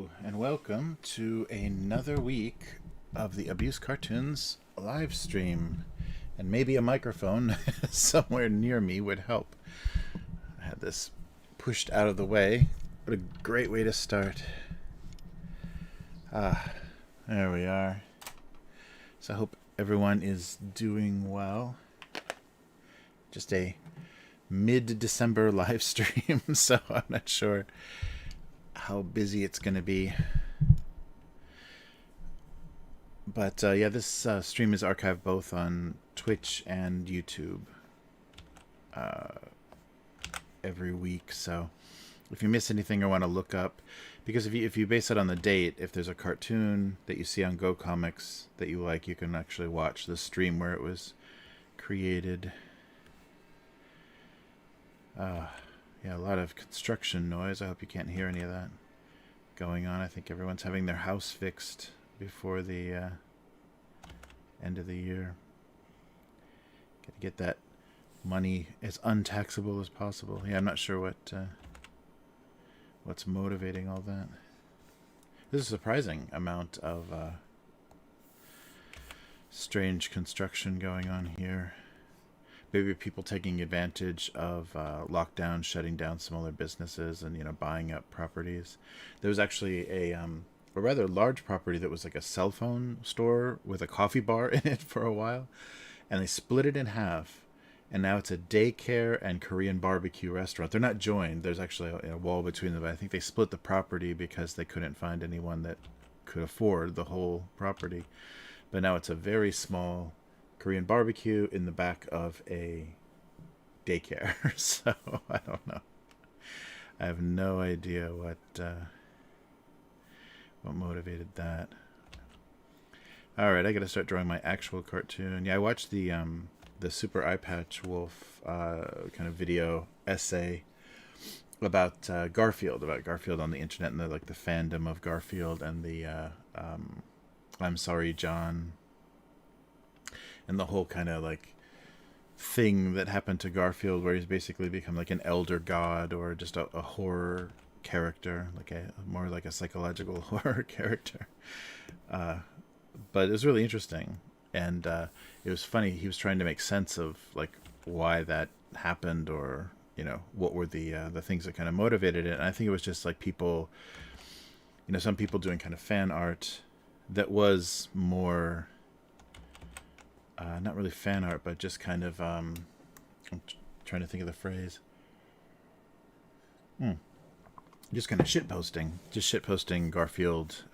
Hello, and welcome to another week of the Abuse Cartoons live stream. And maybe a microphone somewhere near me would help. I had this pushed out of the way. What a great way to start. There we are. So I hope everyone is doing well. Just a mid-December live stream, so I'm not sure how busy it's going to be. But yeah, this stream is archived both on Twitch and YouTube every week. So if you miss anything or want to look up, because if you base it on the date, if there's a cartoon that you see on Go Comics that you like, you can actually watch the stream where it was created. Yeah, a lot of construction noise. I hope you can't hear any of that going on. I think everyone's having their house fixed before the end of the year. Got to get that money as untaxable as possible. Yeah, I'm not sure what's motivating all that. There's a surprising amount of strange construction going on here. Maybe people taking advantage of lockdown, shutting down smaller businesses, and buying up properties. There was actually a rather large property that was like a cell phone store with a coffee bar in it for a while, and they split it in half, and now it's a daycare and Korean barbecue restaurant. They're not joined. There's actually a wall between them. But I think they split the property because they couldn't find anyone that could afford the whole property. But now it's a very small Korean barbecue in the back of a daycare. So I don't know. I have no idea what motivated that. All right, I got to start drawing my actual cartoon. Yeah, I watched the Super Eye Patch Wolf kind of video essay about Garfield on the internet, and the fandom of Garfield, and the I'm Sorry John, and the whole kind of thing that happened to Garfield, where he's basically become like an elder god or just a horror character, more like a psychological horror character. But it was really interesting, and it was funny. He was trying to make sense of why that happened, or what were the things that kind of motivated it. And I think it was just people, some people doing kind of fan art that was more. Not really fan art, but just kind of, I'm trying to think of the phrase. Just kind of shitposting Garfield,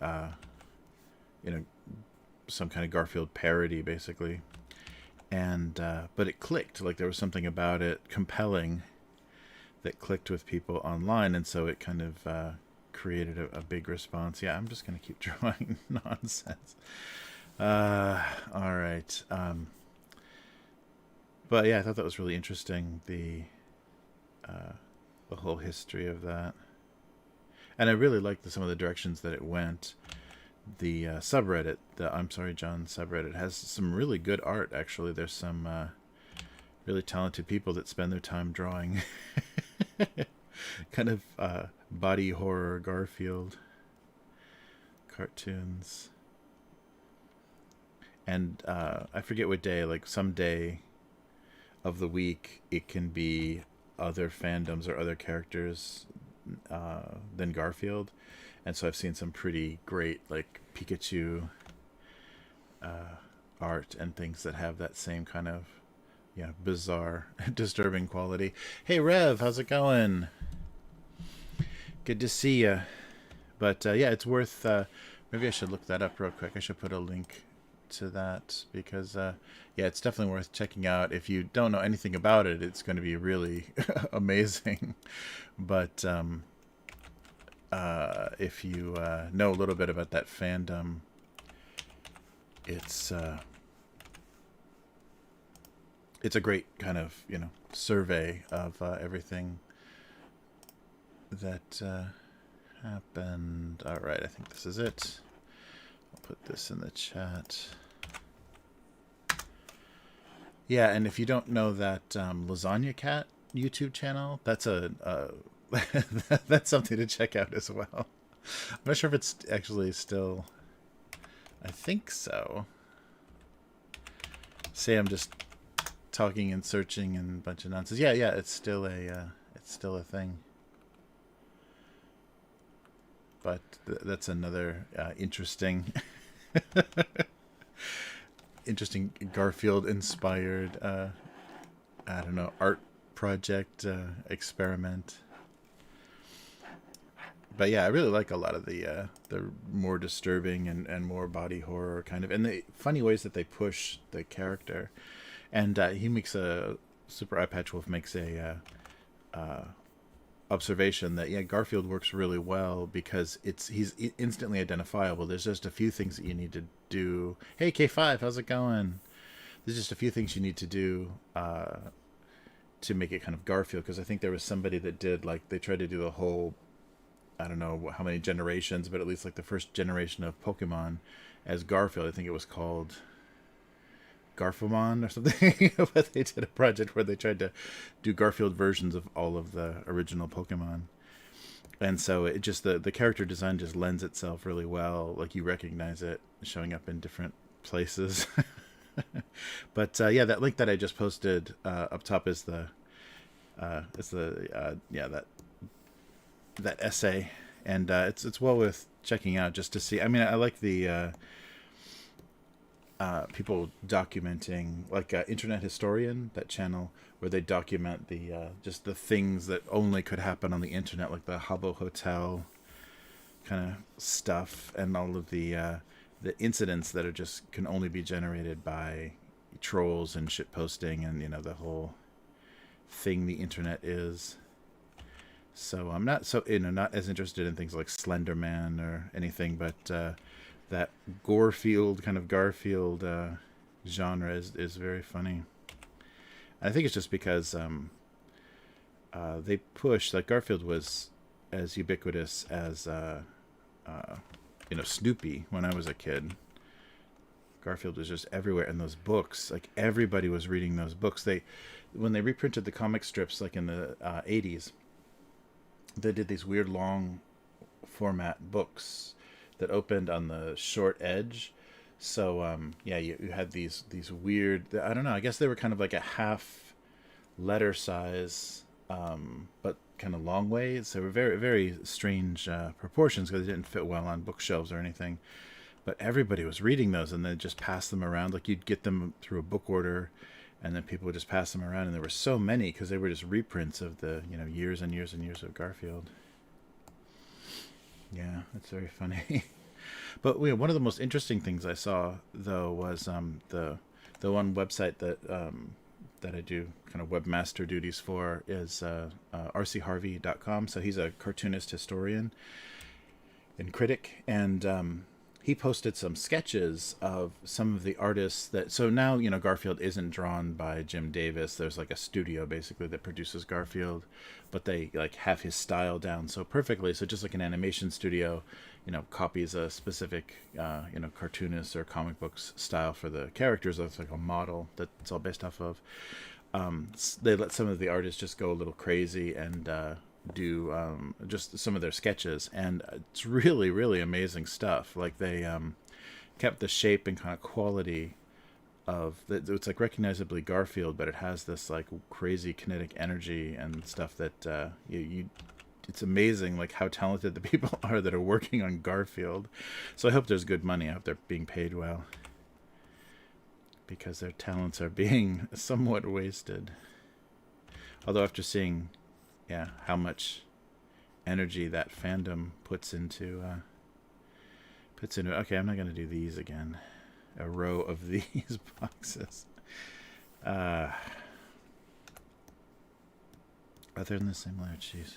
some kind of Garfield parody, basically. And, but it clicked. There was something about it compelling that clicked with people online, and so it kind of created a big response. Yeah, I'm just going to keep drawing nonsense. All right. But yeah, I thought that was really interesting, the whole history of that. And I really liked some of the directions that it went. The subreddit, the I'm Sorry John subreddit, has some really good art, actually. There's some really talented people that spend their time drawing kind of body horror Garfield cartoons. And I forget what day, some day of the week, it can be other fandoms or other characters than Garfield. And so I've seen some pretty great, Pikachu art and things that have that same kind of, bizarre, disturbing quality. Hey, Rev, how's it going? Good to see you. But yeah, it's worth, maybe I should look that up real quick. I should put a link to that, because yeah, it's definitely worth checking out. If you don't know anything about it, it's going to be really amazing. But if you know a little bit about that fandom, it's a great kind of survey of everything that happened. All right, I think this is it. I'll put this in the chat. Yeah, and if you don't know that Lasagna Cat YouTube channel, that's that's something to check out as well. not sure if it's actually still. I think so. Say I'm just talking and searching and a bunch of nonsense. Yeah, it's still a thing. But that's another interesting, interesting Garfield inspired. I don't know, art project experiment. But yeah, I really like a lot of the more disturbing and more body horror kind of, and the funny ways that they push the character. And he makes a Super Eye Patch Wolf makes a observation that Garfield works really well because he's instantly identifiable. There's just a few things that you need to do. Hey K5, how's it going? There's just a few things you need to do to make it kind of Garfield, because I think there was somebody that did, like, they tried to do the whole, I don't know how many generations, but at least like the first generation of Pokemon as Garfield. I think it was called Garfomon or something. But they did a project where they tried to do Garfield versions of all of the original Pokemon. And so it just, the character design just lends itself really well. Like, you recognize it showing up in different places. But yeah, that link that I just posted up top is the that essay, and it's well worth checking out just to see. I mean, I like the people documenting, like Internet Historian, that channel where they document the just the things that only could happen on the internet, like the Habbo Hotel kind of stuff, and all of the incidents that are just can only be generated by trolls and shit posting, and the whole thing the internet is. So I'm not not as interested in things like Slender Man or anything, but that Gorefield kind of Garfield genre is very funny. I think it's just because they push, like, Garfield was as ubiquitous as Snoopy when I was a kid. Garfield was just everywhere in those books. Like, everybody was reading those books. When they reprinted the comic strips, like in the 80s, they did these weird long format books that opened on the short edge. So you had these weird, I don't know, I guess they were kind of like a half letter size, but kind of long ways. They were very, very strange proportions because they didn't fit well on bookshelves or anything. But everybody was reading those, and then just pass them around. Like, you'd get them through a book order, and then people would just pass them around. And there were so many because they were just reprints of the years and years and years of Garfield. Yeah, that's very funny. But one of the most interesting things I saw, though, was the one website that I do kind of webmaster duties for is rcharvey.com. So he's a cartoonist, historian, and critic, and he posted some sketches of some of the artists that. So now Garfield isn't drawn by Jim Davis. There's like a studio basically that produces Garfield, but they like have his style down so perfectly. So just like an animation studio, copies a specific cartoonist or comic books style for the characters. That's like a model that it's all based off of. They let some of the artists just go a little crazy and do just some of their sketches, and it's really, really amazing stuff. Like, they kept the shape and kind of quality of it's like recognizably Garfield, but it has this like crazy kinetic energy and stuff that it's amazing, like, how talented the people are that are working on Garfield. So I hope there's good money. I hope they're being paid well, because their talents are being somewhat wasted. Although after seeing how much energy that fandom puts into okay, I'm not going to do these again. A row of these boxes. Other than the similar cheese.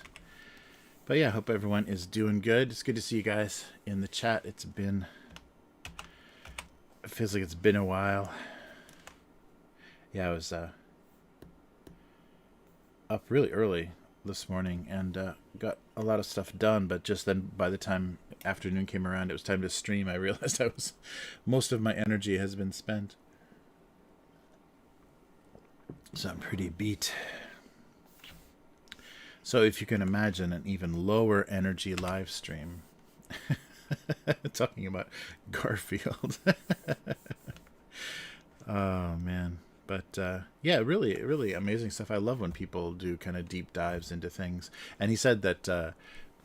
But yeah, I hope everyone is doing good. It's good to see you guys in the chat. It feels like it's been a while. Yeah, I was up really early this morning and got a lot of stuff done, but just then by the time afternoon came around, it was time to stream. I realized most of my energy has been spent. So I'm pretty beat. So if you can imagine an even lower energy live stream, Talking about Garfield. Oh man. But yeah, really, really amazing stuff. I love when people do kind of deep dives into things. And he said that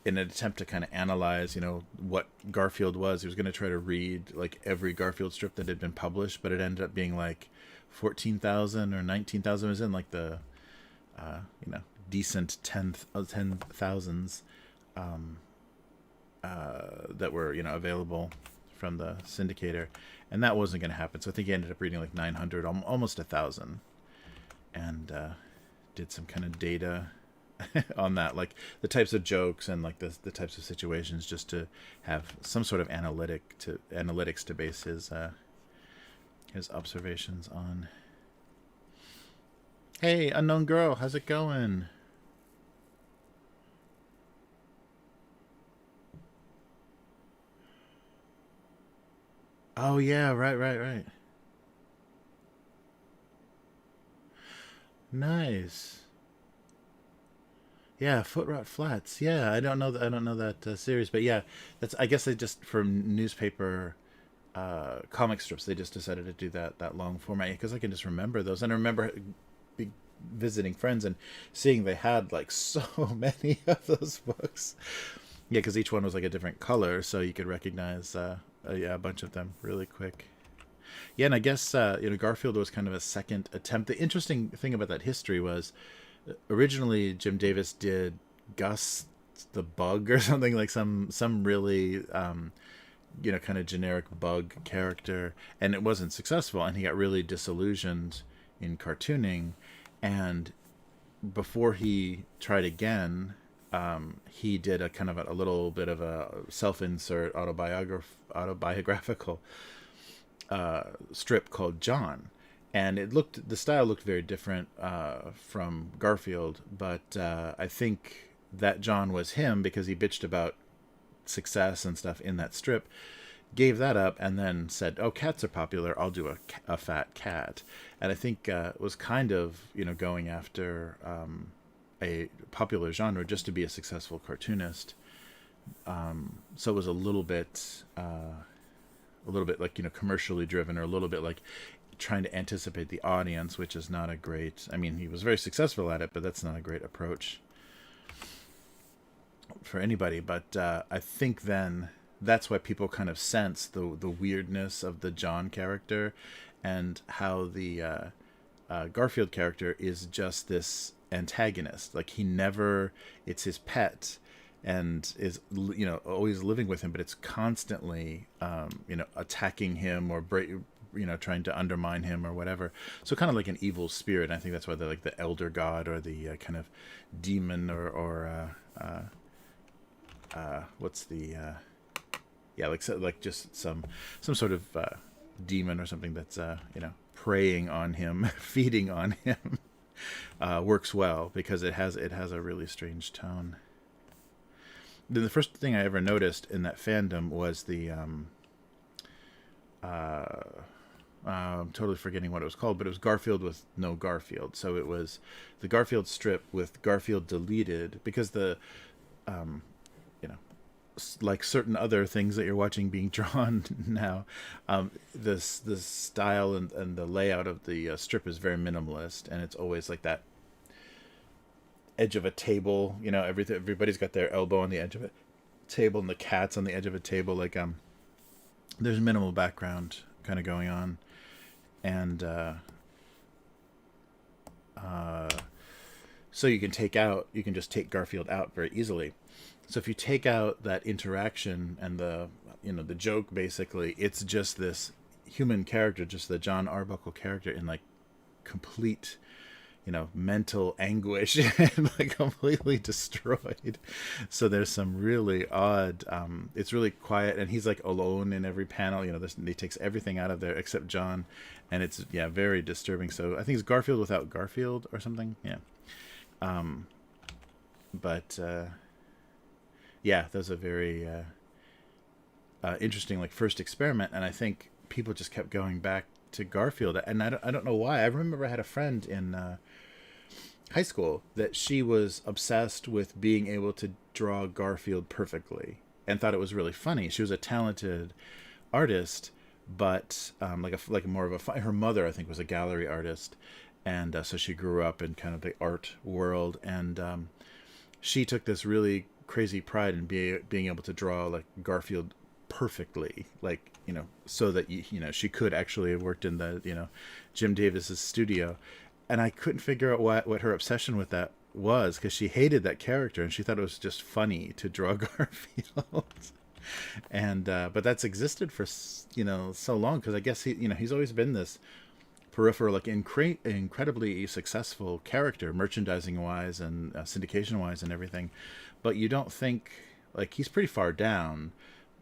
in an attempt to kind of analyze, what Garfield was, he was going to try to read like every Garfield strip that had been published, but it ended up being like 14,000 or 19,000. It was in like the decent ten thousands that were available from the syndicator, and that wasn't going to happen. So I think he ended up reading like 900, almost 1,000, and did some kind of data on that, like the types of jokes and like the types of situations, just to have some sort of analytics to base his observations on. Hey, unknown girl, how's it going? Oh yeah, right. Nice. Yeah, Foot Rot Flats. Yeah, I don't know that series, but yeah, that's. I guess they just for newspaper comic strips, they just decided to do that long format because I can just remember those, and I remember be visiting friends and seeing they had like so many of those books. Yeah, because each one was like a different color, so you could recognize yeah, a bunch of them really quick. Yeah, and I guess Garfield was kind of a second attempt. The interesting thing about that history was originally Jim Davis did Gus the Bug or something, like some really kind of generic bug character, and it wasn't successful, and he got really disillusioned in cartooning, and before he tried again, he did a kind of a little bit of a self-insert autobiographical strip called John, and the style looked very different from Garfield, but I think that John was him because he bitched about success and stuff in that strip, gave that up, and then said, "Oh, cats are popular. I'll do a fat cat." And I think it was kind of going after a popular genre just to be a successful cartoonist. So it was a little bit like commercially driven, or a little bit like trying to anticipate the audience, which is not a great. I mean, he was very successful at it, but that's not a great approach for anybody. But I think then that's why people kind of sense the weirdness of the John character, and how the Garfield character is just this antagonist. Like it's his pet, and is always living with him, but it's constantly attacking him, or trying to undermine him or whatever. So kind of like an evil spirit. And I think that's why they're like the elder god, or the kind of demon, or what's the yeah, like just some sort of demon or something that's preying on him, feeding on him. Works well because it has a really strange tone. Then the first thing I ever noticed in that fandom was the I'm totally forgetting what it was called, but it was Garfield with no Garfield. So it was the Garfield strip with Garfield deleted, because the like certain other things that you're watching being drawn now, this style and the layout of the strip is very minimalist, and it's always like that edge of a table. Everybody's got their elbow on the edge of a table, and the cat's on the edge of a table. Like there's minimal background kind of going on, and so you can just take Garfield out very easily. So if you take out that interaction and the joke, basically it's just this human character, just the John Arbuckle character, in like complete mental anguish and like completely destroyed. So there's some really odd it's really quiet, and he's like alone in every panel. He takes everything out of there except John, and it's very disturbing. So I think it's Garfield without Garfield or something. But yeah, that was a very interesting like first experiment, and I think people just kept going back to Garfield, and I don't know why. I remember I had a friend in high school that she was obsessed with being able to draw Garfield perfectly, and thought it was really funny. She was a talented artist, but like more of a, her mother, I think, was a gallery artist, and so she grew up in kind of the art world, and she took this really crazy pride in being able to draw like Garfield perfectly, like, you know, so that she could actually have worked in the, Jim Davis's studio. And I couldn't figure out what her obsession with that was, because she hated that character and she thought it was just funny to draw Garfield. And but that's existed for so long, because I guess he's always been this peripheral, like incredibly successful character, merchandising wise and syndication wise and everything. But you don't think, like, he's pretty far down,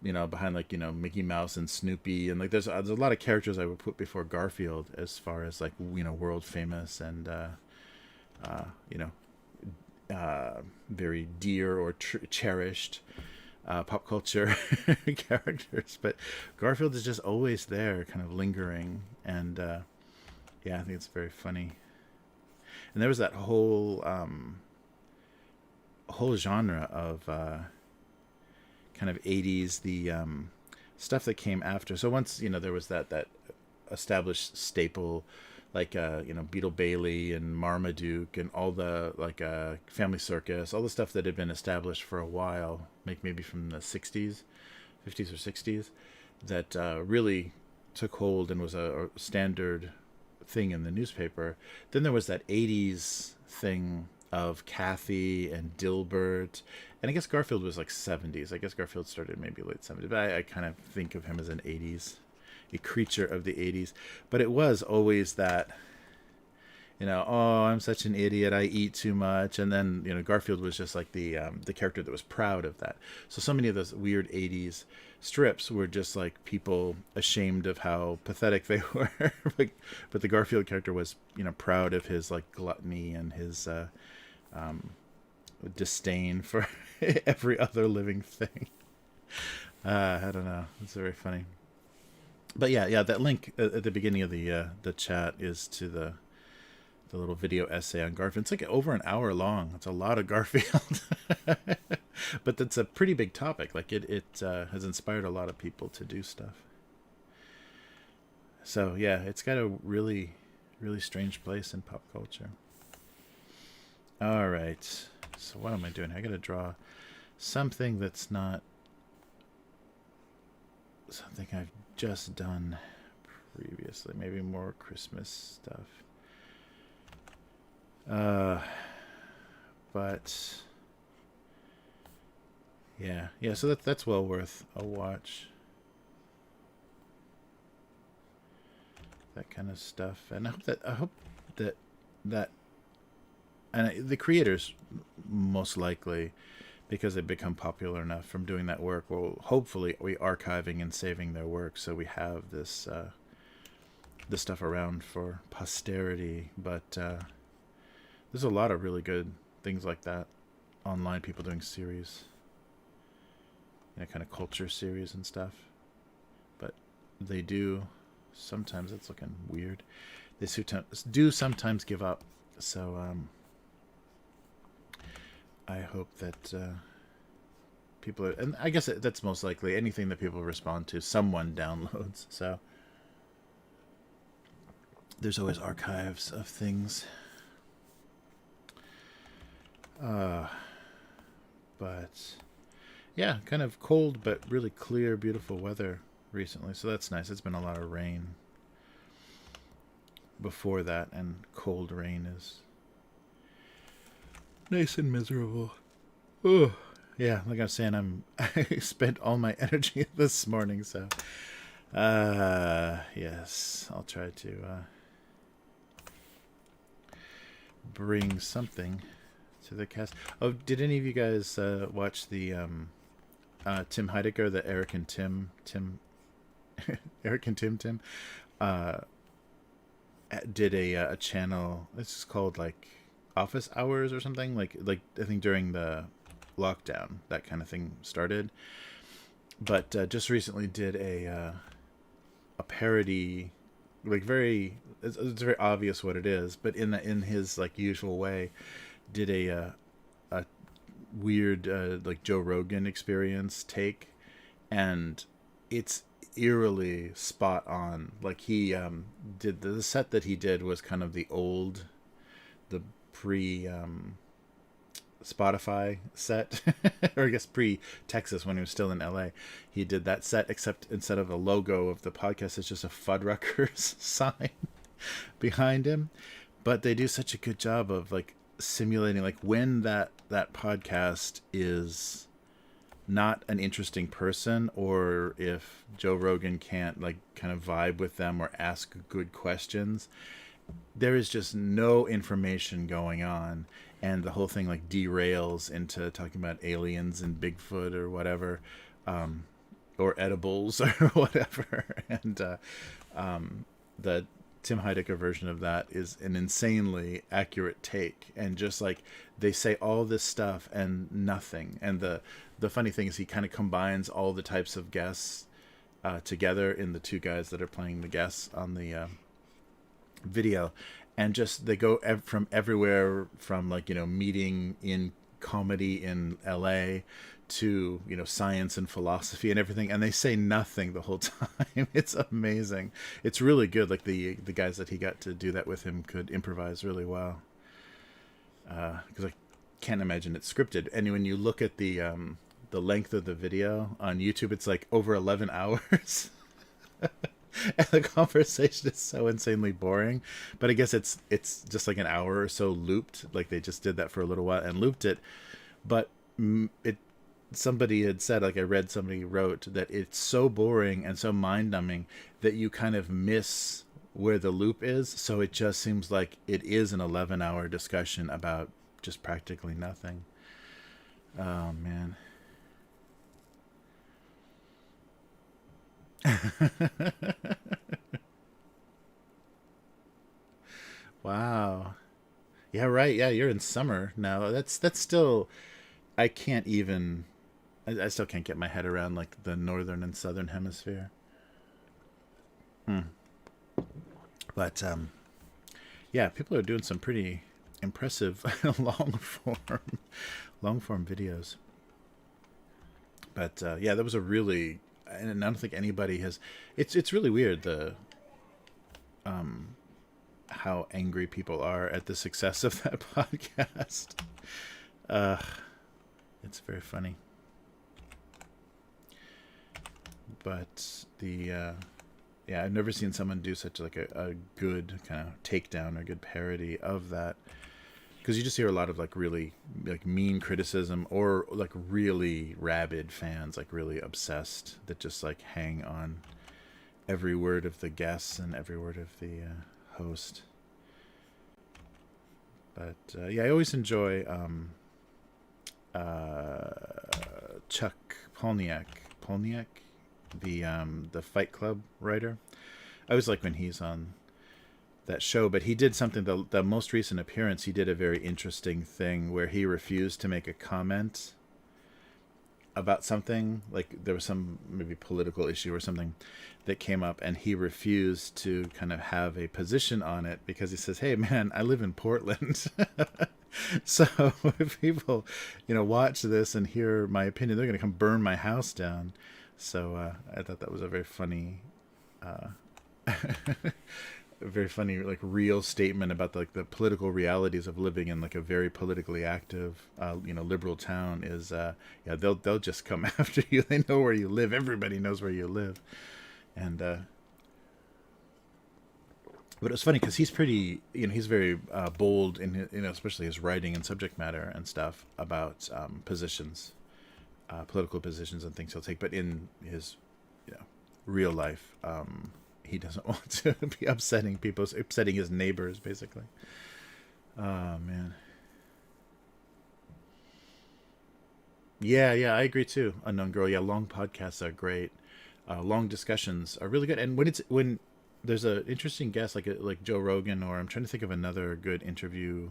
behind, like, Mickey Mouse and Snoopy, and like there's a lot of characters I would put before Garfield as far as, like, world famous and very dear or cherished pop culture characters. But Garfield is just always there, kind of lingering, and yeah, I think it's very funny. And there was that whole genre of kind of 80s, the stuff that came after. So once, there was that established staple, like Beetle Bailey and Marmaduke and all the, like, Family Circus, all the stuff that had been established for a while, maybe from the 60s, 50s or 60s, that really took hold and was a standard thing in the newspaper. Then there was that 80s thing of Kathy and Dilbert, and I guess Garfield was like 70s. I guess Garfield started maybe late 70s, but I kind of think of him as an 80s, a creature of the 80s. But it was always that, oh, I'm such an idiot, I eat too much. And then, Garfield was just like the character that was proud of that. So many of those weird 80s strips were just like people ashamed of how pathetic they were. But the Garfield character was, proud of his, like, gluttony and his disdain for every other living thing. I don't know. It's very funny. But yeah, that link at the beginning of the chat is to the little video essay on Garfield. It's like over an hour long. It's a lot of Garfield. But that's a pretty big topic. Like, it has inspired a lot of people to do stuff. So yeah, it's got a really, really strange place in pop culture. All right. So what am I doing? I got to draw something that's not something I've just done previously. Maybe more Christmas stuff. But yeah. So that's well worth a watch. That kind of stuff, and I hope that and the creators, most likely, because they've become popular enough from doing that work, will hopefully be archiving and saving their work, so we have this stuff around for posterity. But there's a lot of really good things like that online, people doing series, kind of culture series and stuff. But they do, sometimes it's looking weird. They do sometimes give up. So I hope that people are, and I guess that's most likely anything that people respond to, someone downloads. So there's always archives of things. But yeah, kind of cold but really clear, beautiful weather recently, so that's nice. It's been a lot of rain before that, and cold rain is nice and miserable. Oh yeah, like I was saying, I spent all my energy this morning, so yes, I'll try to bring something to the cast. Oh, did any of you guys watch the Tim Heidecker, the Eric and Tim Eric and Tim did a channel. This is called like Office Hours or something. Like I think during the lockdown that kind of thing started. But just recently did a parody, like it's very obvious what it is, but in his like usual way, did a weird like Joe Rogan Experience take, and it's eerily spot on. Like he did the set that he did was kind of the pre Spotify set, or I guess pre Texas when he was still in LA. He did that set, except instead of a logo of the podcast, it's just a Fuddruckers sign behind him. But they do such a good job of like simulating like when that podcast is not an interesting person, or if Joe Rogan can't like kind of vibe with them or ask good questions, there is just no information going on, and the whole thing like derails into talking about aliens and Bigfoot or whatever, or edibles or whatever. And the Tim Heidecker version of that is an insanely accurate take, and just like they say all this stuff and nothing. And the funny thing is he kind of combines all the types of guests together in the two guys that are playing the guests on the video, and just they go from everywhere, from like, you know, meeting in comedy in LA to, you know, science and philosophy and everything, and they say nothing the whole time. It's amazing. It's really good. Like the guys that he got to do that with him could improvise really well, because I can't imagine it's scripted. And when you look at the length of the video on YouTube, it's like over 11 hours. And the conversation is so insanely boring, but I guess it's just like an hour or so looped. Like they just did that for a little while and looped it. But somebody had said, like I read somebody wrote that it's so boring and so mind-numbing that you kind of miss where the loop is. So it just seems like it is an 11-hour discussion about just practically nothing. Oh man. Wow. Yeah, right. Yeah, you're in summer now. That's still, I can't even, I still can't get my head around like the northern and southern hemisphere. Hmm. But yeah, people are doing some pretty impressive long form videos. But yeah, that was a really, and I don't think anybody has. It's really weird how angry people are at the success of that podcast. It's very funny. But yeah, I've never seen someone do such like a good kind of takedown or good parody of that, because you just hear a lot of like really like mean criticism, or like really rabid fans, like really obsessed, that just like hang on every word of the guests and every word of the host. But yeah, I always enjoy Chuck Palahniuk, the Fight Club writer. I always like when he's on that show, but he did something, the most recent appearance, he did a very interesting thing where he refused to make a comment about something, like there was some maybe political issue or something that came up, and he refused to kind of have a position on it, because he says, hey man, I live in Portland. So if people, you know, watch this and hear my opinion, they're going to come burn my house down. So I thought that was a very funny a very funny, like, real statement about like the political realities of living in like a very politically active, you know, liberal town. Is yeah, they'll just come after you. They know where you live. Everybody knows where you live. And but it was funny because he's pretty, you know, he's very bold in his, you know, especially his writing and subject matter and stuff about positions, political positions and things he'll take. But in his, you know, real life, he doesn't want to be upsetting people, upsetting his neighbors, basically. Oh, man. Yeah, I agree too. Unknown Girl. Yeah, long podcasts are great. Long discussions are really good. And when there's an interesting guest like Joe Rogan, or I'm trying to think of another good interview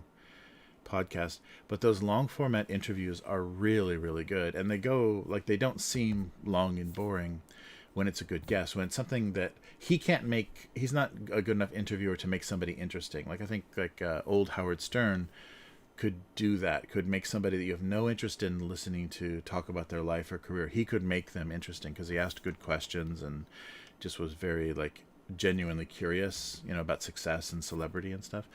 podcast, but those long format interviews are really, really good. And they go, like, they don't seem long and boring when it's a good guest, when it's something that he's not a good enough interviewer to make somebody interesting. Like I think like old Howard Stern, could do that, could make somebody that you have no interest in listening to talk about their life or career. He could make them interesting because he asked good questions and just was very like genuinely curious, about success and celebrity and stuff.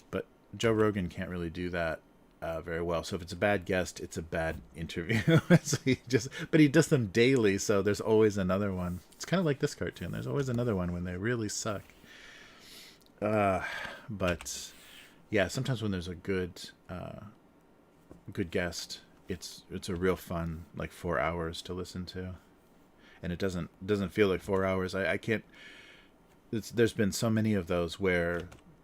But Joe Rogan can't really do that very well. So if it's a bad guest, it's a bad interview. So but he does them daily, so there's always another one. It's kind of like this cartoon. There's always another one when they really suck. But yeah, sometimes when there's a good guest, it's a real fun, like 4 hours to listen to, and it doesn't feel like 4 hours. I can't. There's been so many of those where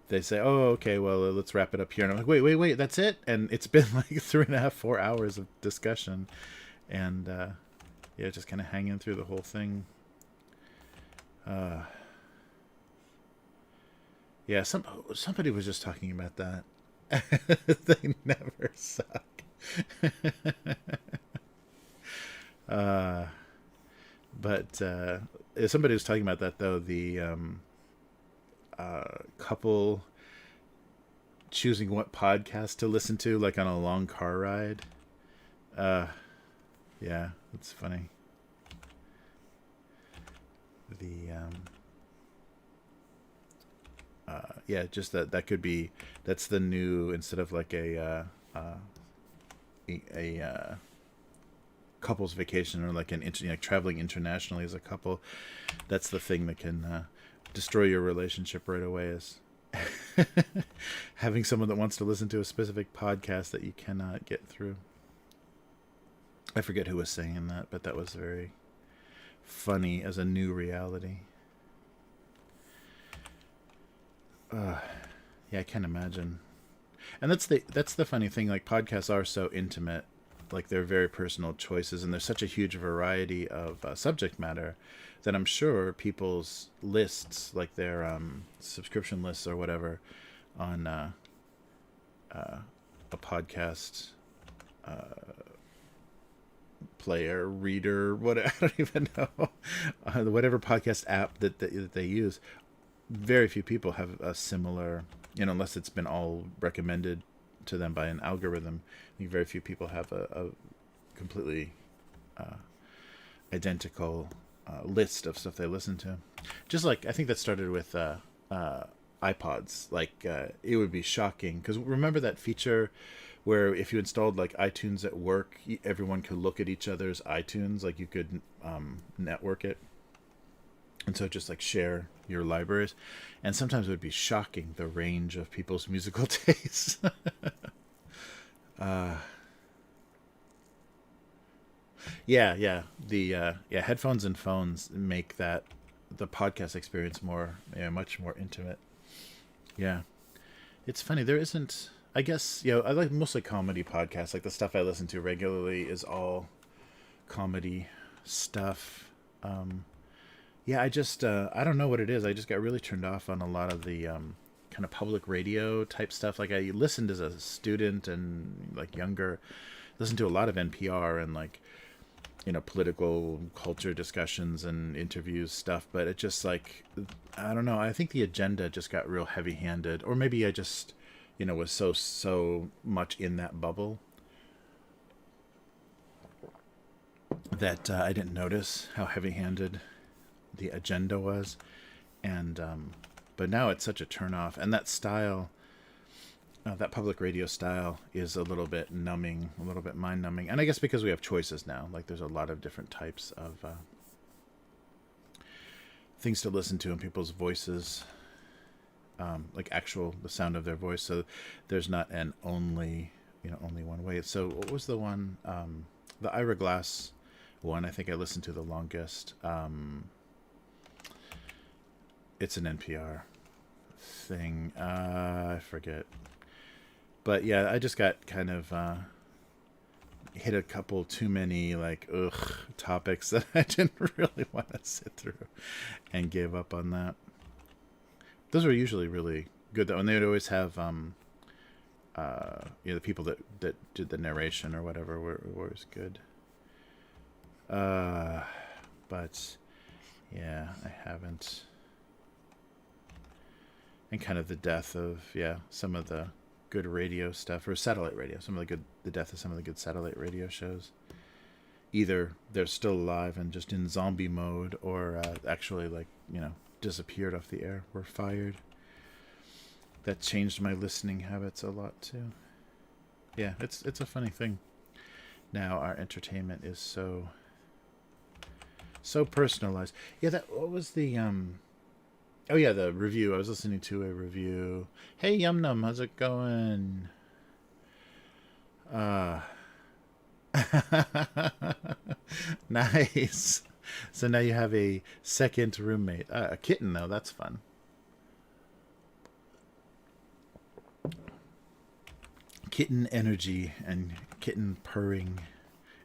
they say, "Oh, okay, well, let's wrap it up here," and I'm like, "Wait, that's it?" And it's been like 3.5, 4 hours of discussion, and yeah, just kind of hanging through the whole thing. Yeah, somebody was just talking about that. They never suck. But somebody was talking about that, though, the couple choosing what podcast to listen to, like on a long car ride. Yeah, it's funny. Yeah, just that could be, that's the new, instead of like a couple's vacation, or like traveling internationally as a couple, that's the thing that can destroy your relationship right away, is having someone that wants to listen to a specific podcast that you cannot get through. I forget who was saying that, but that was very funny as a new reality. Yeah, I can't imagine. And that's the funny thing. Like, podcasts are so intimate, like they're very personal choices, and there's such a huge variety of subject matter that I'm sure people's lists, like their subscription lists or whatever, on a podcast player, reader, what, I don't even know, whatever podcast app that they use. Very few people have a similar, unless it's been all recommended to them by an algorithm. I think very few people have a completely identical list of stuff they listen to. Just like, I think that started with iPods. Like, it would be shocking, because remember that feature where if you installed like iTunes at work, everyone could look at each other's iTunes, like you could network it. And so just like share your libraries. And sometimes it would be shocking, the range of people's musical tastes. Yeah. The headphones and phones make the podcast experience much more intimate. Yeah. It's funny, there isn't, I guess, I like mostly comedy podcasts. Like, the stuff I listen to regularly is all comedy stuff. Yeah, I just, I don't know what it is. I just got really turned off on a lot of the kind of public radio type stuff. Like, I listened as a student and like younger, listened to a lot of NPR and like, political culture discussions and interviews stuff. But it just, like, I don't know. I think the agenda just got real heavy handed, or maybe I just, was so much in that bubble that I didn't notice how heavy handed the agenda was. And but now it's such a turnoff, and that style, that public radio style, is a little bit numbing, a little bit mind numbing. And I guess because we have choices now, like there's a lot of different types of things to listen to in people's voices, like the sound of their voice. So there's not an only one way. So what was the one, the Ira Glass one, I think I listened to the longest. It's an NPR thing. I forget. But yeah, I just got kind of hit a couple too many topics that I didn't really want to sit through, and gave up on that. Those were usually really good though, and they would always have the people that did the narration or whatever were always good. But yeah, I haven't. And kind of the death of some of the good radio stuff, or satellite radio. The death of some of the good satellite radio shows. Either they're still alive and just in zombie mode, or actually, like, disappeared off the air, were fired. That changed my listening habits a lot too. Yeah, it's a funny thing. Now our entertainment is so personalized. Yeah, what was the oh yeah, the review. I was listening to a review. Hey Yum Num, how's it going? Nice. So now you have a second roommate. A kitten though, that's fun. Kitten energy and kitten purring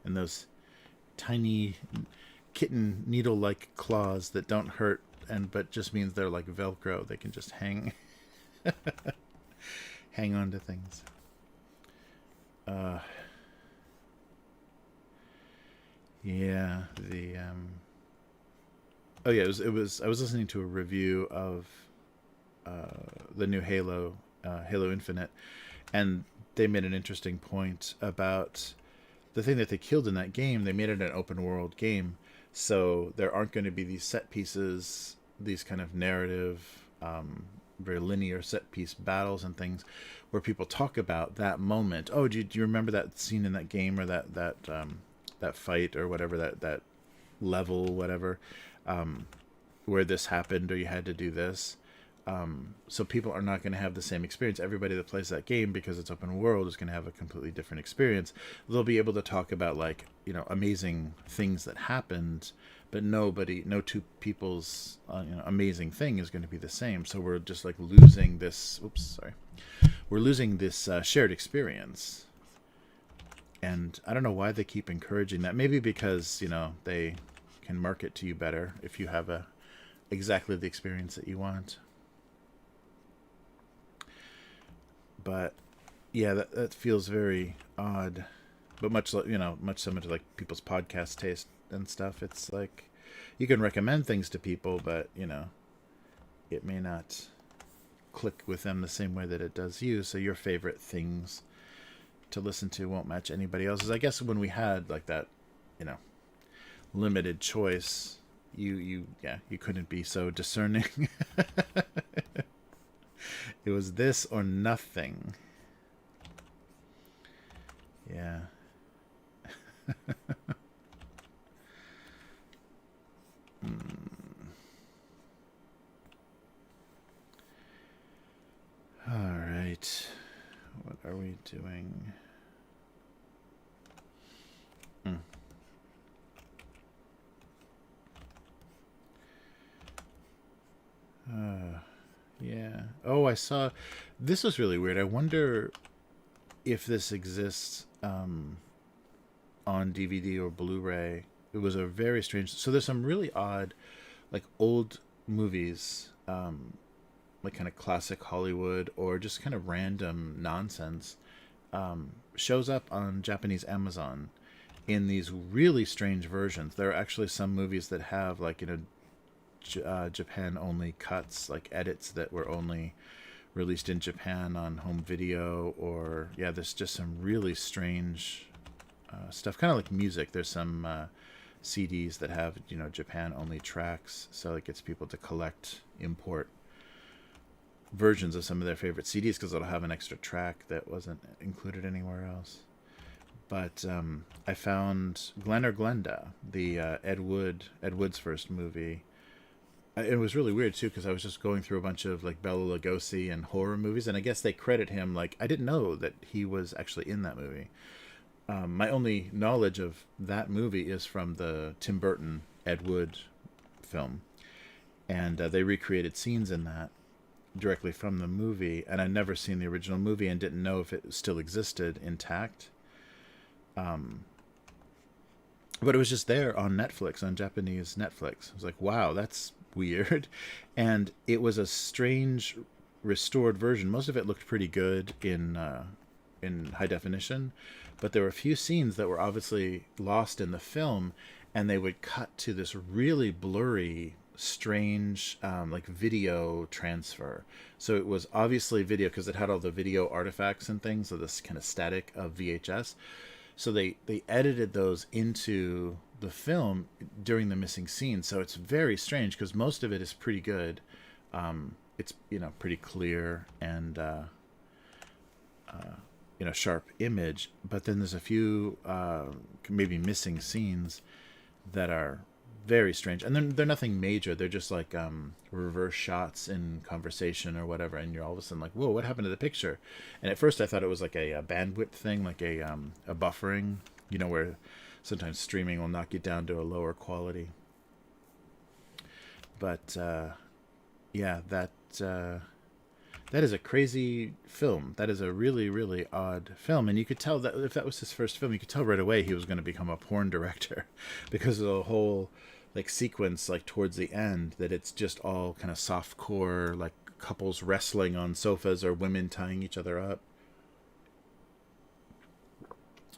and those tiny kitten needle-like claws that don't hurt but just means they're like Velcro. They can just hang on to things. Yeah, oh yeah, it was I was listening to a review of the new Halo Infinite, and they made an interesting point about the thing that they killed in that game. They made it an open world game, so there aren't going to be these set pieces, these kind of narrative, very linear set piece battles and things where people talk about that moment. Oh, do you remember that scene in that game, or that fight, or whatever, that level, whatever, where this happened, or you had to do this. So people are not going to have the same experience. Everybody that plays that game, because it's open world, is going to have a completely different experience. They'll be able to talk about, like, amazing things that happened, but no two people's amazing thing is going to be the same. So we're just like losing this. We're losing this shared experience. And I don't know why they keep encouraging that. Maybe because they can market to you better if you have exactly the experience that you want. But yeah, that feels very odd. But much similar to like people's podcast taste and stuff. It's like you can recommend things to people, but it may not click with them the same way that it does you. So your favorite things to listen to won't match anybody else's. I guess when we had like that, limited choice, you couldn't be so discerning. It was this or nothing. Yeah. All right. What are we doing? Yeah. Oh, I saw. This was really weird. I wonder if this exists on DVD or Blu-ray. It was a very strange. So there's some really odd, like old movies, like kind of classic Hollywood or just kind of random nonsense, shows up on Japanese Amazon in these really strange versions. There are actually some movies that have like Japan only cuts, like edits that were only released in Japan on home video, or there's just some really strange stuff, kind of like music. There's some CDs that have Japan only tracks, so it gets people to import versions of some of their favorite CDs because it'll have an extra track that wasn't included anywhere else. But I found Glen or Glenda, the Ed Wood's first movie. It was really weird too, because I was just going through a bunch of like Bela Lugosi and horror movies, and I guess they credit him. Like, I didn't know that he was actually in that movie. My only knowledge of that movie is from the Tim Burton Ed Wood film, and they recreated scenes in that directly from the movie. And I'd never seen the original movie and didn't know if it still existed intact. But it was just there on Netflix, on Japanese Netflix. I was like, wow, that's weird. And it was a strange restored version. Most of it looked pretty good in high definition, but there were a few scenes that were obviously lost in the film, and they would cut to this really blurry strange like video transfer. So it was obviously video because it had all the video artifacts and things of this kind of static of VHS. So they edited those into the film during the missing scenes. So it's very strange because most of it is pretty good. It's pretty clear and sharp image, but then there's a few maybe missing scenes that are very strange, and they're nothing major. They're just like reverse shots in conversation or whatever, and you're all of a sudden like, whoa, what happened to the picture? And at first I thought it was like a bandwidth thing, like a buffering, where sometimes streaming will knock you down to a lower quality. But yeah, that is a crazy film. That is a really, really odd film. And you could tell that if that was his first film, you could tell right away he was going to become a porn director because of the whole like sequence, like towards the end, that it's just all kind of softcore, like couples wrestling on sofas or women tying each other up.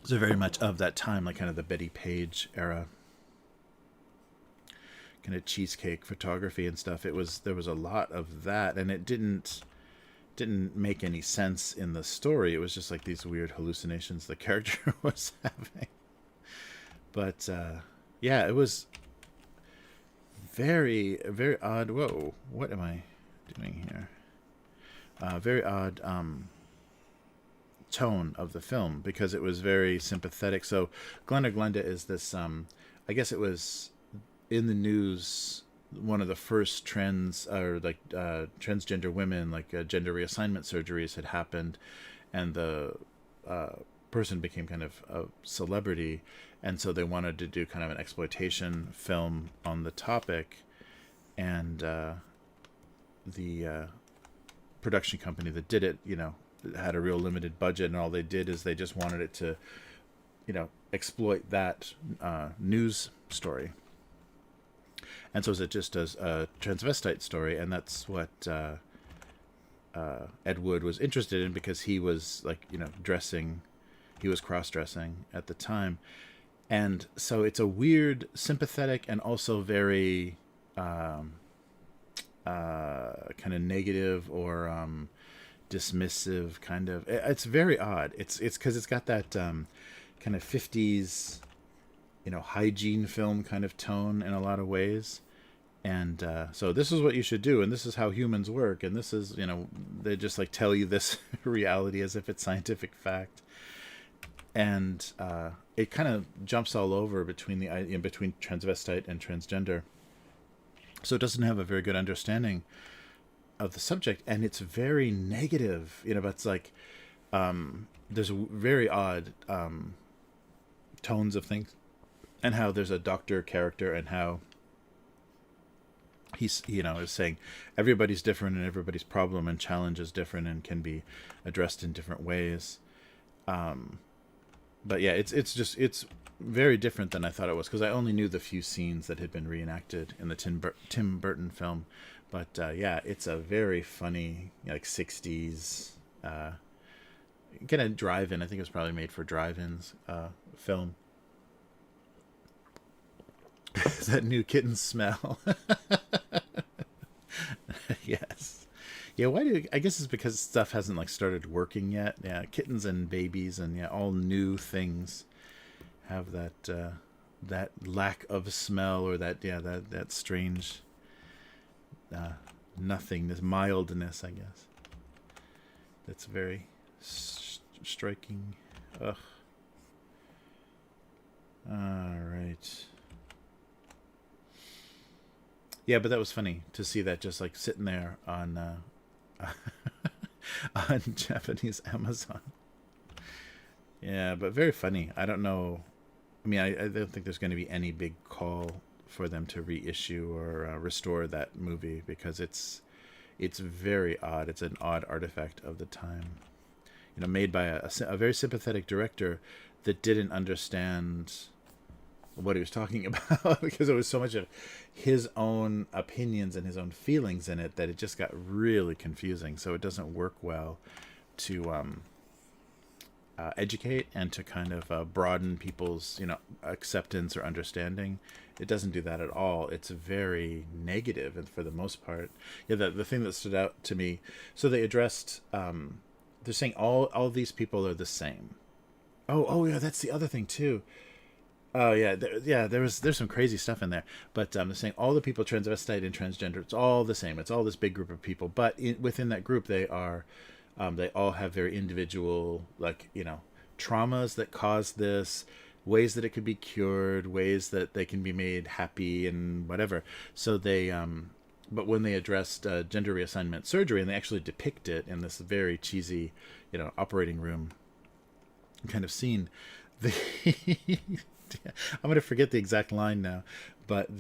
So very much of that time, like kind of the Betty Page era, kind of cheesecake photography and stuff. There was a lot of that, and it didn't make any sense in the story. It was just like these weird hallucinations the character was having. But yeah, it was very, very odd. Whoa, what am I doing here? Very odd tone of the film because it was very sympathetic. So Glenda Glenda is this, I guess it was in the news, one of the first transgender women, like gender reassignment surgeries had happened, and the person became kind of a celebrity, and so they wanted to do kind of an exploitation film on the topic, and the production company that did it, had a real limited budget, and all they did is they just wanted it to, exploit that news story. And so it just does a transvestite story, and that's what Ed Wood was interested in because he was dressing, he was cross-dressing at the time. And so it's a weird, sympathetic, and also very kind of negative or dismissive kind of. It's very odd. It's because it's got that kind of 50s, hygiene film kind of tone in a lot of ways. And so this is what you should do, and this is how humans work, and this is, they just like tell you this reality as if it's scientific fact. And it kind of jumps all over between between transvestite and transgender. So it doesn't have a very good understanding of the subject, and it's very negative, but it's like there's a very odd tones of things, and how there's a doctor character, and how he's is saying everybody's different and everybody's problem and challenge is different and can be addressed in different ways. But yeah, it's very different than I thought it was, because I only knew the few scenes that had been reenacted in the Tim Burton film. But yeah, it's a very funny, like 60s kind of drive-in. I think it was probably made for drive-ins film. Is that new kitten smell? Yes. Yeah, I guess it's because stuff hasn't started working yet. Yeah, kittens and babies and all new things have that that lack of smell, or that strange nothingness, mildness, I guess. That's very striking. Ugh. All right. Yeah, but that was funny to see that just sitting there on on Japanese Amazon. Yeah, but very funny. I don't know. I mean, I don't think there's going to be any big call for them to reissue or restore that movie, because it's very odd. It's an odd artifact of the time. Made by a very sympathetic director that didn't understand what he was talking about, because there was so much of his own opinions and his own feelings in it that it just got really confusing. So it doesn't work well to educate and to kind of broaden people's acceptance or understanding. It doesn't do that at all. It's very negative, and for the most part, yeah. The thing that stood out to me, so they addressed. They're saying all these people are the same. Oh yeah, that's the other thing too. Oh yeah, there's some crazy stuff in there, but they're saying all the people transvestite and transgender, it's all the same. It's all this big group of people, but within that group, they all have very individual, like, traumas that cause this, ways that it could be cured, ways that they can be made happy and whatever. So but when they addressed gender reassignment surgery, and they actually depict it in this very cheesy, operating room kind of scene, the I'm going to forget the exact line now, but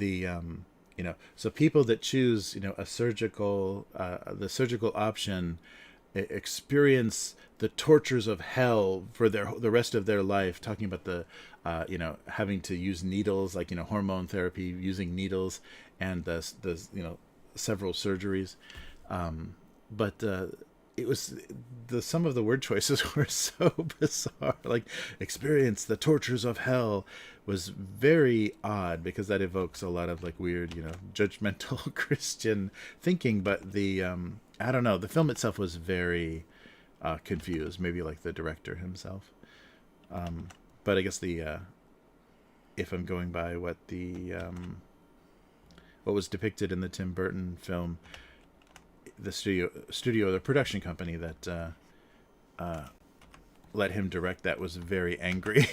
so people that choose, the surgical option experience the tortures of hell for the rest of their life, talking about the having to use needles, like, hormone therapy, using needles, and the several surgeries, but it was some of the word choices were so bizarre. Like, experience the tortures of hell was very odd, because that evokes a lot of like weird, judgmental Christian thinking. But I don't know, the film itself was very confused, maybe like the director himself. But I guess if I'm going by what was depicted in the Tim Burton film, the the production company that let him direct that was very angry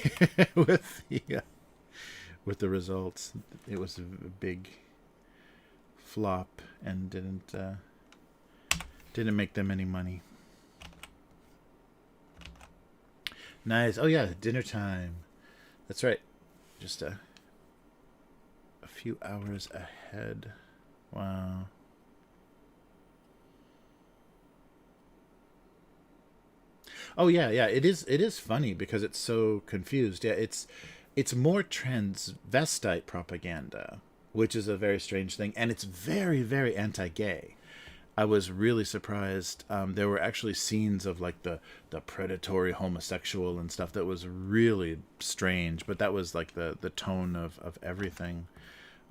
with the results. It was a big flop and didn't make them any money. Nice. Oh yeah, dinner time. That's right. Just a few hours ahead. Wow. Oh yeah. It is funny because it's so confused. Yeah, it's more transvestite propaganda, which is a very strange thing, and it's very, very anti-gay. I was really surprised. There were actually scenes of like the predatory homosexual and stuff that was really strange, but that was like the tone of everything.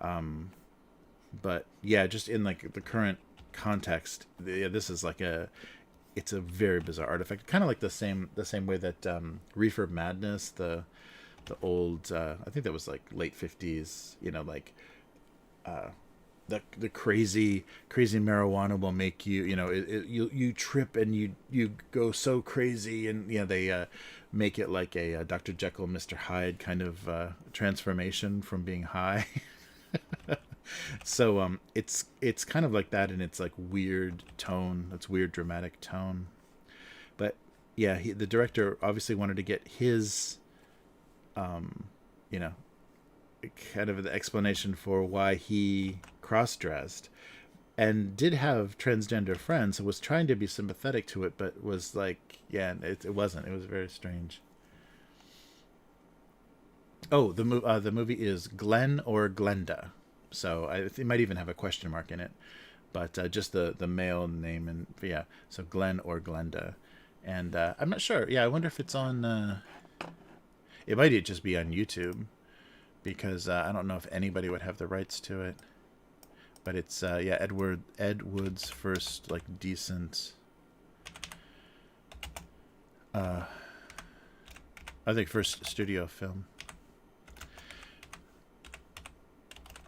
But yeah, just in like the current context, this is like it's a very bizarre artifact, kind of like the same way that Reefer Madness, the old I think that was like late 50s, like the crazy marijuana will make you, you trip and you go so crazy, and they make it like a Dr. Jekyll, Mr. Hyde kind of transformation from being high. So it's kind of like that, and it's like weird tone. That's weird dramatic tone. But yeah, the director obviously wanted to get his kind of the explanation for why he cross-dressed, and did have transgender friends, so was trying to be sympathetic to it, but was like, yeah, it wasn't. It was very strange. Oh, the movie is Glenn or Glenda, so it might even have a question mark in it, but just the male name, and yeah, so Glenn or Glenda, and I'm not sure. Yeah, I wonder if it's on. It might just be on YouTube, because I don't know if anybody would have the rights to it. But it's Ed Wood's first like decent, I think first studio film.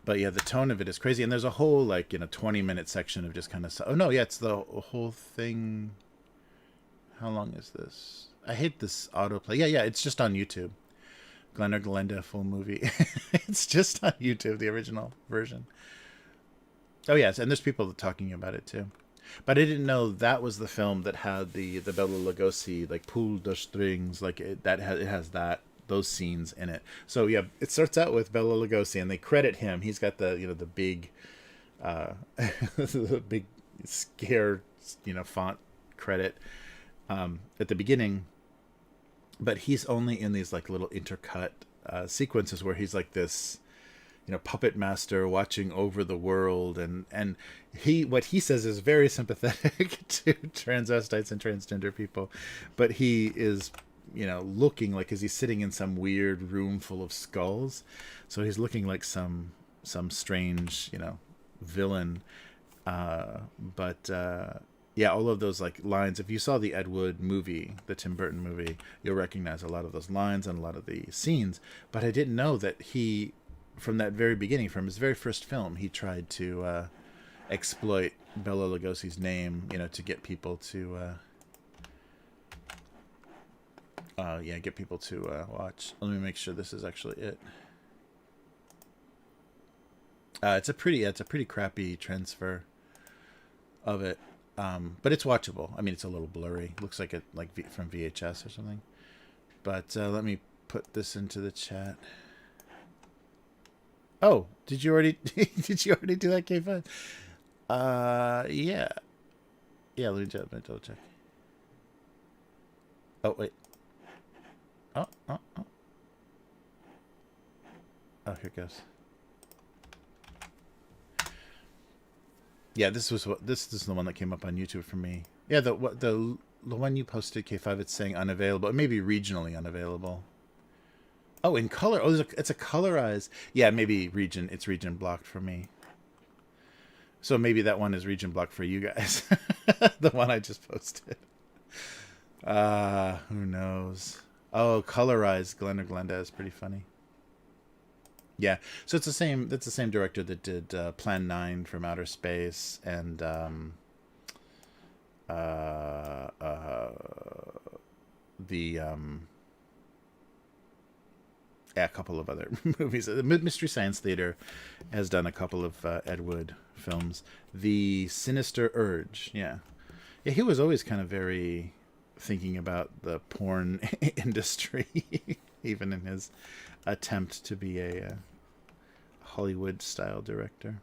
But yeah, the tone of it is crazy, and there's a whole 20-minute section of just kind of. Oh no, yeah, it's the whole thing. How long is this? I hate this autoplay. Yeah, it's just on YouTube. Glenn or Glenda full movie. It's just on YouTube, the original version. Oh yes, and there's people talking about it too. But I didn't know that was the film that had the Bela Lugosi, like pull the strings, like it has those scenes in it. So yeah, it starts out with Bela Lugosi, and they credit him. He's got the the big the big scare font credit at the beginning. But he's only in these like little intercut sequences where he's like this, puppet master watching over the world, and what he says is very sympathetic to transvestites and transgender people, but he is looking like, because he's sitting in some weird room full of skulls, so he's looking like some strange villain. But yeah, all of those like lines. If you saw the Ed Wood movie, the Tim Burton movie, you'll recognize a lot of those lines and a lot of the scenes. But I didn't know that he, from that very beginning, from his very first film, he tried to exploit Bela Lugosi's name, to get people to watch. Let me make sure this is actually it. It's a pretty crappy transfer of it, but it's watchable. I mean, it's a little blurry. Looks like it from VHS or something. But let me put this into the chat. Oh, did you already do that, K5? Yeah. Let me double check. Oh wait. Oh. Oh, here it goes. Yeah, this is the one that came up on YouTube for me. Yeah, the one you posted, K5, it's saying unavailable. It may be regionally unavailable. Oh, in color. Oh, it's a colorized. Yeah, maybe region. It's region blocked for me. So maybe that one is region blocked for you guys. The one I just posted. Who knows? Oh, colorized Glenda is pretty funny. Yeah, so it's the same. That's the same director that did Plan 9 from Outer Space and a couple of other movies. Mystery Science Theater has done a couple of Ed Wood films. The Sinister Urge, yeah, he was always kind of very thinking about the porn industry, even in his attempt to be a Hollywood style director.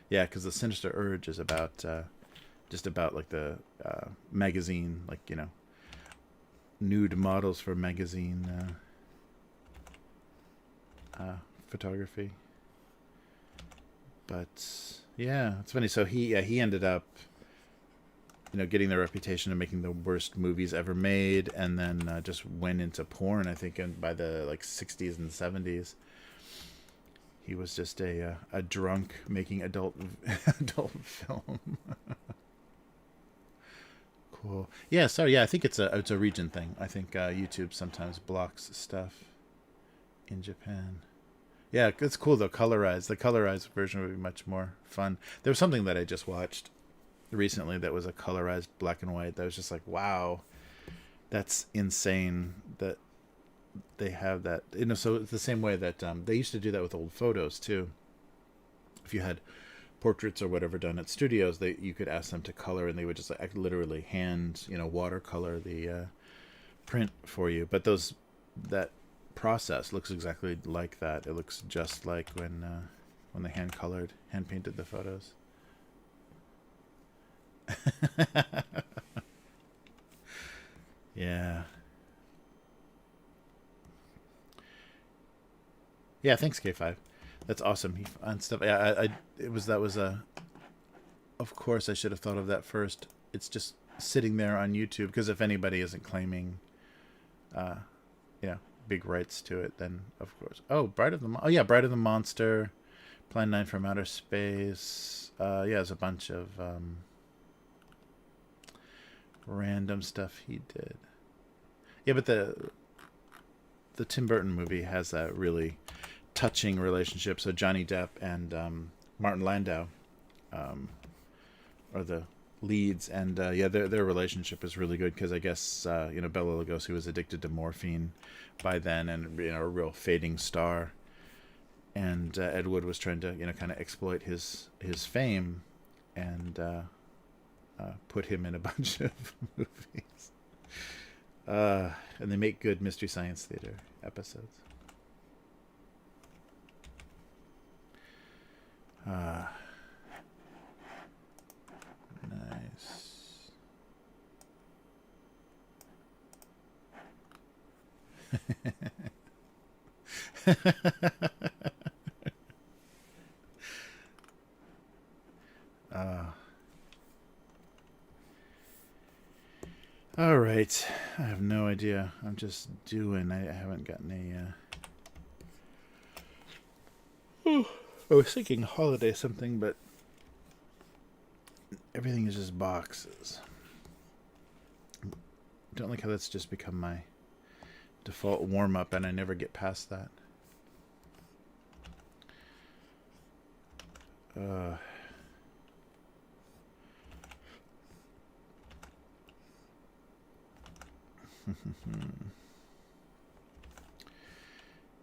Yeah, because the Sinister Urge is about just about like the magazine, like nude models for magazine photography. But yeah, it's funny. So he ended up getting the reputation of making the worst movies ever made, and then just went into porn, I think, by the 60s and 70s. He was just a drunk making adult film. Cool. Yeah, sorry. Yeah, I think it's a region thing. I think YouTube sometimes blocks stuff in Japan. Yeah, it's cool though. The colorized version would be much more fun. There was something that I just watched recently that was a colorized black and white that was just like, wow, that's insane that they have that. So it's the same way that they used to do that with old photos too. If you had portraits or whatever done at studios, you could ask them to color, and they would just literally hand watercolor the print for you. But that process looks exactly like that. It looks just like when they hand painted the photos. Yeah. Yeah, thanks, K5. That's awesome. On stuff. Yeah, of course I should have thought of that first. It's just sitting there on YouTube, because if anybody isn't claiming big rights to it, then of course. Oh, Bride of the Monster, Plan 9 from Outer Space. There's a bunch of random stuff he did. Yeah, but the Tim Burton movie has that really touching relationship. So Johnny Depp and Martin Landau are the leads, and their relationship is really good, because I guess Bela Lugosi was addicted to morphine by then, and a real fading star, and Ed Wood was trying to kind of exploit his fame and put him in a bunch of movies. And they make good Mystery Science Theater episodes. Nice. All right. I have no idea. I'm just doing. I haven't gotten a. I was thinking holiday something, but everything is just boxes. Don't like how that's just become my default warm up, and I never get past that.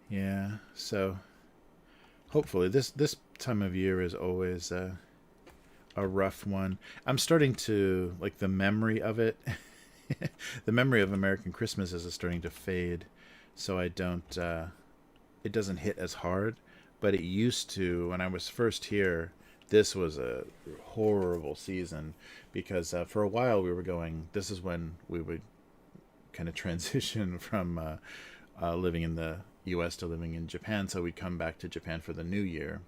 Yeah, so hopefully this time of year is always a rough one. I'm starting to like the memory of it. The memory of American Christmas is starting to fade, so I don't. It doesn't hit as hard, but it used to when I was first here. This was a horrible season because for a while we were going. This is when we would kind of transition from living in the U.S. to living in Japan. So we'd come back to Japan for the New Year,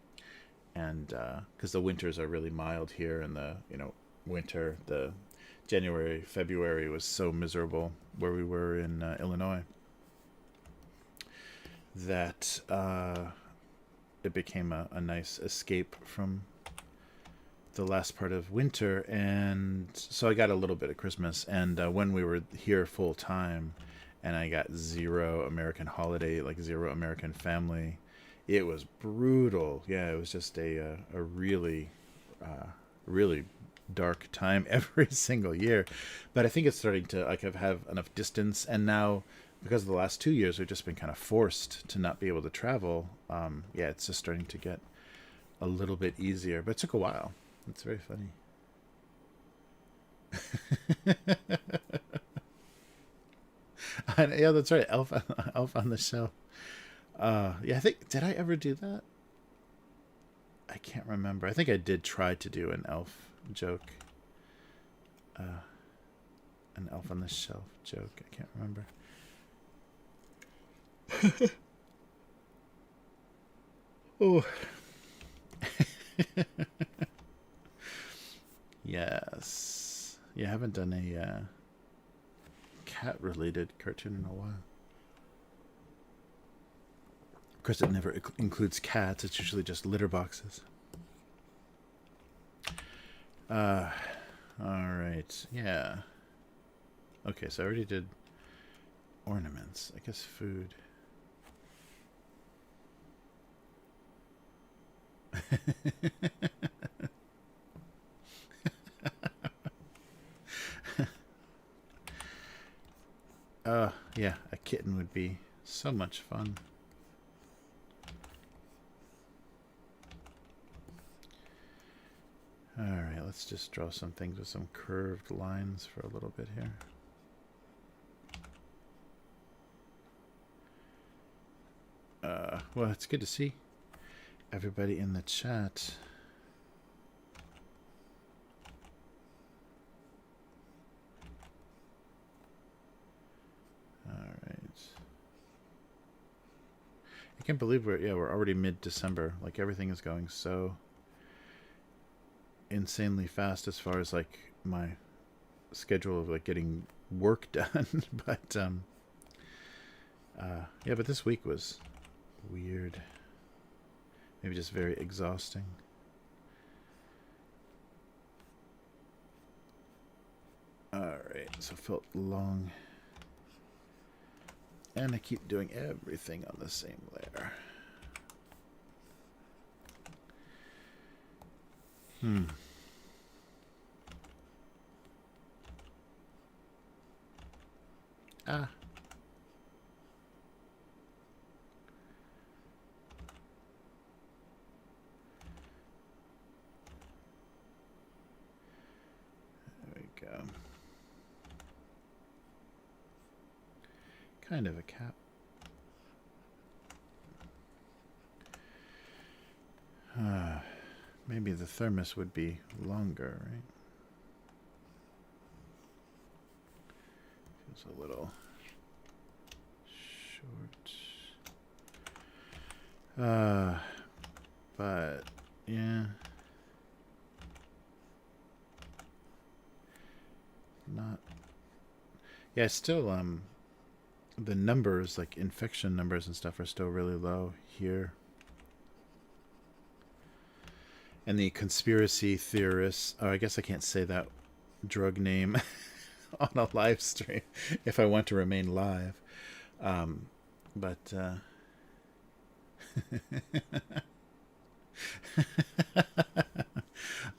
and because the winters are really mild here, and the winter, the January, February was so miserable where we were in Illinois that it became a nice escape from the last part of winter. And so I got a little bit of Christmas. And when we were here full time and I got zero American holiday, like zero American family, it was brutal. Yeah, it was just a really, really dark time every single year. But I think it's starting to like have enough distance, and now because of the last 2 years we've just been kind of forced to not be able to travel. Yeah, it's just starting to get a little bit easier, but it took a while. It's very funny. Yeah, that's right. Elf on the Shelf. Yeah, I think did I ever do that? I can't remember. I think I did try to do an elf joke. An Elf on the Shelf joke. I can't remember. Oh. Yes. Yeah, I haven't done a cat-related cartoon in a while. Of course, it never includes cats. It's usually just litter boxes. All right. Yeah. Okay, so I already did ornaments. I guess food. Yeah, a kitten would be so much fun. Alright, let's just draw some things with some curved lines for a little bit here. Well, it's good to see everybody in the chat. I can't believe we're already mid-December. Like everything is going so insanely fast as far as like my schedule of like getting work done. But yeah, but this week was weird. Maybe just very exhausting. Alright, so felt long. And I keep doing everything on the same layer. Ah. There we go. Kind of a cap. Maybe the thermos would be longer, right? Feels a little short. But yeah. Yeah, still the numbers, like infection numbers and stuff, are still really low here. And the conspiracy theorists, oh, I guess I can't say that drug name on a live stream if I want to remain live. But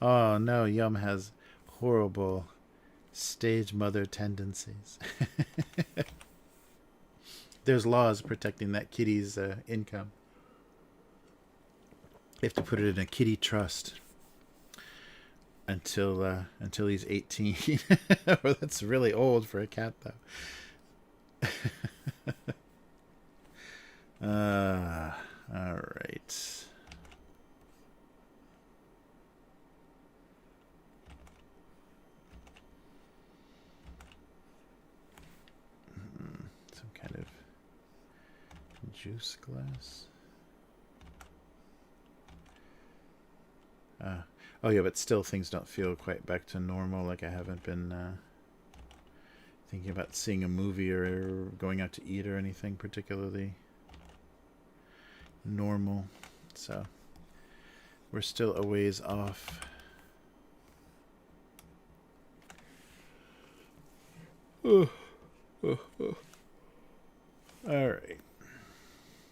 oh no, Yum has horrible stage mother tendencies. There's laws protecting that kitty's income. You have to put it in a kitty trust until he's 18. Well, that's really old for a cat, though. All right. Some kind of juice glass. Oh yeah, but still things don't feel quite back to normal. Like I haven't been thinking about seeing a movie or going out to eat or anything particularly normal. So we're still a ways off. All right.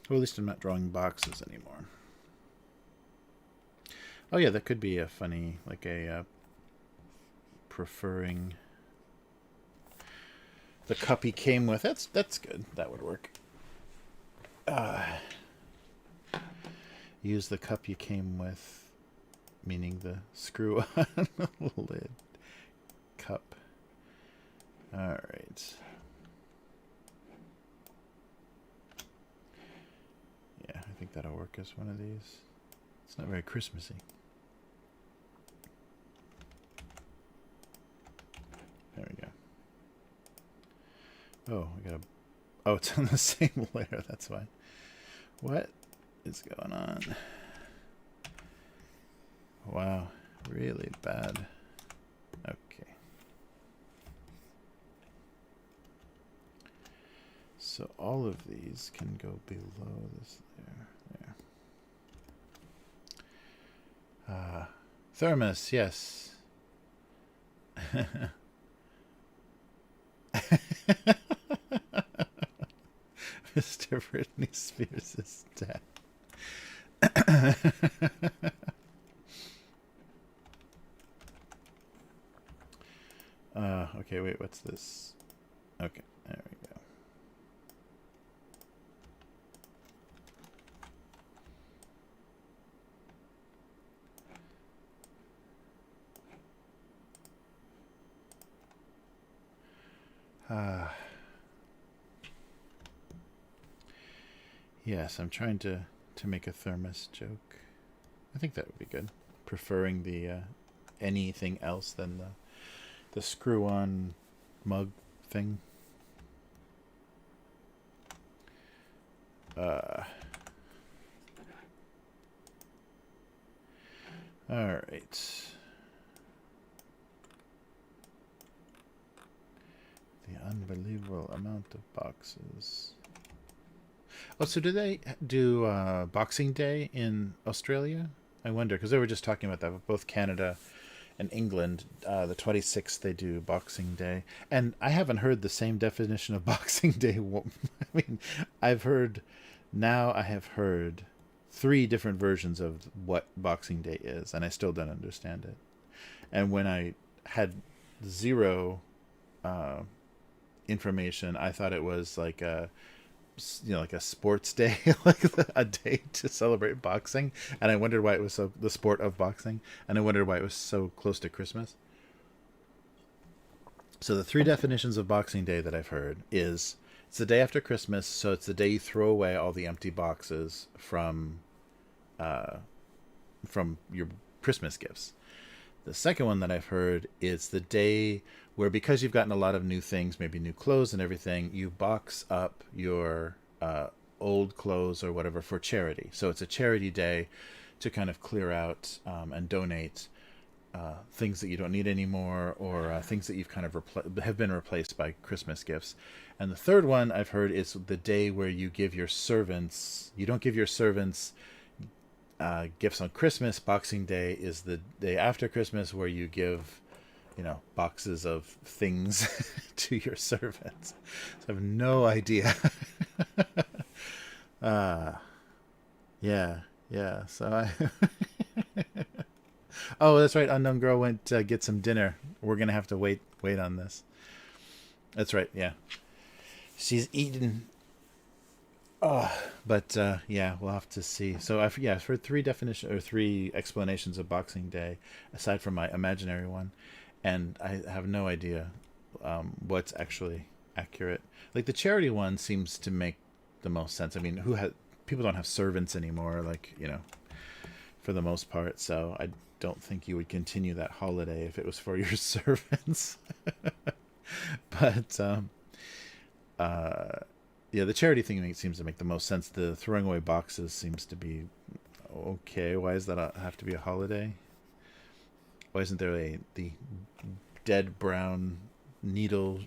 Well, at least I'm not drawing boxes anymore. Oh yeah, that could be a funny, like a preferring the cup he came with. That's good. That would work. Use the cup you came with, meaning the screw-on lid cup. All right. Yeah, I think that'll work as one of these. It's not very Christmassy. There we go. Oh, we got a... Oh, it's on the same layer. That's why. What is going on? Wow. Really bad. Okay. So all of these can go below this layer. There. Thermos, yes. Mr. Britney Spears' dad. Okay, wait, what's this? Okay, there we go. Yes, I'm trying to make a thermos joke. I think that would be good. Preferring the anything else than the screw-on mug thing. All right. The unbelievable amount of boxes. Oh, so do they do Boxing Day in Australia? I wonder, because they were just talking about that. Both Canada and England, the 26th, they do Boxing Day. And I haven't heard the same definition of Boxing Day. I mean, I have heard 3 different versions of what Boxing Day is, and I still don't understand it. And when I had zero information, I thought it was like a sports day, like a day to celebrate boxing, and I wondered why it was the sport of boxing, and I wondered why it was so close to Christmas. So the 3 definitions of Boxing Day that I've heard is it's the day after Christmas, so it's the day you throw away all the empty boxes from your Christmas gifts. The second one that I've heard is the day where, because you've gotten a lot of new things, maybe new clothes and everything, you box up your old clothes or whatever for charity. So it's a charity day to kind of clear out and donate things that you don't need anymore, or things that you've kind of have been replaced by Christmas gifts. And the third one I've heard is the day where you give your servants. You don't give your servants gifts on Christmas. Boxing Day is the day after Christmas, where you give, boxes of things to your servants. So I have no idea. Yeah. So oh, that's right. Unknown girl went to get some dinner. We're gonna have to wait on this. That's right. Yeah, she's eating. Oh, but yeah, we'll have to see. So I've heard three explanations of Boxing Day, aside from my imaginary one, and I have no idea what's actually accurate. Like the charity one seems to make the most sense. I mean, people don't have servants anymore, like, for the most part. So I don't think you would continue that holiday if it was for your servants. But yeah, the charity thing seems to make the most sense. The throwing away boxes seems to be okay. Why does that have to be a holiday? Why isn't there the dead brown needle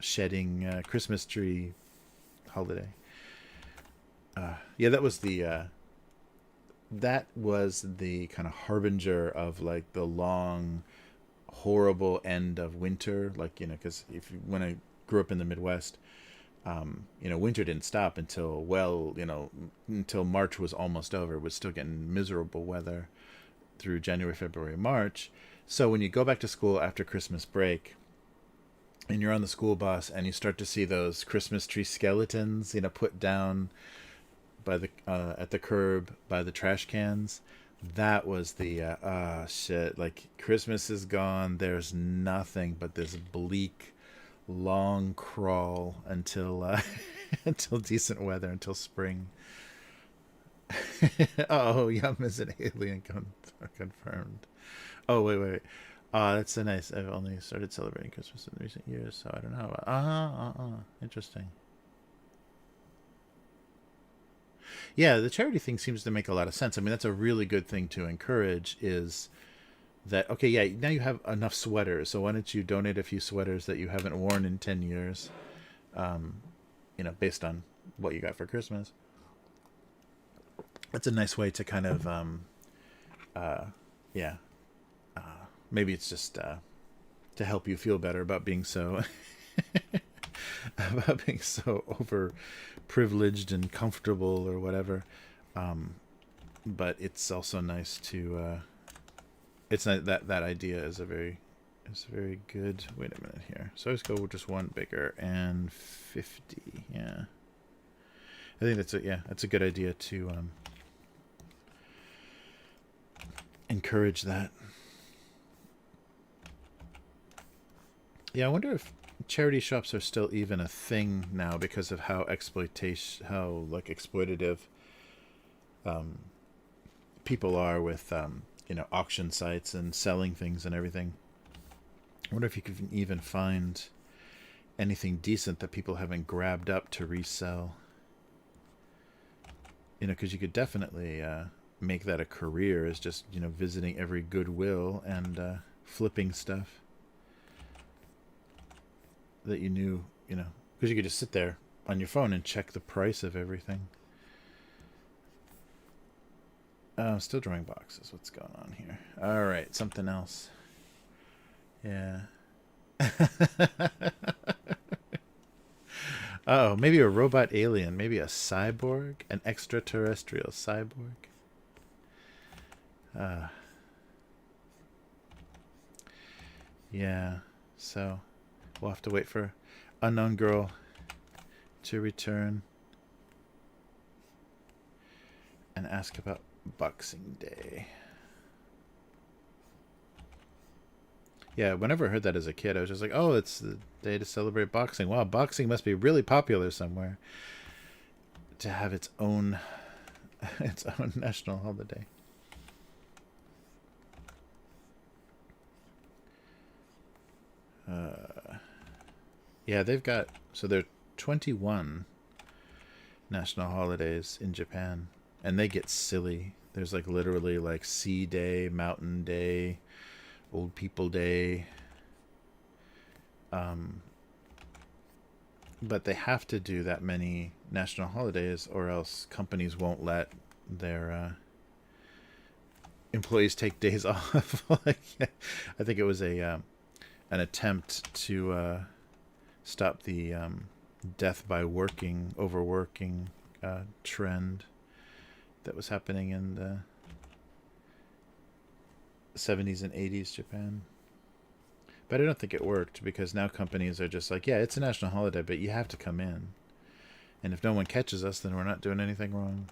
shedding Christmas tree holiday? Yeah, that was the kind of harbinger of like the long, horrible end of winter. Like, because when I grew up in the Midwest, winter didn't stop until until March was almost over. It was still getting miserable weather through January, February, March. So when you go back to school after Christmas break, and you're on the school bus, and you start to see those Christmas tree skeletons, put down by the at the curb by the trash cans, that was the shit. Like, Christmas is gone. There's nothing but this bleak, long crawl until until decent weather, until spring. Oh, Yum is an alien confirmed. Oh, wait. That's so nice. I've only started celebrating Christmas in recent years, so I don't know. Interesting. Yeah, the charity thing seems to make a lot of sense. I mean, that's a really good thing to encourage, is that, okay, yeah, now you have enough sweaters, so why don't you donate a few sweaters that you haven't worn in 10 years, based on what you got for Christmas. That's a nice way to kind of, yeah, maybe it's just to help you feel better about being so about being so over privileged and comfortable or whatever. But it's also nice to it's not that idea is very good. Wait a minute here. So let's go with just one bigger and 50. Yeah, I think that's a good idea to encourage that. Yeah, I wonder if charity shops are still even a thing now, because of how exploitative people are with auction sites and selling things and everything. I wonder if you can even find anything decent that people haven't grabbed up to resell. Because you could definitely make that a career, is just visiting every Goodwill and flipping stuff that because you could just sit there on your phone and check the price of everything. Still drawing boxes. What's going on here? All right, something else. Yeah. Oh, maybe a robot alien. Maybe a cyborg, an extraterrestrial cyborg. Yeah. So we'll have to wait for Unknown Girl to return and ask about Boxing Day. Yeah, whenever I heard that as a kid, I was just like, oh, it's the day to celebrate boxing. Wow, boxing must be really popular somewhere to have its own national holiday. Yeah, they've got, so there are 21 national holidays in Japan, and they get silly. There's like literally like Sea Day, Mountain Day, Old People Day. But they have to do that many national holidays, or else companies won't let their employees take days off. Like, I think it was an attempt to stop the death by overworking trend that was happening in the 70s and 80s Japan. But I don't think it worked, because now companies are just like, yeah, it's a national holiday, but you have to come in. And if no one catches us, then we're not doing anything wrong.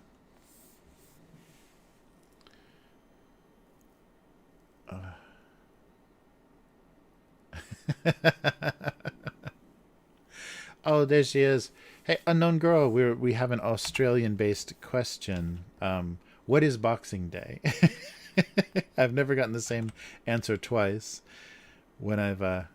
Oh, there she is. Hey, unknown girl, we have an Australian-based question. What is Boxing Day? I've never gotten the same answer twice when I've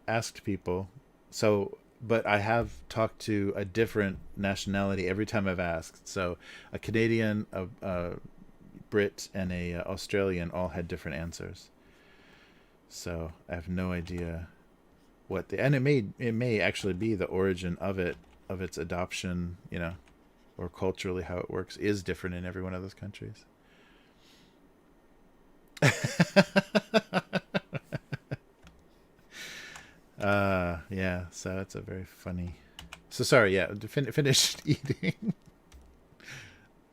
asked people. So, but I have talked to a different nationality every time I've asked. So, a Canadian, a Brit, and a Australian all had different answers. So I have no idea what the, and it may actually be the origin of its adoption, or culturally how it works is different in every one of those countries. Yeah, so it's a very funny. So sorry, yeah, finished eating.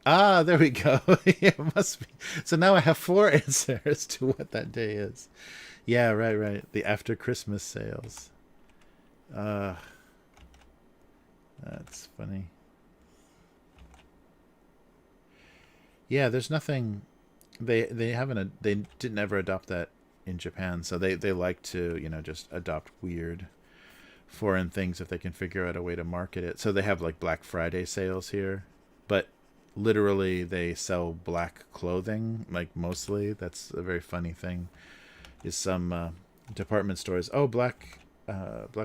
Ah, there we go. Yeah, it must be. So now I have four answers to what that day is. Yeah, right. The after Christmas sales. Uh, that's funny. Yeah, there's nothing. They didn't ever adopt that in Japan, so they like to just adopt weird foreign things if they can figure out a way to market it. So they have like Black Friday sales here, but literally they sell black clothing, like mostly. That's a very funny thing. Is some department stores, oh, Black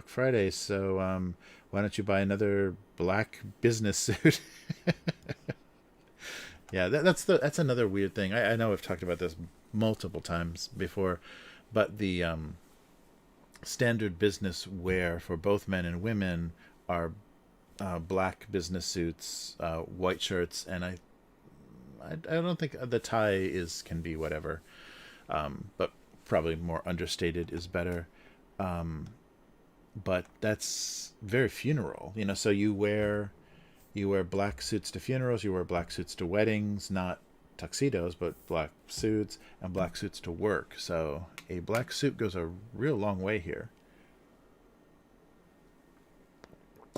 Friday, so why don't you buy another black business suit? Yeah, that's another weird thing. I know I've talked about this multiple times before, but the standard business wear for both men and women are black business suits, white shirts, and I don't think the tie can be whatever, but probably more understated is better. But that's very funeral, so you wear black suits to funerals, you wear black suits to weddings, not tuxedos, but black suits, and black suits to work. So a black suit goes a real long way here.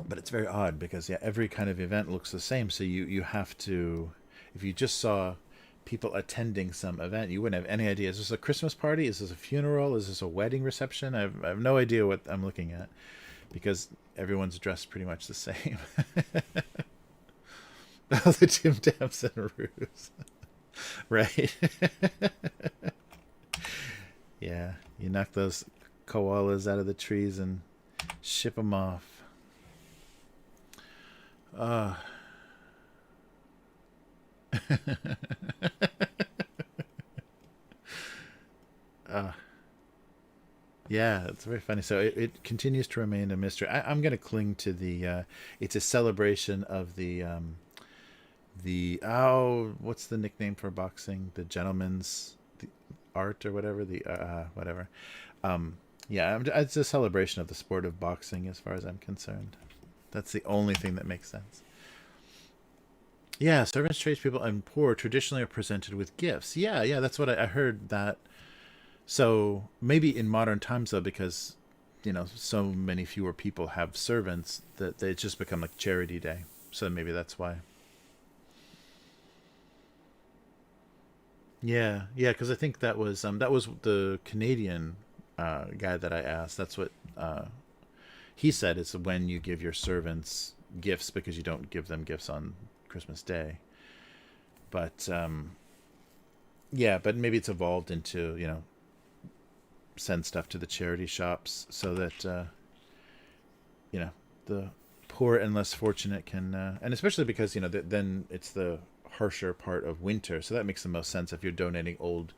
But it's very odd because, yeah, every kind of event looks the same. So you have to, if you just saw people attending some event, you wouldn't have any idea. Is this a Christmas party? Is this a funeral? Is this a wedding reception? I have no idea what I'm looking at, because everyone's dressed pretty much the same. All the Tim Tams and Roos. Right. Yeah, you knock those koalas out of the trees and ship them off. Uh, uh, yeah, it's very funny. So it continues to remain a mystery. I'm going to cling to the. It's a celebration of the what's the nickname for boxing? The gentleman's the art or whatever. The whatever. Yeah, it's a celebration of the sport of boxing, as far as I'm concerned. That's the only thing that makes sense. Yeah, servants, tradespeople, and poor traditionally are presented with gifts. Yeah, that's what I heard that. So maybe in modern times, though, because so many fewer people have servants, that they just become like charity day. So maybe that's why. Yeah, because I think that was the Canadian guy that I asked. That's what he said. It's when you give your servants gifts, because you don't give them gifts on Christmas Day. But yeah, but maybe it's evolved into send stuff to the charity shops, so that you know the poor and less fortunate can, and especially because then it's the harsher part of winter, so that makes the most sense if you're donating old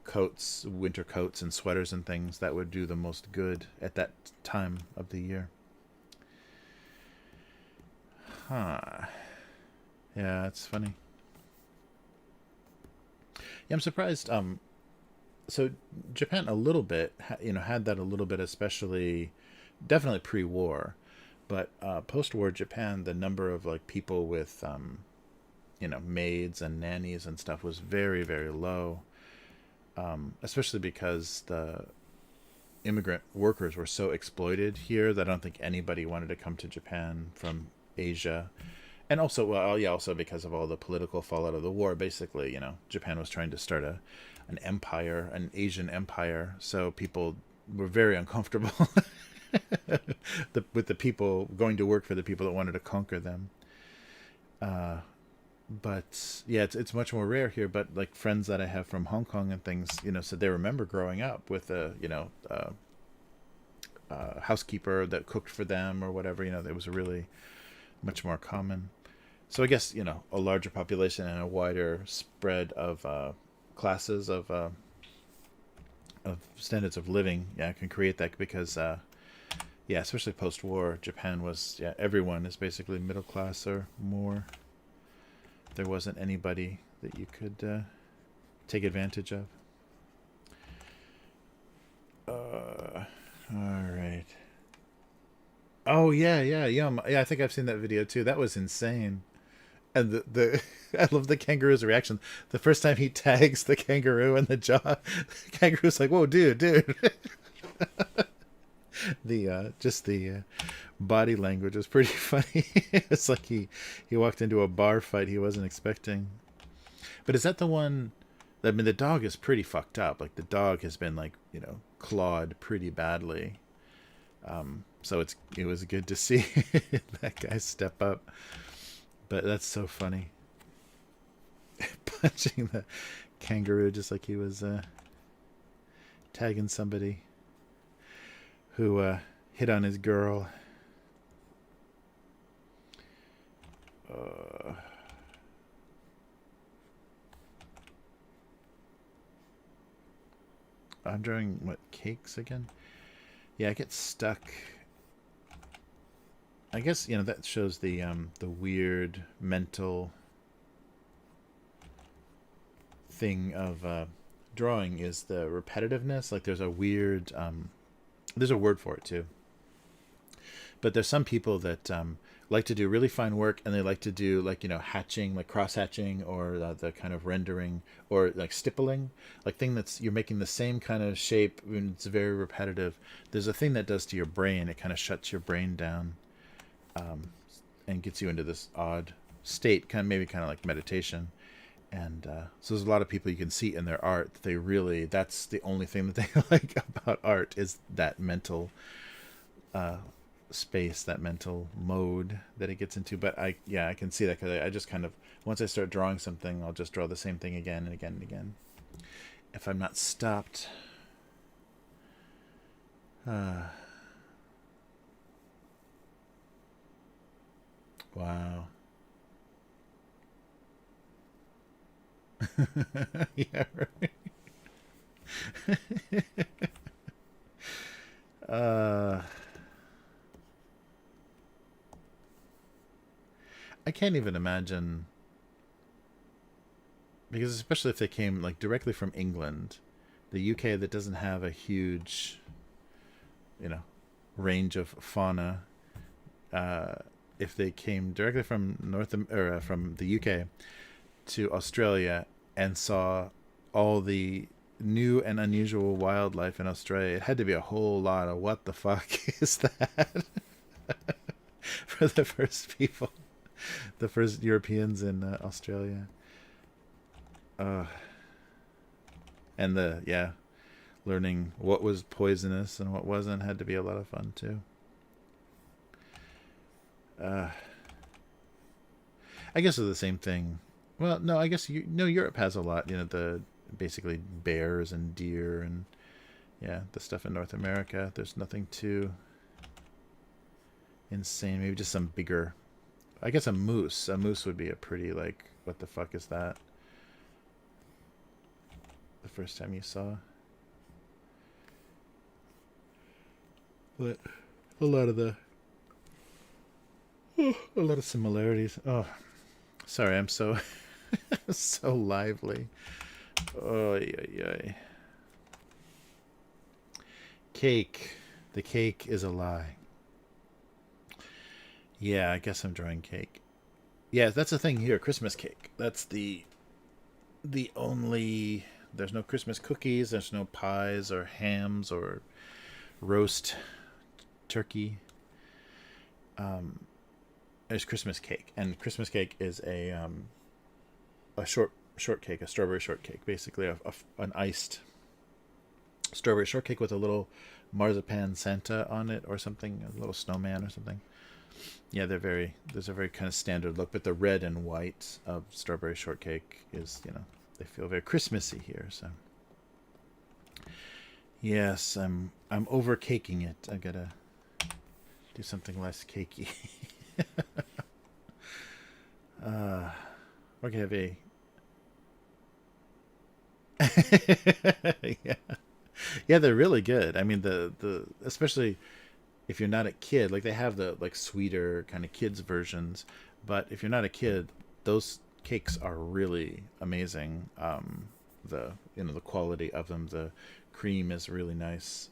coats, winter coats and sweaters and things that would do the most good at that time of the year. Huh. Yeah, it's funny. Yeah, I'm surprised. So Japan a little bit, had that a little bit, especially, definitely pre-war, but post-war Japan, the number of like people with, maids and nannies and stuff was very, very low. Especially because the immigrant workers were so exploited here that I don't think anybody wanted to come to Japan from Asia. And also, well, yeah, also because of all the political fallout of the war. Basically, Japan was trying to start an empire, an Asian empire. So people were very uncomfortable with the people going to work for the people that wanted to conquer them. But yeah, it's much more rare here. But like friends that I have from Hong Kong and things, said they remember growing up with a housekeeper that cooked for them or whatever. It was really much more common. So I guess a larger population and a wider spread of classes of standards of living, can create that because especially post-war, Japan was everyone is basically middle class or more. There wasn't anybody that you could take advantage of. All right. Oh yeah. I think I've seen that video too. That was insane. And the I love the kangaroo's reaction. The first time he tags the kangaroo in the jaw, the kangaroo's like, "Whoa, dude." The body language was pretty funny. It's like he walked into a bar fight he wasn't expecting. But is that the one? I mean, the dog is pretty fucked up. Like the dog has been like clawed pretty badly. So it was good to see that guy step up. But that's so funny. Punching the kangaroo just like he was tagging somebody who hit on his girl. I'm drawing what, cakes again? Yeah, I get stuck. I guess that shows the weird mental thing of drawing is the repetitiveness. Like there's a weird there's a word for it too. But there's some people that like to do really fine work, and they like to do like hatching, like cross hatching, or the kind of rendering, or like stippling, like thing that's you're making the same kind of shape and it's very repetitive. There's a thing that does to your brain. It kind of shuts your brain down. And gets you into this odd state, kind of like meditation. And so there's a lot of people you can see in their art. That's the only thing that they like about art is that mental space, that mental mode that it gets into. But I can see that because I just kind of, once I start drawing something, I'll just draw the same thing again and again and again. If I'm not stopped. Wow. Yeah, right. I can't even imagine, because especially if they came like directly from England, the UK that doesn't have a huge, range of fauna. If they came directly from from the UK to Australia and saw all the new and unusual wildlife in Australia, it had to be a whole lot of what the fuck is that for the first people, the first Europeans in Australia. And learning what was poisonous and what wasn't had to be a lot of fun too. I guess it's the same thing. Well, no, I guess Europe has a lot. The basically bears and deer and the stuff in North America. There's nothing too insane. Maybe just some bigger. I guess a moose. A moose would be a pretty like what the fuck is that? the first time you saw. But a lot of similarities. Oh, sorry, I'm so so lively. Oh, yeah. Cake. The cake is a lie. Yeah, I guess I'm drawing cake. Yeah, that's the thing here. Christmas cake. That's the only. There's no Christmas cookies. There's no pies or hams or roast turkey. There's Christmas cake, and Christmas cake is a shortcake, a strawberry shortcake, basically an iced strawberry shortcake with a little marzipan Santa on it or something, a little snowman or something. Yeah, there's a very kind of standard look, but the red and white of strawberry shortcake is, they feel very Christmassy here. So yes, I'm over caking it. I gotta do something less cakey. We're gonna have a yeah, they're really good. I mean, the especially if you're not a kid, like they have the like sweeter kind of kids versions, but if you're not a kid, those cakes are really amazing. The quality of them, the cream is really nice.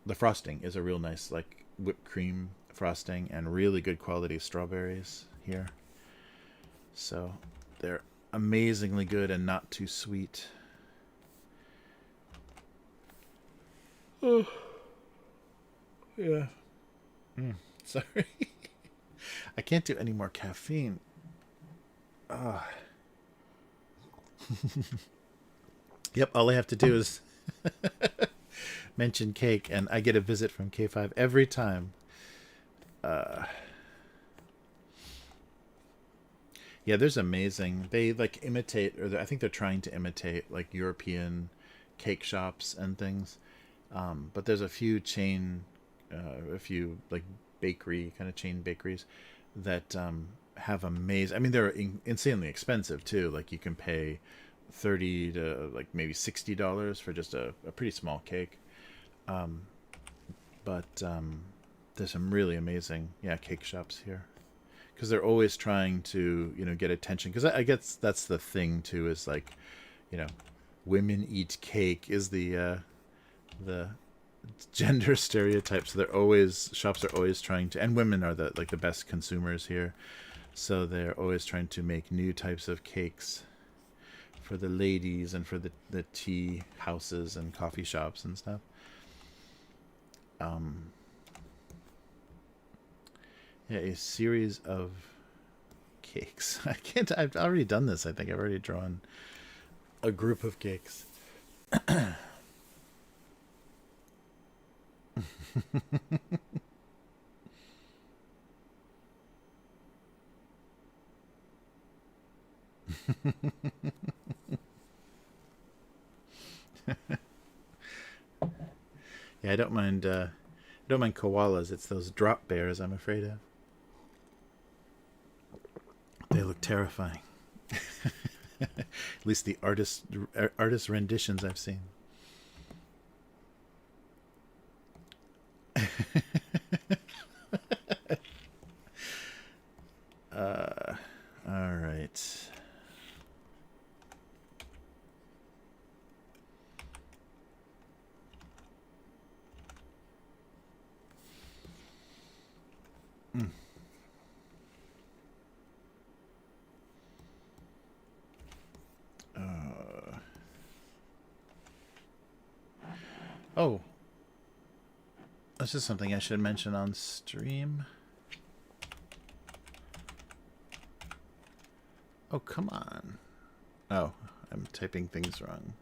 The frosting is a real nice like whipped cream frosting, and really good quality strawberries here. So they're amazingly good and not too sweet. Oh, yeah. Sorry. I can't do any more caffeine. Yep, all I have to do is mention cake, and I get a visit from K5 every time. Yeah, there's amazing. They like imitate, or I think they're trying to imitate like European cake shops and things. But there's a few like bakery kind of chain bakeries that have amazing. I mean, they're insanely expensive too. Like you can pay $30 to like maybe $60 for just a pretty small cake. But there's some really amazing cake shops here, because they're always trying to get attention, because I guess that's the thing too, is like women eat cake is the gender stereotype. So shops are always trying to, and women are the best consumers here, so they're always trying to make new types of cakes for the ladies and for the tea houses and coffee shops and stuff. A series of cakes. I've already done this. I think I've already drawn a group of cakes. Yeah, I don't mind koalas. It's those drop bears I'm afraid of. They look terrifying. At least the artist renditions I've seen. All right. Oh, this is something I should mention on stream. Oh, come on. Oh, I'm typing things wrong.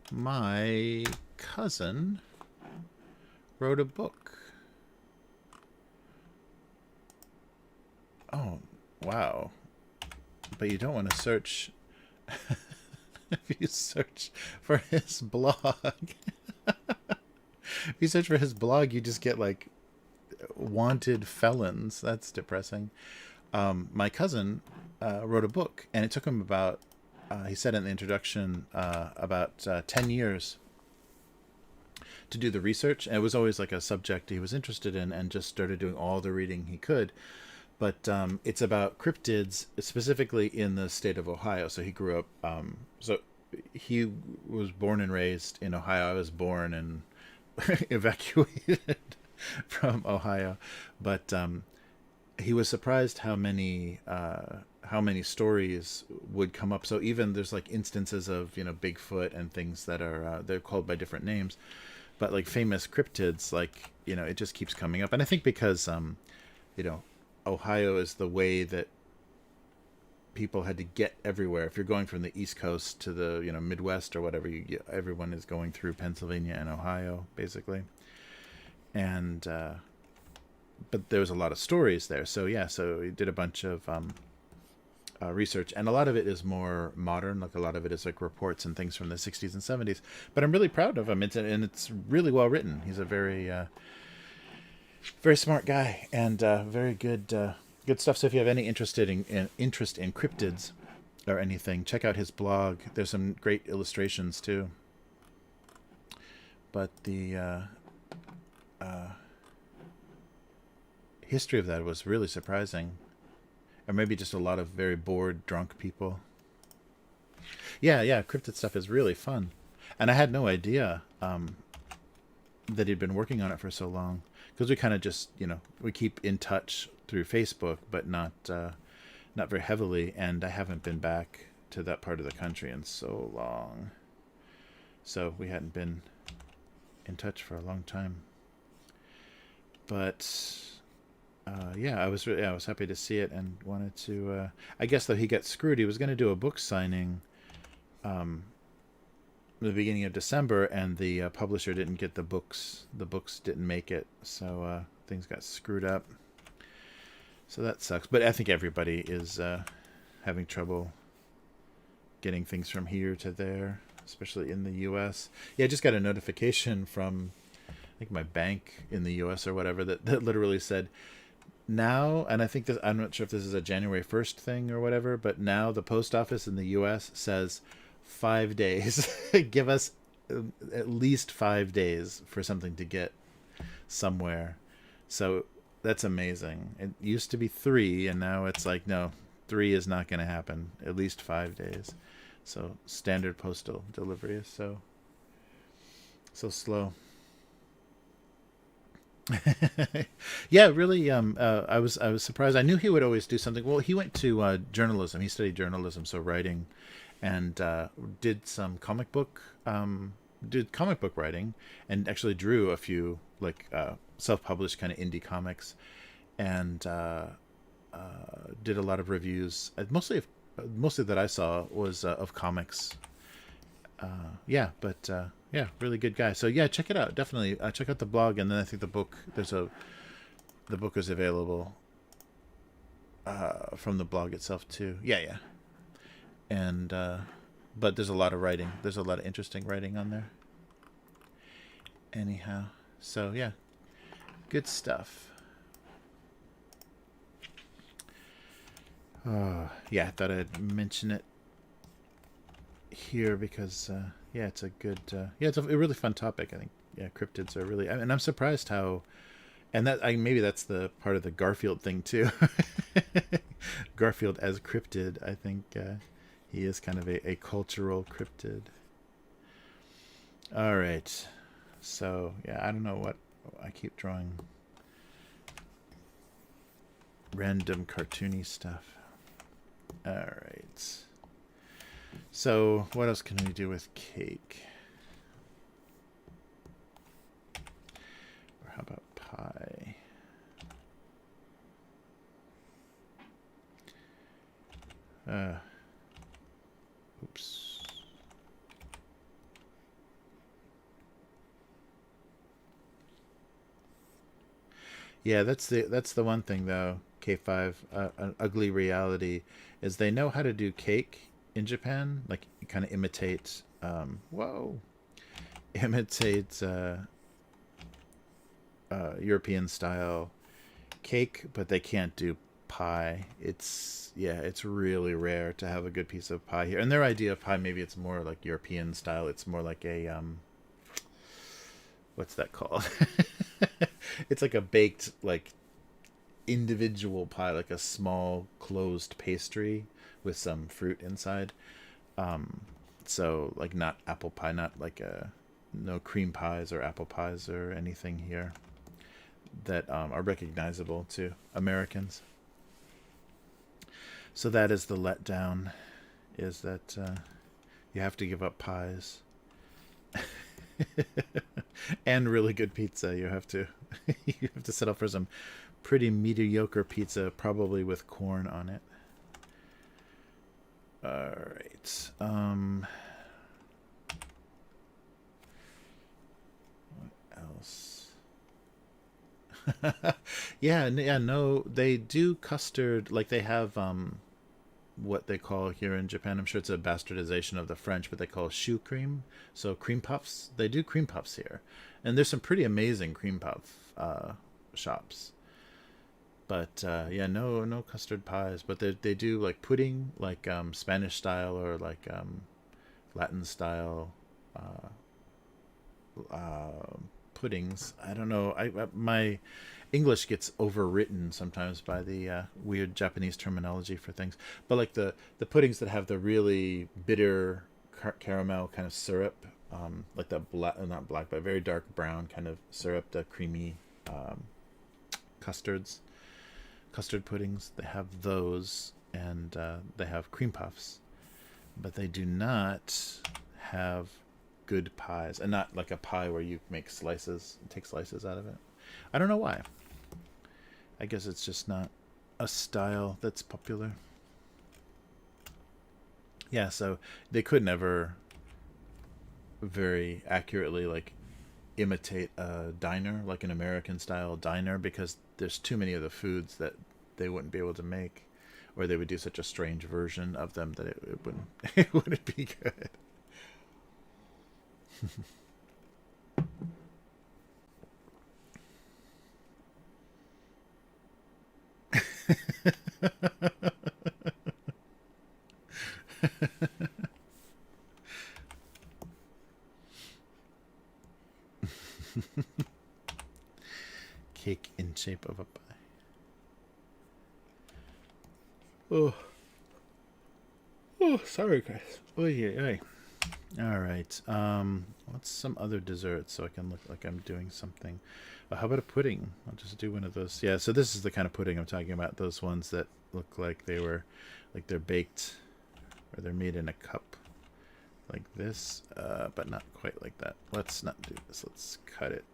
My cousin wrote a book. Oh, wow. But you don't want to search... If you search for his blog... If you search for his blog, you just get, like, wanted felons. That's depressing. My cousin wrote a book, and it took him about, he said in the introduction, about 10 years to do the research. And it was always like a subject he was interested in, and just started doing all the reading he could. But it's about cryptids, specifically in the state of Ohio. So he grew up, so he was born and raised in Ohio. I was born and evacuated from Ohio. But he was surprised how many stories would come up. So even there's like instances of, Bigfoot and things that are, they're called by different names, but like famous cryptids, like, it just keeps coming up. And I think because, Ohio is the way that people had to get everywhere. If you're going from the East Coast to the, Midwest or whatever, everyone is going through Pennsylvania and Ohio, basically. And, but there was a lot of stories there. So yeah, so he did a bunch of research, and a lot of it is more modern. Like a lot of it is like reports and things from the 60s and 70s. But I'm really proud of him. It's really well written. He's a very very smart guy, and very good stuff. So if you have any interest in cryptids or anything, check out his blog. There's some great illustrations too. But the history of that was really surprising. Or maybe just a lot of very bored, drunk people. Yeah, cryptid stuff is really fun. And I had no idea that he'd been working on it for so long. Because we kind of just, we keep in touch through Facebook, but not very heavily. And I haven't been back to that part of the country in so long. So we hadn't been in touch for a long time. But I was happy to see it, and wanted to. I guess though he got screwed. He was going to do a book signing, the beginning of December, and the publisher didn't get the books. The books didn't make it, so things got screwed up. So that sucks. But I think everybody is having trouble getting things from here to there, especially in the U.S. Yeah, I just got a notification from, I think, my bank in the U.S. or whatever that literally said, now, and I think this, I'm not sure if this is a January 1st thing or whatever, but now the post office in the U.S. says 5 days. Give us at least 5 days for something to get somewhere. So that's amazing. It used to be 3, and now it's like, no, 3 is not going to happen. At least 5 days. So standard postal delivery is so slow. Yeah, really. I was surprised. I knew he would always do something. Well, he went to journalism. He studied journalism, so writing, and did some comic book writing, and actually drew a few like self-published kind of indie comics, and did a lot of reviews. Mostly that I saw was of comics. Yeah, really good guy. So yeah, check it out. Definitely check out the blog, and then I think the book. The book is available from the blog itself too. Yeah. And but there's a lot of writing. There's a lot of interesting writing on there. Anyhow, so yeah, good stuff. Yeah, I thought I'd mention it here because it's a good it's a really fun topic. I think cryptids are really, and I'm surprised how, and that maybe that's the part of the Garfield thing too. Garfield as cryptid, I think he is kind of a cultural cryptid. All right, so yeah, I don't know what I keep drawing random cartoony stuff. All right. So, what else can we do with cake? Or how about pie? Oops. Yeah, that's the one thing though. K5, an ugly reality is they know how to do cake in Japan, like kind of imitate European style cake, but they can't do pie. It's really rare to have a good piece of pie here. And their idea of pie, maybe it's more like European style. It's more like a what's that called? It's like a baked, like, individual pie, like a small closed pastry with some fruit inside. So like not apple pie, not like no cream pies or apple pies or anything here that are recognizable to Americans. So that is the letdown, is that you have to give up pies. And really good pizza. You have to you have to settle for some pretty mediocre pizza, probably with corn on it. All right. What else? Yeah, no, they do custard, like they have what they call here in Japan. I'm sure it's a bastardization of the French, but they call choux cream. So cream puffs. They do cream puffs here, and there's some pretty amazing cream puff shops. But yeah, no custard pies. But they do like pudding, like Spanish style or like Latin style puddings. I don't know. My English gets overwritten sometimes by the weird Japanese terminology for things. But like the puddings that have the really bitter caramel kind of syrup, like the black, not black, but very dark brown kind of syrup, the creamy custards, custard puddings. They have those, and they have cream puffs, but they do not have good pies, and not like a pie where you make slices, take slices out of it. I don't know why. I guess it's just not a style that's popular. Yeah, so they could never very accurately like imitate a diner, like an American style diner, because there's too many of the foods that they wouldn't be able to make, or they would do such a strange version of them that it wouldn't it wouldn't be good. Cake in shape of a pie. Oh, sorry, guys. Oh yeah. All right. What's some other desserts so I can look like I'm doing something? How about a pudding? I'll just do one of those. Yeah. So this is the kind of pudding I'm talking about. Those ones that look like they're baked, or they're made in a cup, like this, but not quite like that. Let's not do this. Let's cut it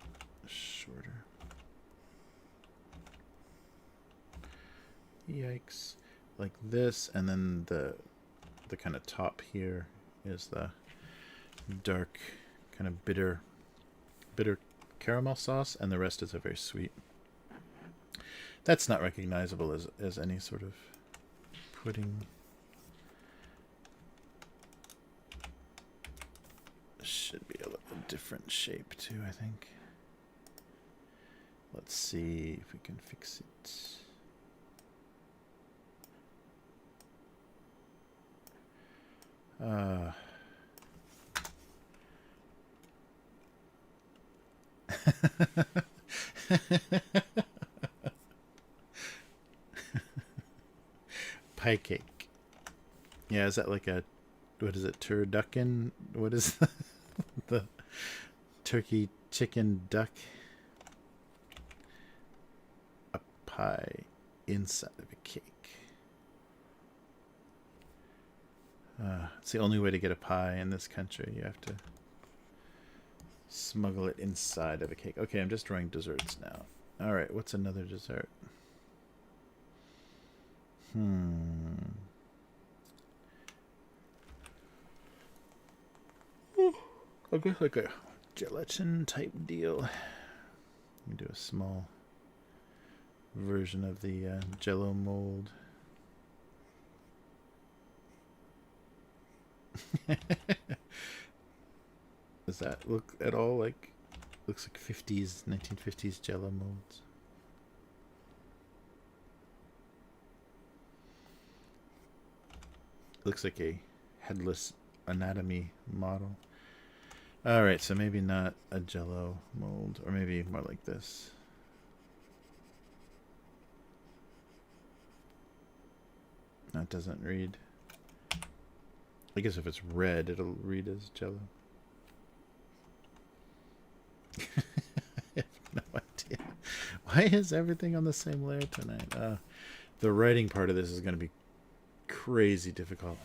shorter. Yikes. Like this, and then the kind of top here is the dark, kind of bitter caramel sauce, and the rest is a very sweet. That's not recognizable as any sort of pudding. Should be a little different shape too, I think. Let's see if we can fix it. Pie cake. Yeah, is that like a, what is it, turducken? What is the turkey chicken duck? A pie inside of a cake. It's the only way to get a pie in this country. You have to smuggle it inside of a cake. Okay, I'm just drawing desserts now. All right, what's another dessert? I guess like a gelatin type deal. You do a small version of the Jello mold. Does that look at all like, looks like 1950s Jello molds? Looks like a headless anatomy model. All right, so maybe not a Jello mold, or maybe more like this. That doesn't read. I guess if it's red, it'll read as Jello. I have no idea. Why is everything on the same layer tonight? The writing part of this is going to be crazy difficult.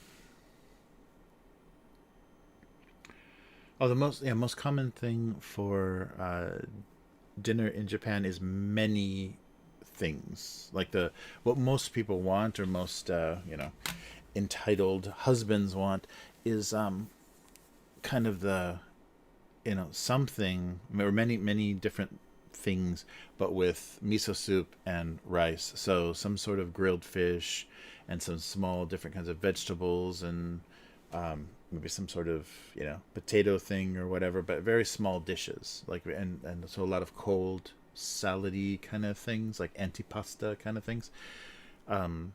Oh, the most common thing for dinner in Japan is many things. Like what most people want, or most entitled husbands want, is kind of the something, or many different things, but with miso soup and rice. So some sort of grilled fish and some small different kinds of vegetables, and maybe some sort of potato thing or whatever, but very small dishes, like, and so a lot of cold salady kind of things, like antipasta kind of things, and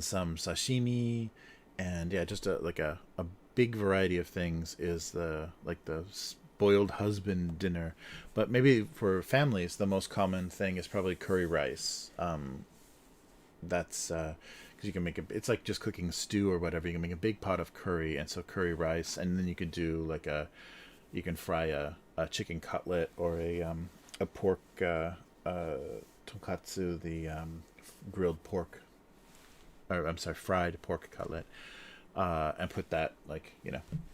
some sashimi, and just a big variety of things is the spoiled husband dinner. But maybe for families, the most common thing is probably curry rice. That's because you can make it's like just cooking stew or whatever. You can make a big pot of curry, and so curry rice, and then you could do you can fry a chicken cutlet, or a pork tonkatsu, the grilled pork, or I'm sorry, fried pork cutlet, and put that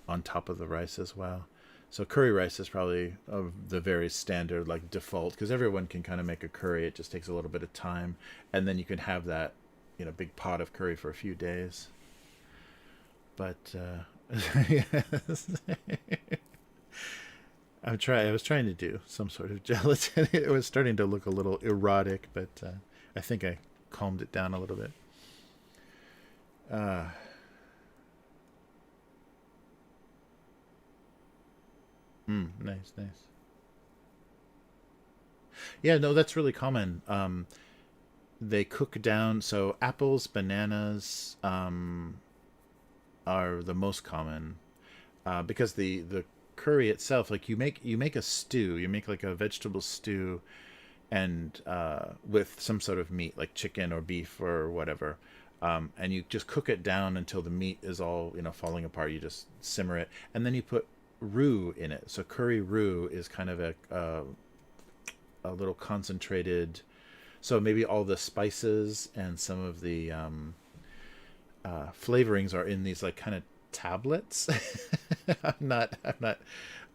on top of the rice as well. So curry rice is probably the very standard, like, default, because everyone can kind of make a curry. It just takes a little bit of time, and then you can have that big pot of curry for a few days. But I was trying to do some sort of gelatin. It was starting to look a little erotic, but I think I calmed it down a little bit. Nice. Yeah, no, that's really common. They cook down, so apples, bananas, are the most common, because the curry itself, like, you make a stew, you make like a vegetable stew, and with some sort of meat, like chicken or beef or whatever, and you just cook it down until the meat is all falling apart. You just simmer it, and then you put roux in it. So curry roux is kind of a little concentrated. So maybe all the spices and some of the flavorings are in these, like, kind of tablets. I'm not.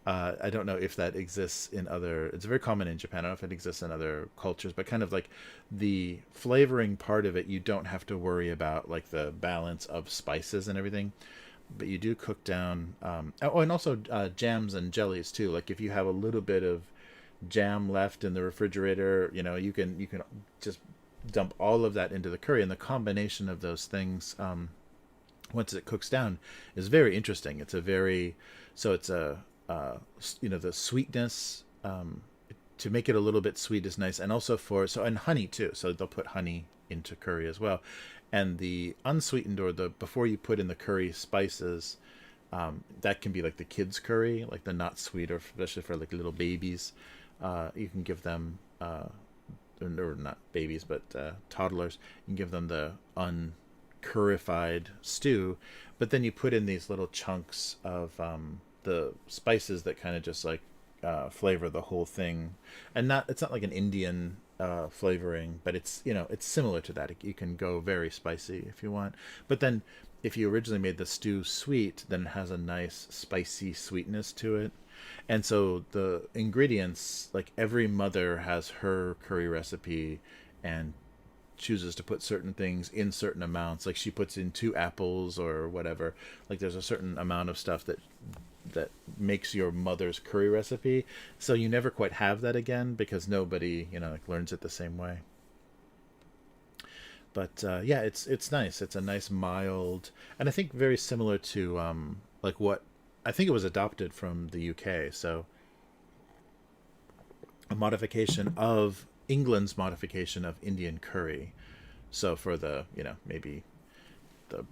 I don't know if that exists in other. It's very common in Japan. I don't know if it exists in other cultures, but kind of like the flavoring part of it, you don't have to worry about, like, the balance of spices and everything. But you do cook down. And also jams and jellies too. Like, if you have a little bit of jam left in the refrigerator, you can just dump all of that into the curry, and the combination of those things, once it cooks down, is very interesting. It's the sweetness, to make it a little bit sweet is nice, and also and honey too. So they'll put honey into curry as well, and the unsweetened, or the before you put in the curry spices, that can be like the kids' curry, like the not sweet, or especially for like little babies. You can give them, or not babies, but toddlers. You can give them the uncurrified stew, but then you put in these little chunks of the spices that kind of just like flavor the whole thing, and it's not like an Indian flavoring, but it's similar to that. You can go very spicy if you want, but then if you originally made the stew sweet, then it has a nice spicy sweetness to it. And so the ingredients, like, every mother has her curry recipe and chooses to put certain things in certain amounts. Like, she puts in 2 apples or whatever. Like, there's a certain amount of stuff that makes your mother's curry recipe. So you never quite have that again, because nobody learns it the same way. But it's nice. It's a nice mild, and I think very similar to like what I think it was adopted from the UK. So a modification of England's modification of Indian curry. So for the maybe the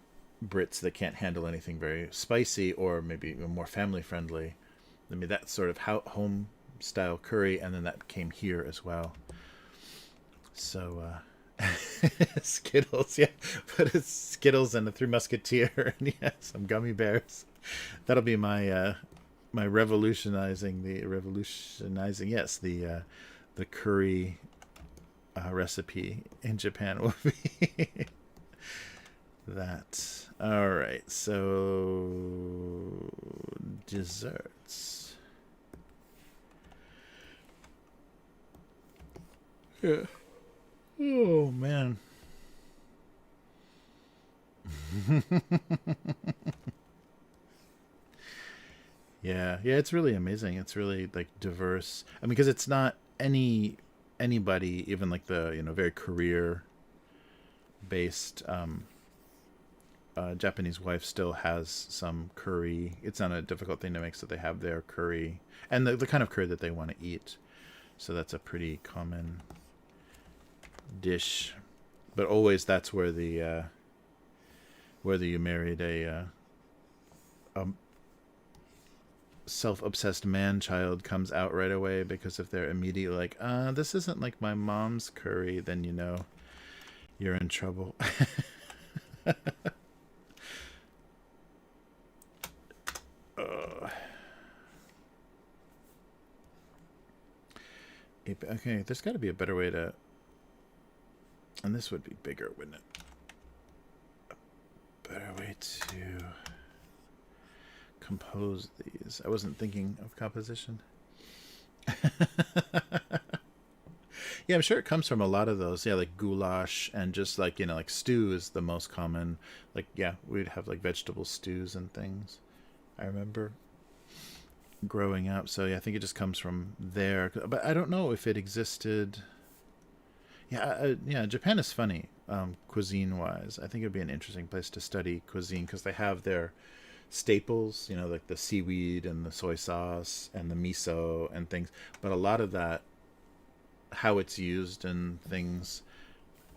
Brits that can't handle anything very spicy, or maybe more family friendly. I mean, that's sort of home style curry, and then that came here as well. So Skittles, yeah, but it's Skittles and the Three Musketeer, and yeah, some gummy bears. That'll be my my revolutionizing, yes, the curry recipe in Japan will be that. All right, so desserts. Yeah. Oh man. Yeah, yeah, it's really amazing. It's really like diverse. I mean, because it's not anybody, even like the very career based Japanese wife still has some curry. It's not a difficult thing to make, so they have their curry and the kind of curry that they want to eat. So that's a pretty common dish. But always that's where the whether you married a self-obsessed man child comes out right away, because if they're immediately like, this isn't like my mom's curry, then you're in trouble. uh, okay, there's got to be a better way to, and this would be bigger, wouldn't it? A better way to compose these. I wasn't thinking of composition. Yeah, I'm sure it comes from a lot of those. Yeah, like goulash, and just like, like stew is the most common. Like, yeah, we'd have like vegetable stews and things. I remember growing up. So yeah, I think it just comes from there. But I don't know if it existed. Yeah, yeah. Japan is funny, cuisine wise. I think it'd be an interesting place to study cuisine, because they have their staples, like the seaweed and the soy sauce and the miso and things. But a lot of that, how it's used and things,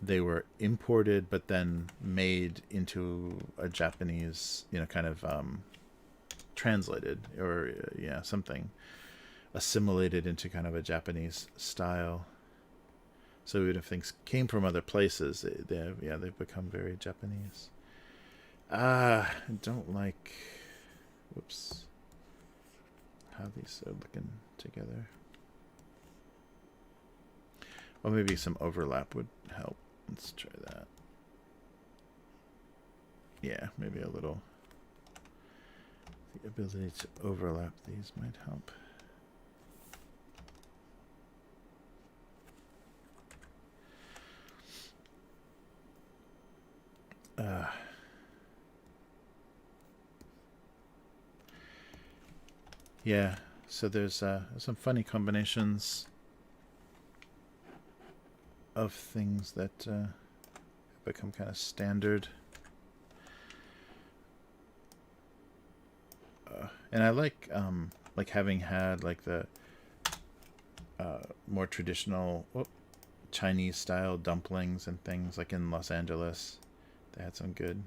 they were imported but then made into a Japanese, kind of translated, or yeah, something assimilated into kind of a Japanese style. So even if things came from other places, they've become very Japanese. I don't like, whoops, how these are looking together. Or maybe some overlap would help. Let's try that. Yeah, maybe a little. The ability to overlap these might help. Yeah, so there's some funny combinations of things that become kind of standard. And I like having had like the more traditional Chinese style dumplings and things, like in Los Angeles. They had some good,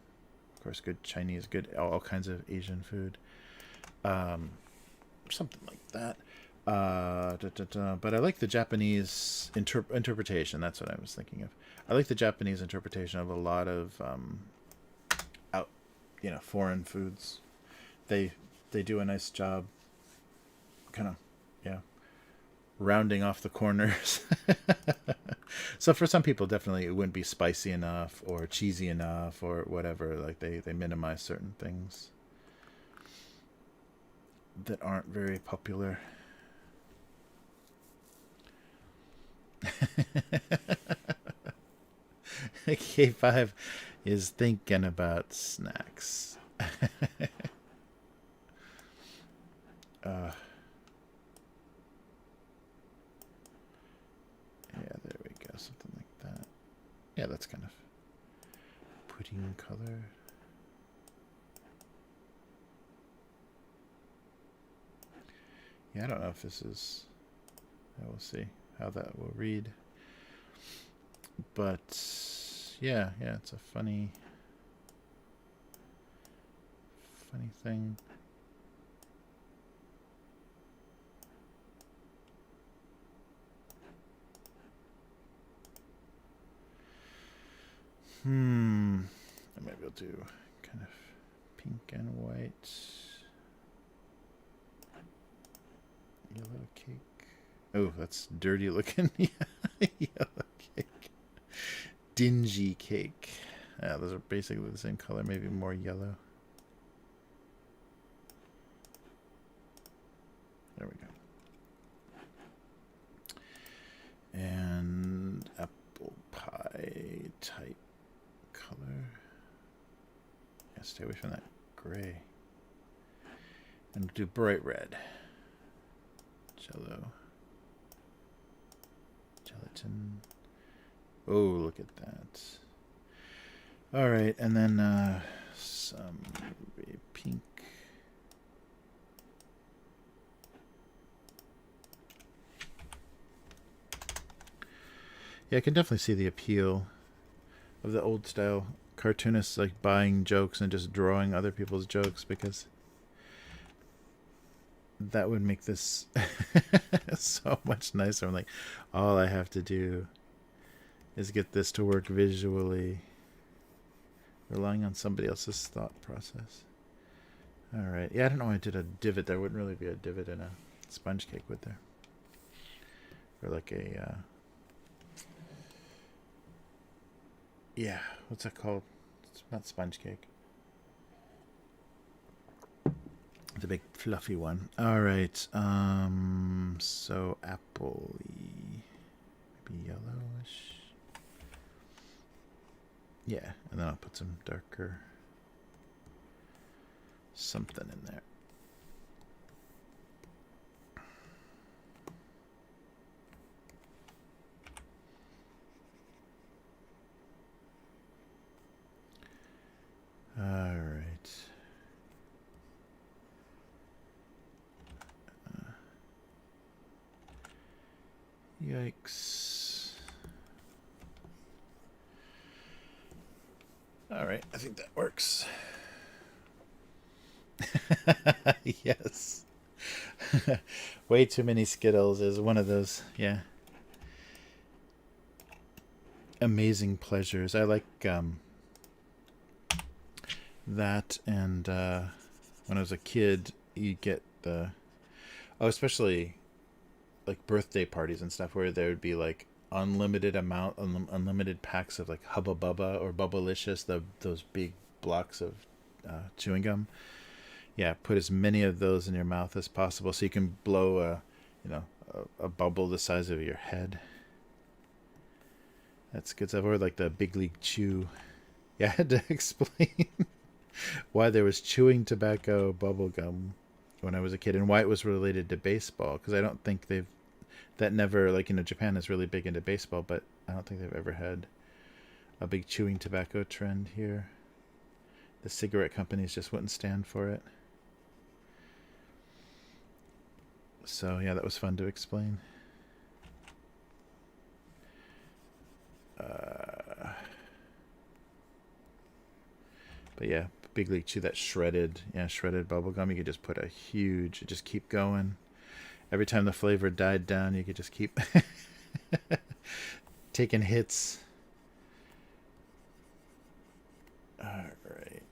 of course, good Chinese, good all kinds of Asian food. Something like that. But I like the Japanese interpretation. That's what I was thinking of. I like the Japanese interpretation of a lot of out, foreign foods. They do a nice job, kind of, yeah, rounding off the corners. So for some people, definitely it wouldn't be spicy enough or cheesy enough or whatever. Like they minimize certain things that aren't very popular. K5 is thinking about snacks. Yeah, there we go. Something like that. Yeah, that's kind of pudding color. Yeah, I don't know if this is... I will see how that will read. But, yeah, it's a funny... funny thing. Maybe I'll do kind of pink and white. Yellow cake. Oh, that's dirty looking. Yellow cake. Dingy cake. Yeah, those are basically the same color, maybe more yellow. There we go. And apple pie type color. Yeah, stay away from that gray. And do bright red. Jello. Gelatin. Oh, look at that. All right, and then some pink. Yeah, I can definitely see the appeal of the old style cartoonists, like buying jokes and just drawing other people's jokes, because that would make this so much nicer. I'm like, all I have to do is get this to work visually, relying on somebody else's thought process. All right. Yeah, I don't know why I did a divot. There wouldn't really be a divot in a sponge cake, would there? Or like a, yeah, what's that called? It's not sponge cake. The big fluffy one. All right. So apple-y, maybe yellowish. Yeah, and then I'll put some darker something in there. All right. Yikes. All right, I think that works. Yes. Way too many Skittles is one of those, yeah, amazing pleasures. I like that, and when I was a kid, you get the, oh, especially like birthday parties and stuff, where there would be like unlimited packs of like Hubba Bubba or Bubblicious, those big blocks of chewing gum. Yeah, put as many of those in your mouth as possible, so you can blow a bubble the size of your head. That's good stuff. Or like the Big League Chew. Yeah, I had to explain why there was chewing tobacco bubble gum when I was a kid, and why it was related to baseball, because I don't think that never, like, Japan is really big into baseball, but I don't think they've ever had a big chewing tobacco trend here. The cigarette companies just wouldn't stand for it. So yeah, that was fun to explain. But yeah, Big League Chew, that shredded bubble gum, you could just put a huge, just keep going. Every time the flavor died down, you could just keep taking hits. All right.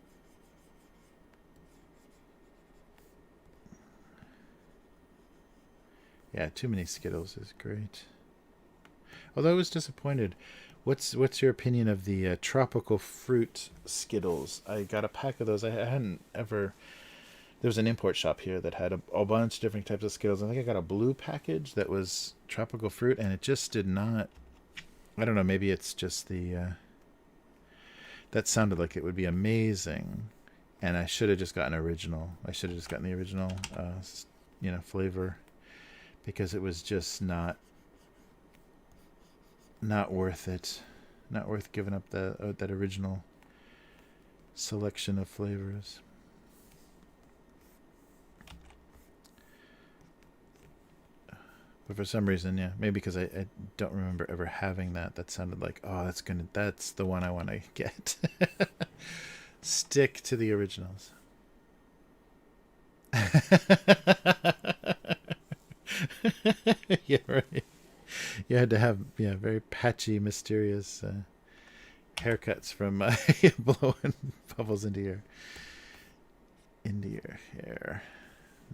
Yeah, too many Skittles is great. Although I was disappointed. What's your opinion of the tropical fruit Skittles? I got a pack of those. I hadn't ever. There was an import shop here that had a bunch of different types of Skittles. I think I got a blue package that was tropical fruit, and it just did not. I don't know. Maybe it's just the. That sounded like it would be amazing, and I should have just gotten original. I should have just gotten the original, flavor, because it was just not worth it. Not worth giving up that original selection of flavors. But for some reason, yeah, maybe because I don't remember ever having that. That sounded like, oh, that's the one I want to get. Stick to the originals. Yeah, right. You had to have very patchy, mysterious haircuts from blowing bubbles into your hair.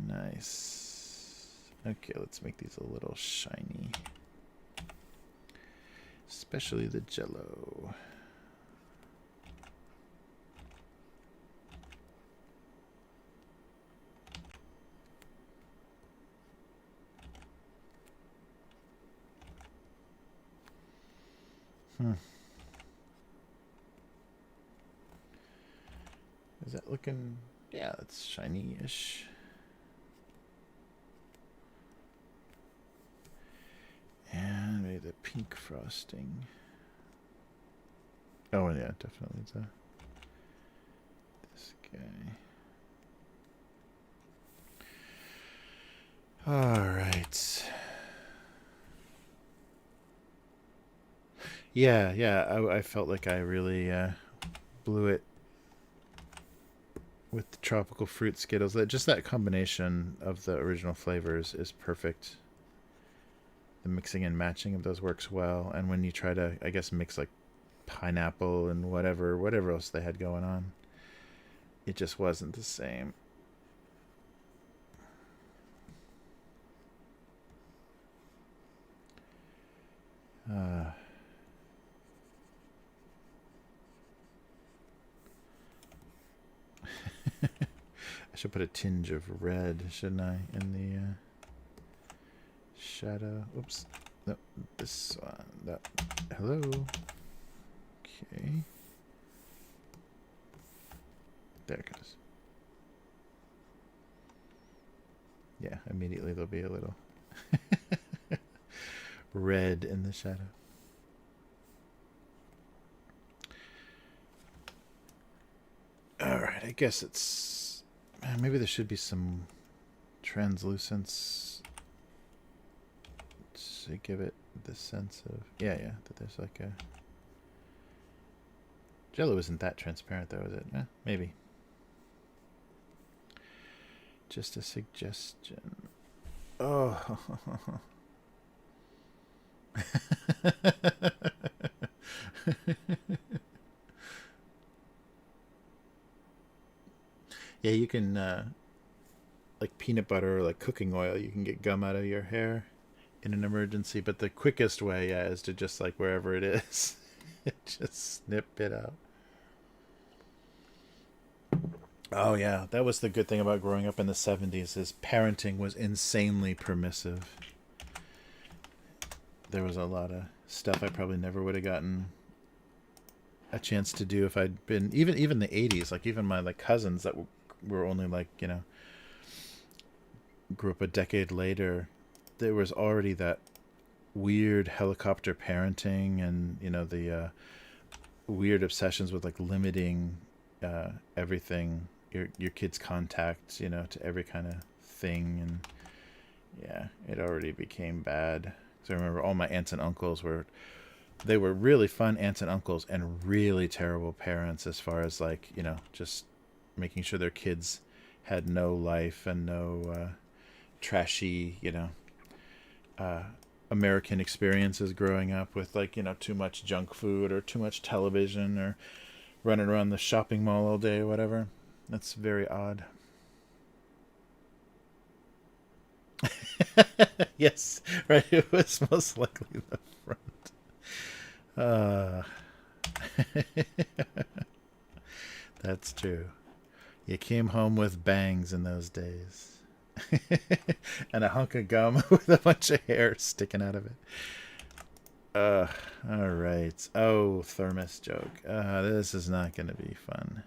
Nice. Okay, let's make these a little shiny, especially the Jello. Is that looking? Yeah, it's shiny-ish. And maybe the pink frosting. Oh, yeah, definitely this guy. All right. Yeah. I felt like I really blew it with the tropical fruit Skittles. Just that combination of the original flavors is perfect. The mixing and matching of those works well. And when you try to, I guess, mix like pineapple and whatever else they had going on, it just wasn't the same. I should put a tinge of red, shouldn't I, in the shadow? Oops. No, this one. That. Hello. Okay. There it goes. Yeah, immediately there'll be a little red in the shadow. Alright, I guess it's... maybe there should be some translucence to give it the sense of... Yeah, that there's like a... Jello isn't that transparent though, is it? Maybe. Just a suggestion. Oh. Yeah, you can, like peanut butter or like cooking oil, you can get gum out of your hair in an emergency. But the quickest way, is to just like wherever it is, just snip it out. Oh yeah, that was the good thing about growing up in the 70s is parenting was insanely permissive. There was a lot of stuff I probably never would have gotten a chance to do if I'd been even the 80s, like even my like cousins that were only like, grew up a decade later, there was already that weird helicopter parenting and the weird obsessions with like limiting everything your kids' contact to every kind of thing. And yeah, it already became bad. So I remember all my aunts and uncles were really fun aunts and uncles and really terrible parents as far as like just making sure their kids had no life and no trashy American experiences growing up with like too much junk food or too much television or running around the shopping mall all day or whatever. That's very odd. Yes, right. It was most likely the front. That's true. You came home with bangs in those days. And a hunk of gum with a bunch of hair sticking out of it. All right. Oh, thermos joke. This is not going to be fun.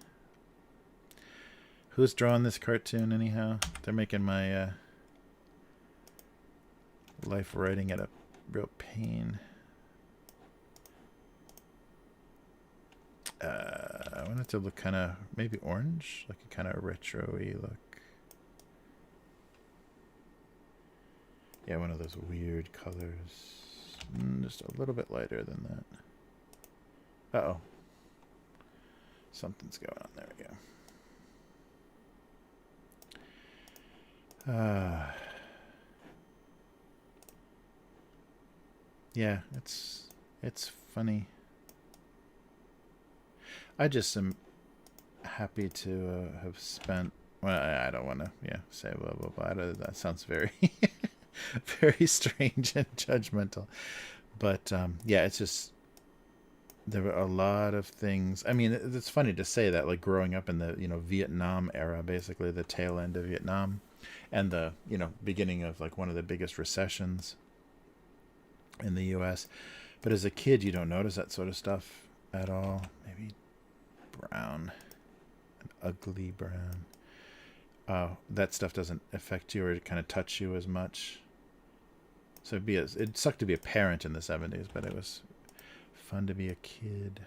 Who's drawing this cartoon anyhow? They're making my life writing it a real pain. I want it to look kind of maybe orange, like a kind of retro-y look. Yeah, one of those weird colors. Just a little bit lighter than that. Uh-oh. Something's going on. There we go. Uh, yeah, it's funny. I just am happy to have spent. Well, I don't want to, say blah blah blah. That sounds very, very strange and judgmental. But yeah, it's just there were a lot of things. I mean, it's funny to say that, like growing up in the Vietnam era, basically the tail end of Vietnam, and the beginning of like one of the biggest recessions in the U.S. But as a kid, you don't notice that sort of stuff at all. Maybe brown, an ugly brown. That stuff doesn't affect you or kind of touch you as much. So it sucked to be a parent in the 70s, but it was fun to be a kid.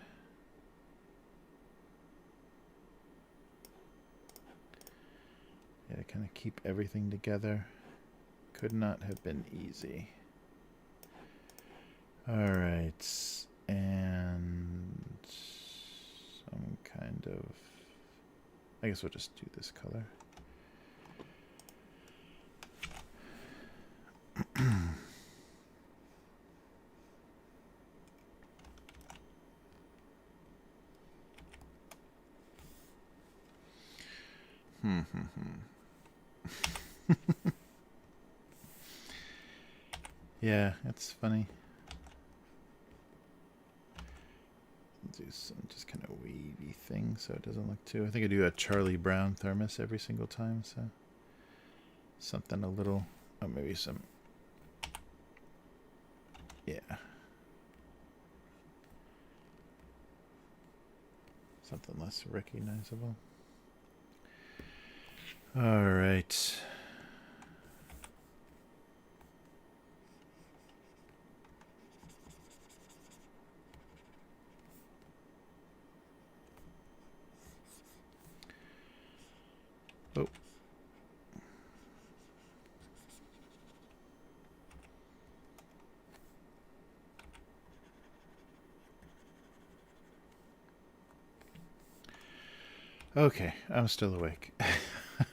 Yeah, to kind of keep everything together could not have been easy. All right, and some kind of, I guess we'll just do this color. Yeah, it's funny. Do some just kind of wavy thing so it doesn't look too. I think I do a Charlie Brown thermos every single time, so something a little, oh, maybe some, yeah, something less recognizable. All right. Oh. Okay, I'm still awake.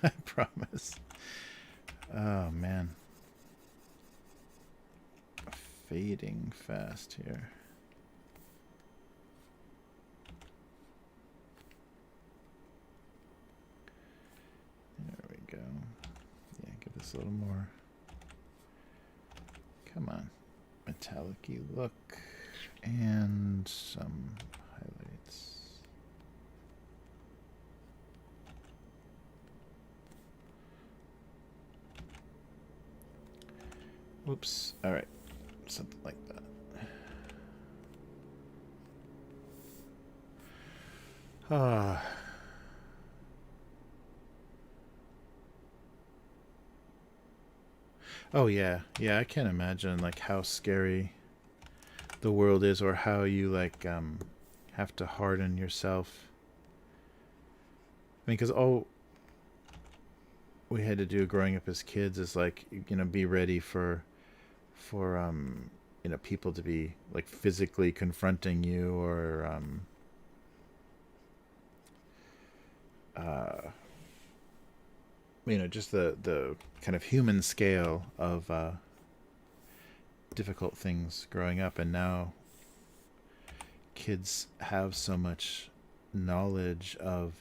I promise. Oh, man. Fading fast here. There we go. Yeah, give this a little more. Come on. Metallic-y look. And some highlights. Whoops. All right. Something like that. Ah. Oh yeah. Yeah, I can't imagine like how scary the world is, or how you like have to harden yourself. I mean, because all we had to do growing up as kids is like be ready for people to be like physically confronting you, or just the kind of human scale of difficult things growing up. And now kids have so much knowledge of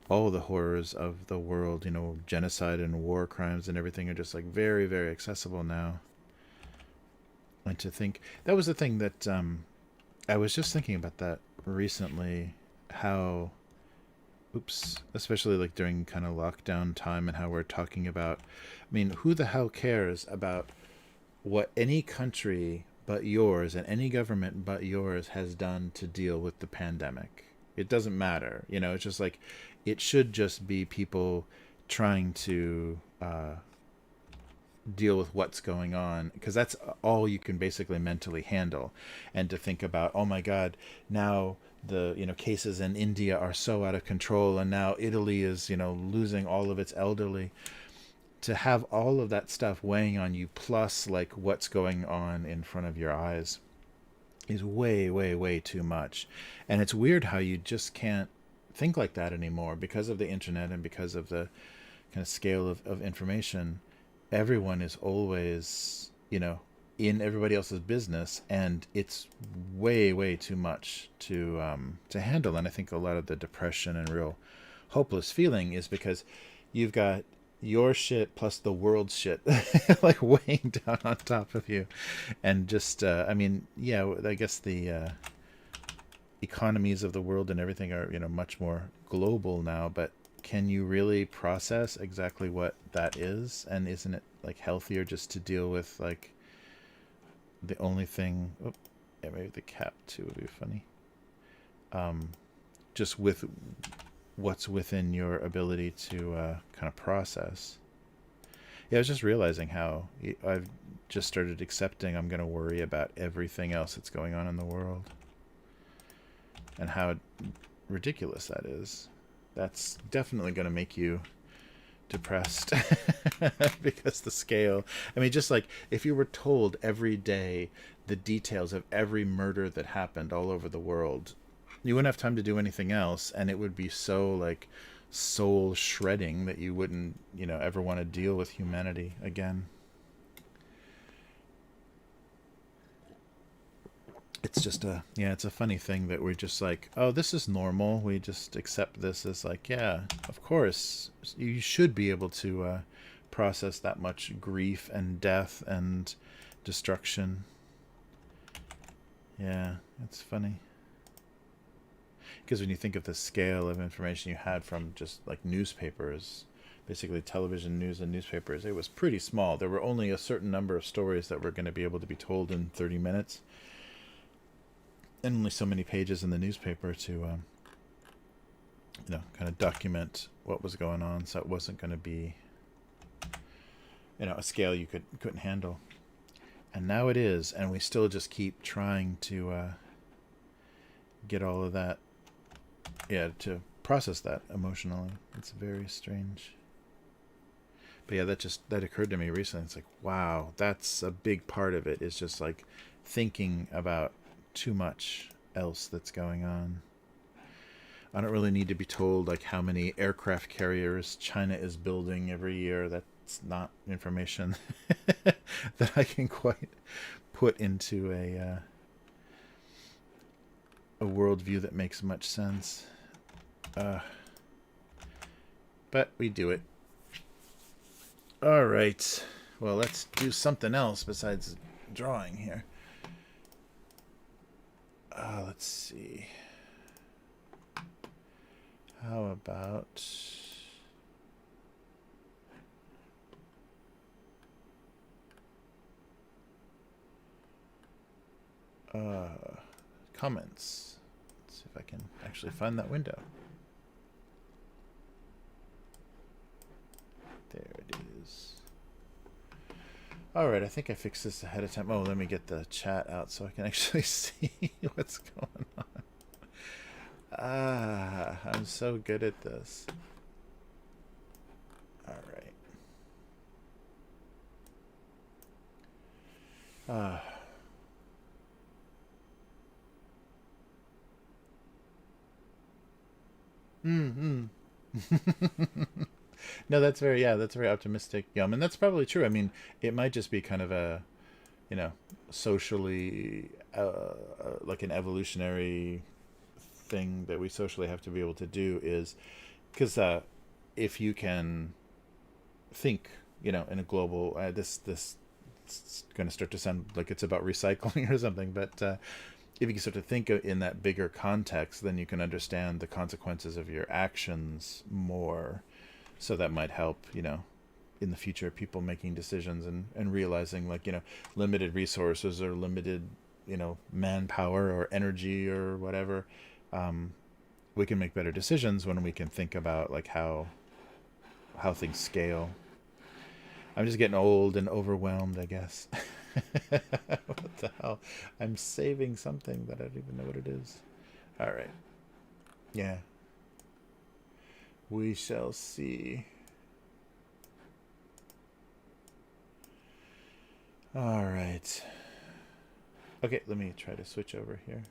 all the horrors of the world, genocide and war crimes and everything are just like very, very accessible now. And to think, that was the thing that I was just thinking about that recently, how, especially like during kind of lockdown time, and how we're talking about, I mean, who the hell cares about what any country but yours and any government but yours has done to deal with the pandemic? It doesn't matter. It's just like, it should just be people trying to deal with what's going on, because that's all you can basically mentally handle. And to think about, oh my God, now the cases in India are so out of control, and now Italy is losing all of its elderly. To have all of that stuff weighing on you, plus like what's going on in front of your eyes, is way, way, way too much. And it's weird how you just can't think like that anymore because of the internet, and because of the kind of scale of information, everyone is always, in everybody else's business, and it's way too much to handle. And I think a lot of the depression and real hopeless feeling is because you've got your shit plus the world's shit like weighing down on top of you. And just I guess the economies of the world and everything are much more global now, but can you really process exactly what that is? And isn't it like healthier just to deal with like the only thing, yeah, maybe the cap too would be funny, just with what's within your ability to kind of process. Yeah, I was just realizing how I've just started accepting I'm going to worry about everything else that's going on in the world, and how ridiculous that is. That's definitely going to make you depressed because the scale. I mean, just like if you were told every day the details of every murder that happened all over the world, you wouldn't have time to do anything else, and it would be so like soul shredding that you wouldn't ever want to deal with humanity again. It's just it's a funny thing that we're just like, oh, this is normal, we just accept this as like, yeah, of course you should be able to process that much grief and death and destruction. Yeah, it's funny because when you think of the scale of information you had from just like newspapers, basically television news and newspapers, it was pretty small. There were only a certain number of stories that were going to be able to be told in 30 minutes, and only so many pages in the newspaper to kind of document what was going on. So it wasn't going to be a scale you couldn't handle. And now it is, and we still just keep trying to get all of that, to process that emotionally. It's very strange. But yeah, that occurred to me recently. It's like, wow, that's a big part of it, is just like thinking about too much else that's going on. I don't really need to be told like how many aircraft carriers China is building every year. That's not information that I can quite put into a worldview that makes much sense. But we do it. All right. Well, let's do something else besides drawing here. Let's see. How about comments? Let's see if I can actually find that window. There it is. Alright, I think I fixed this ahead of time. Oh, let me get the chat out so I can actually see what's going on. I'm so good at this. Alright. No, that's very optimistic, Yum, and that's probably true. I mean, it might just be kind of a, socially, like an evolutionary thing that we socially have to be able to do, is because if you can think, in a global, this it's going to start to sound like it's about recycling or something, but if you can start to think in that bigger context, then you can understand the consequences of your actions more. So that might help, in the future, people making decisions and realizing like, limited resources or limited, manpower or energy or whatever. We can make better decisions when we can think about like how things scale. I'm just getting old and overwhelmed, I guess. What the hell? I'm saving something, but I don't even know what it is. All right. Yeah. We shall see. All right. Okay, let me try to switch over here.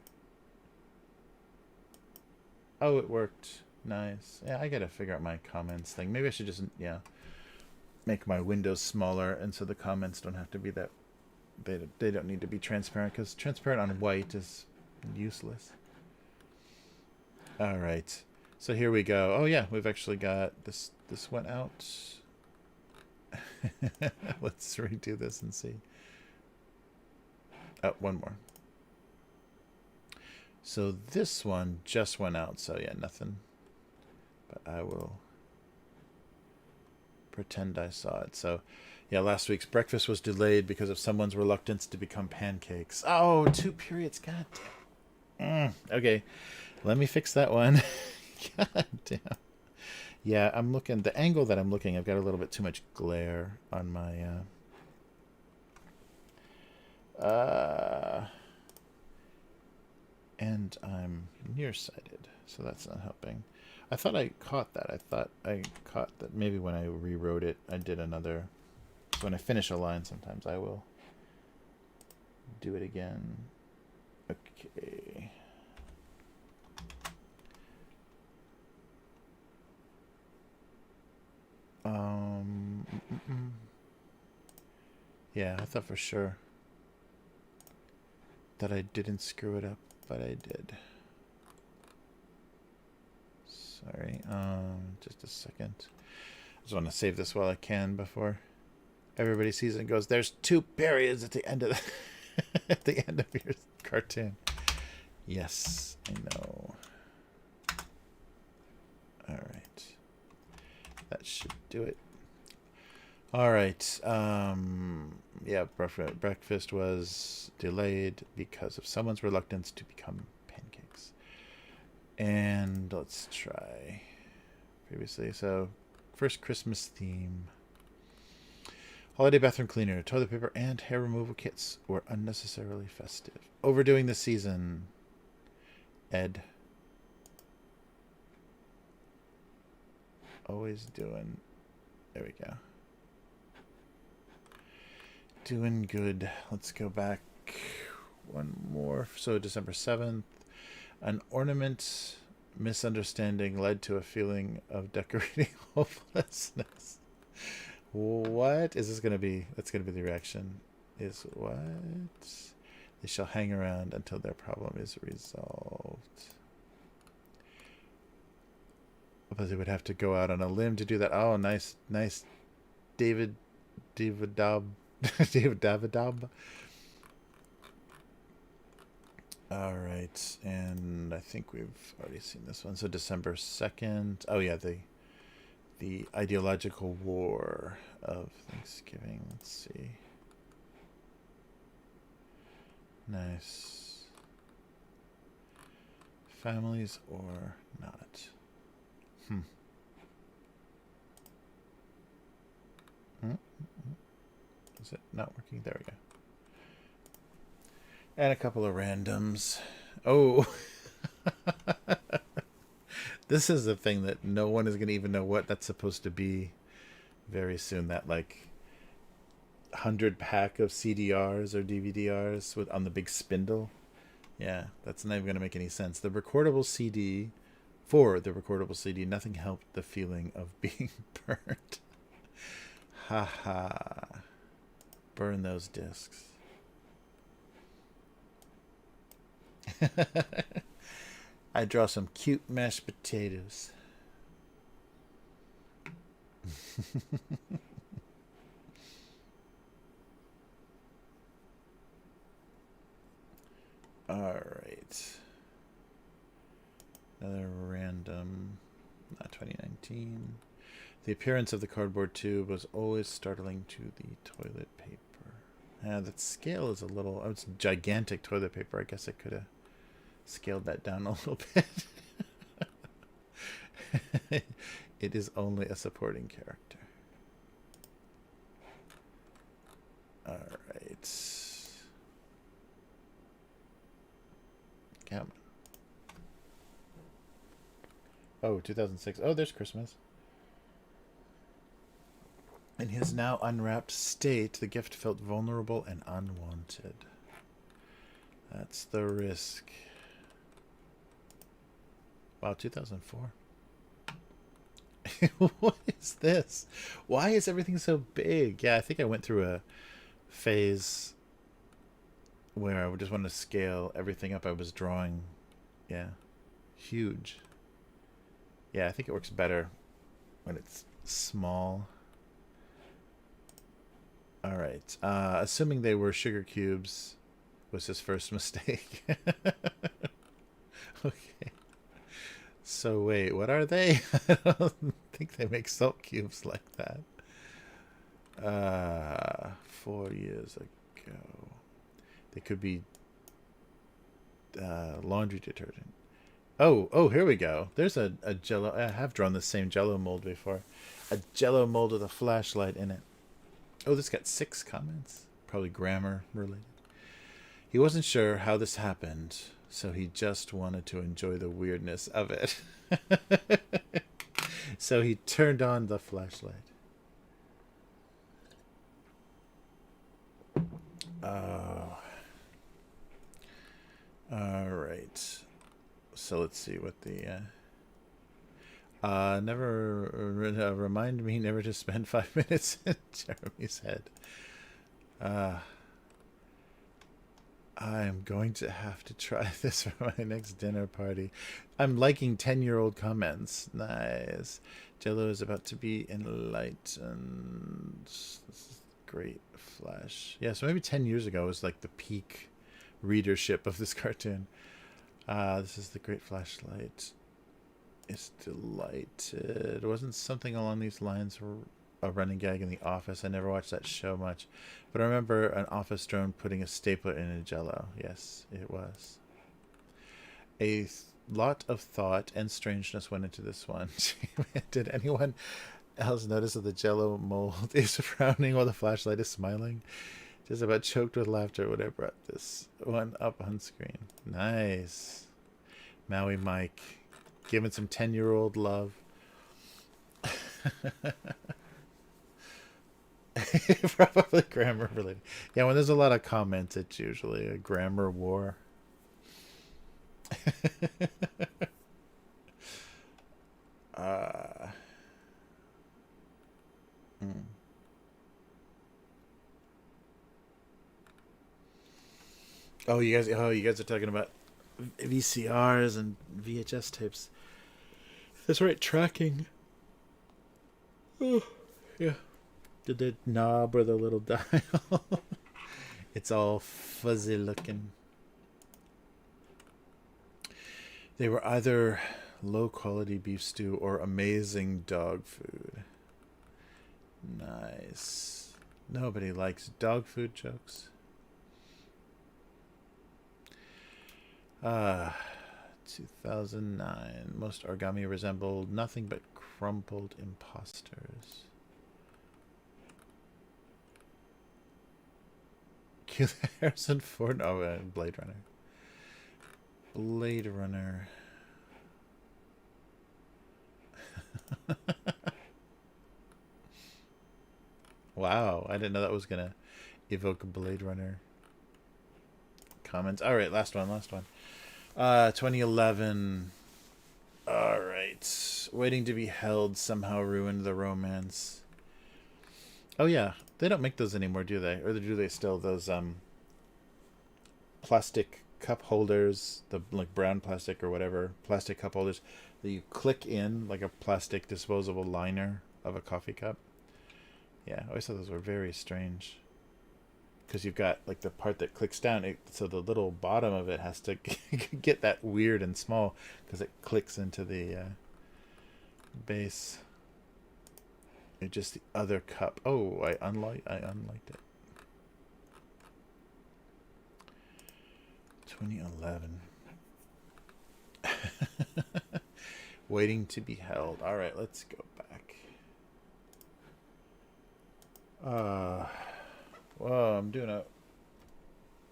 Oh, it worked. Nice. Yeah, I gotta figure out my comments thing. Maybe I should just, yeah, make my windows smaller, and so the comments don't have to be that. They don't need to be transparent, because transparent on white is useless. All right. So here we go. Oh yeah, we've actually got this. This went out. Let's redo this and see. Oh, one more. So this one just went out. So yeah, nothing. But I will pretend I saw it. So yeah, last week's breakfast was delayed because of someone's reluctance to become pancakes. Oh, 2 periods. God damn. Okay, let me fix that one. God damn. Yeah, I'm looking, the angle that I'm looking, I've got a little bit too much glare on my and I'm nearsighted, so that's not helping. I thought I caught that. I thought I caught that maybe when I rewrote it, I did another. So when I finish a line, sometimes I will do it again. Okay. Yeah, I thought for sure that I didn't screw it up, but I did. Sorry. Just a second. I just want to save this while I can before everybody sees it and goes, "There's 2 periods at the end of the at the end of your cartoon." Yes, I know. All right. That should do it. All right. Yeah, breakfast was delayed because of someone's reluctance to become pancakes. And let's try previously. So, first Christmas theme. Holiday bathroom cleaner, toilet paper, and hair removal kits were unnecessarily festive. Overdoing the season. Ed. Always doing. There we go. Doing good. Let's go back one more. So December 7th. An ornament misunderstanding led to a feeling of decorating hopelessness. What is this going to be? That's going to be the reaction. Is what? They shall hang around until their problem is resolved. But they would have to go out on a limb to do that. Oh, nice, nice. David Davidob. David Davidob. All right, and I think we've already seen this one. So December 2nd. Oh yeah, the ideological war of Thanksgiving. Let's see. Nice. Families or not. Is it not working? There we go. And a couple of randoms. Oh. This is the thing that no one is going to even know what that's supposed to be very soon. That like 100 pack of CDRs or DVDRs with on the big spindle. Yeah, that's not even going to make any sense. The recordable CD, for the recordable CD, nothing helped the feeling of being burnt. Haha. Burn those discs. I draw some cute mashed potatoes. All right. Another random, not 2019. The appearance of the cardboard tube was always startling to the toilet paper. That scale is a little. Oh, it's gigantic toilet paper. I guess I could have scaled that down a little bit. It is only a supporting character. All right. Come on. Oh, 2006. Oh, there's Christmas. In his now unwrapped state, the gift felt vulnerable and unwanted. That's the risk. Wow, 2004. What is this? Why is everything so big? Yeah, I think I went through a phase where I just wanted to scale everything up I was drawing. Yeah. Huge. Yeah, I think it works better when it's small. Alright. Assuming they were sugar cubes was his first mistake. Okay. So wait, what are they? I don't think they make salt cubes like that. 4 years ago. They could be laundry detergent. Oh, here we go. There's a Jello. I have drawn the same Jello mold before. A Jello mold with a flashlight in it. Oh, this got 6 comments. Probably grammar related. He wasn't sure how this happened, so he just wanted to enjoy the weirdness of it. So he turned on the flashlight. Oh. Alright. So let's see what the... remind me never to spend 5 minutes in Jeremy's head. I'm going to have to try this for my next dinner party. I'm liking 10-year-old comments. Nice. Jello is about to be enlightened. This is great flash. Yeah, so maybe 10 years ago was like the peak readership of this cartoon. This is the great flashlight. It's delighted. Wasn't something along these lines a running gag in The Office? I never watched that show much, but I remember an office drone putting a stapler in a Jello. Yes, it was. A lot of thought and strangeness went into this one. Did anyone else notice that the Jello mold is frowning while the flashlight is smiling? Just about choked with laughter when I brought this one up on screen. Nice. Maui Mike. Giving some 10-year-old love. Probably grammar related. Yeah, when there's a lot of comments, it's usually a grammar war. Oh, you guys are talking about VCRs and VHS tapes. That's right, tracking. Oh, yeah. Did the knob or the little dial? It's all fuzzy looking. They were either low quality beef stew or amazing dog food. Nice. Nobody likes dog food jokes. 2009. Most origami resembled nothing but crumpled imposters. Harrison Ford. Oh, Blade Runner. Blade Runner. Wow, I didn't know that was gonna evoke a Blade Runner comments. All right, last one. 2011. All right, waiting to be held somehow ruined the romance. Oh yeah, they don't make those anymore, do they? Or do they still? Those plastic cup holders, the like brown plastic or whatever plastic cup holders that you click in like a plastic disposable liner of a coffee cup. Yeah, I always thought those were very strange. Because you've got like the part that clicks down, so the little bottom of it has to get that weird and small because it clicks into the base. It's just the other cup. Oh, I unliked it. 2011. Waiting to be held. All right, let's go back. Whoa, I'm doing a...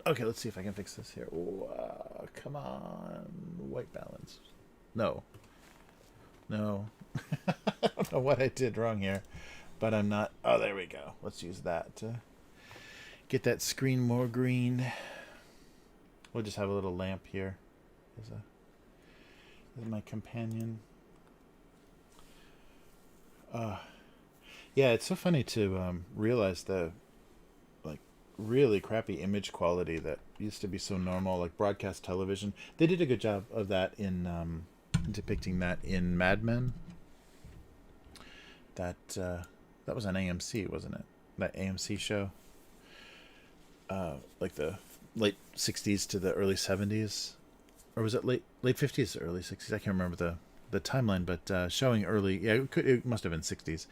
Okay, let's see if I can fix this here. Whoa, come on. White balance. No. I don't know what I did wrong here, but I'm not... Oh, there we go. Let's use that to get that screen more green. We'll just have a little lamp here as my companion. Yeah, it's so funny to realize the like really crappy image quality that used to be so normal, like broadcast television. They did a good job of that in depicting that in Mad Men. That was on AMC, wasn't it? That AMC show, like the late '60s to the early '70s, or was it late '50s to early '60s? I can't remember the timeline, but showing early. Yeah, it must have been '60s.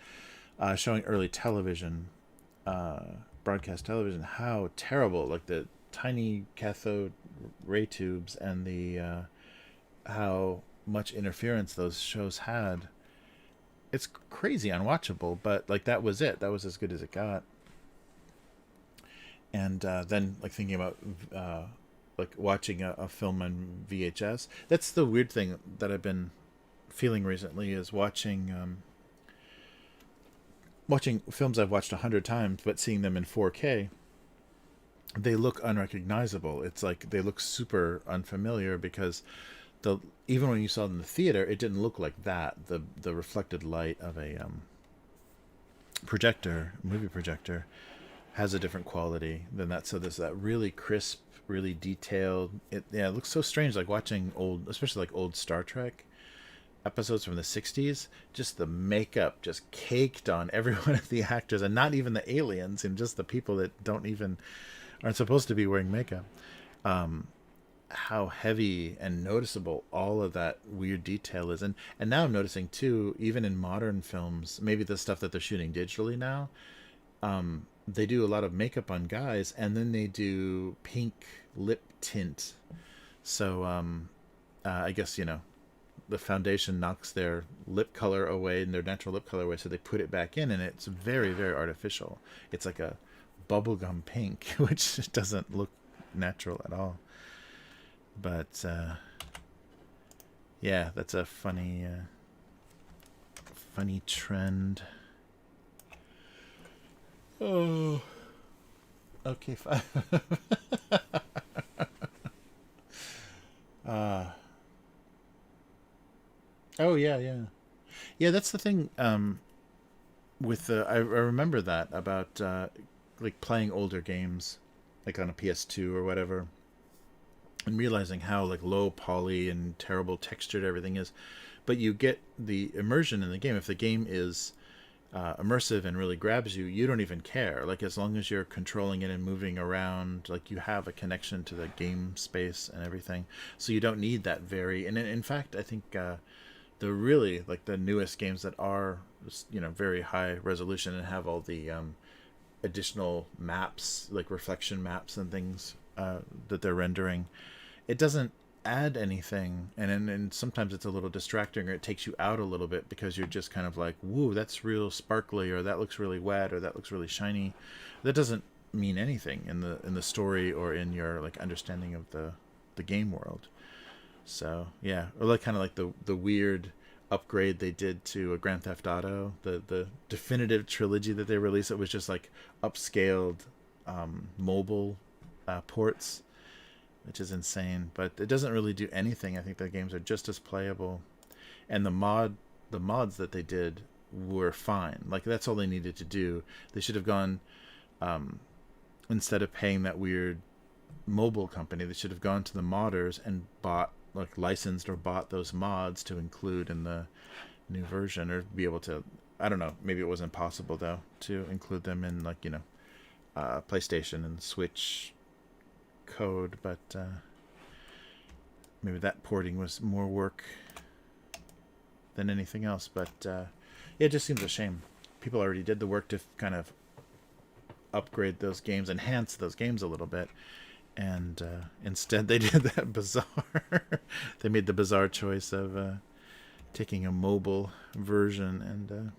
Showing early television, uh, broadcast television. How terrible! Like the tiny cathode ray tubes and the how much interference those shows had. It's crazy unwatchable, but like that was it. That was as good as it got. And then like thinking about like watching a film on VHS. That's the weird thing that I've been feeling recently is watching films I've watched 100 times, but seeing them in 4K. They look unrecognizable. It's like they look super unfamiliar because the even when you saw them in the theater, it didn't look like that. The reflected light of a movie projector, has a different quality than that. So there's that really crisp, really detailed. It looks so strange, like watching old, especially like old Star Trek episodes from the '60s. Just the makeup just caked on every one of the actors, and not even the aliens, and just the people that don't even aren't supposed to be wearing makeup. How heavy and noticeable all of that weird detail is, and now I'm noticing too, even in modern films, maybe the stuff that they're shooting digitally now, they do a lot of makeup on guys, and then they do pink lip tint. So I guess the foundation knocks their lip color away and their natural lip color away, so they put it back in, and it's very, very artificial. It's like a bubblegum pink, which doesn't look natural at all. But yeah, that's a funny trend. Oh, okay, fine. uh, oh yeah, yeah, yeah. That's the thing. With I remember that about like playing older games, like on a PS2 or whatever, and realizing how like low poly and terrible textured everything is, but you get the immersion in the game. If the game is immersive and really grabs you, you don't even care. Like as long as you're controlling it and moving around, like you have a connection to the game space and everything. So you don't need that very. And in fact, I think the really like the newest games that are very high resolution and have all the additional maps, like reflection maps and things that they're rendering, it doesn't add anything, and sometimes it's a little distracting, or it takes you out a little bit because you're just kind of like, woo, that's real sparkly, or that looks really wet, or that looks really shiny. That doesn't mean anything in the story or in your like understanding of the game world. So yeah, or like kind of like the weird upgrade they did to a Grand Theft Auto, the definitive trilogy that they released. It was just like upscaled mobile ports, which is insane, but it doesn't really do anything. I think the games are just as playable, and the mods that they did were fine. Like that's all they needed to do. They should have gone, instead of paying that weird mobile company, they should have gone to the modders and bought, like licensed or bought those mods to include in the new version, or be able to, I don't know, maybe it wasn't possible though to include them in like PlayStation and Switch code, but maybe that porting was more work than anything else. But it just seems a shame. People already did the work to kind of upgrade those games, enhance those games a little bit, and instead they did that bizarre they made the bizarre choice of taking a mobile version and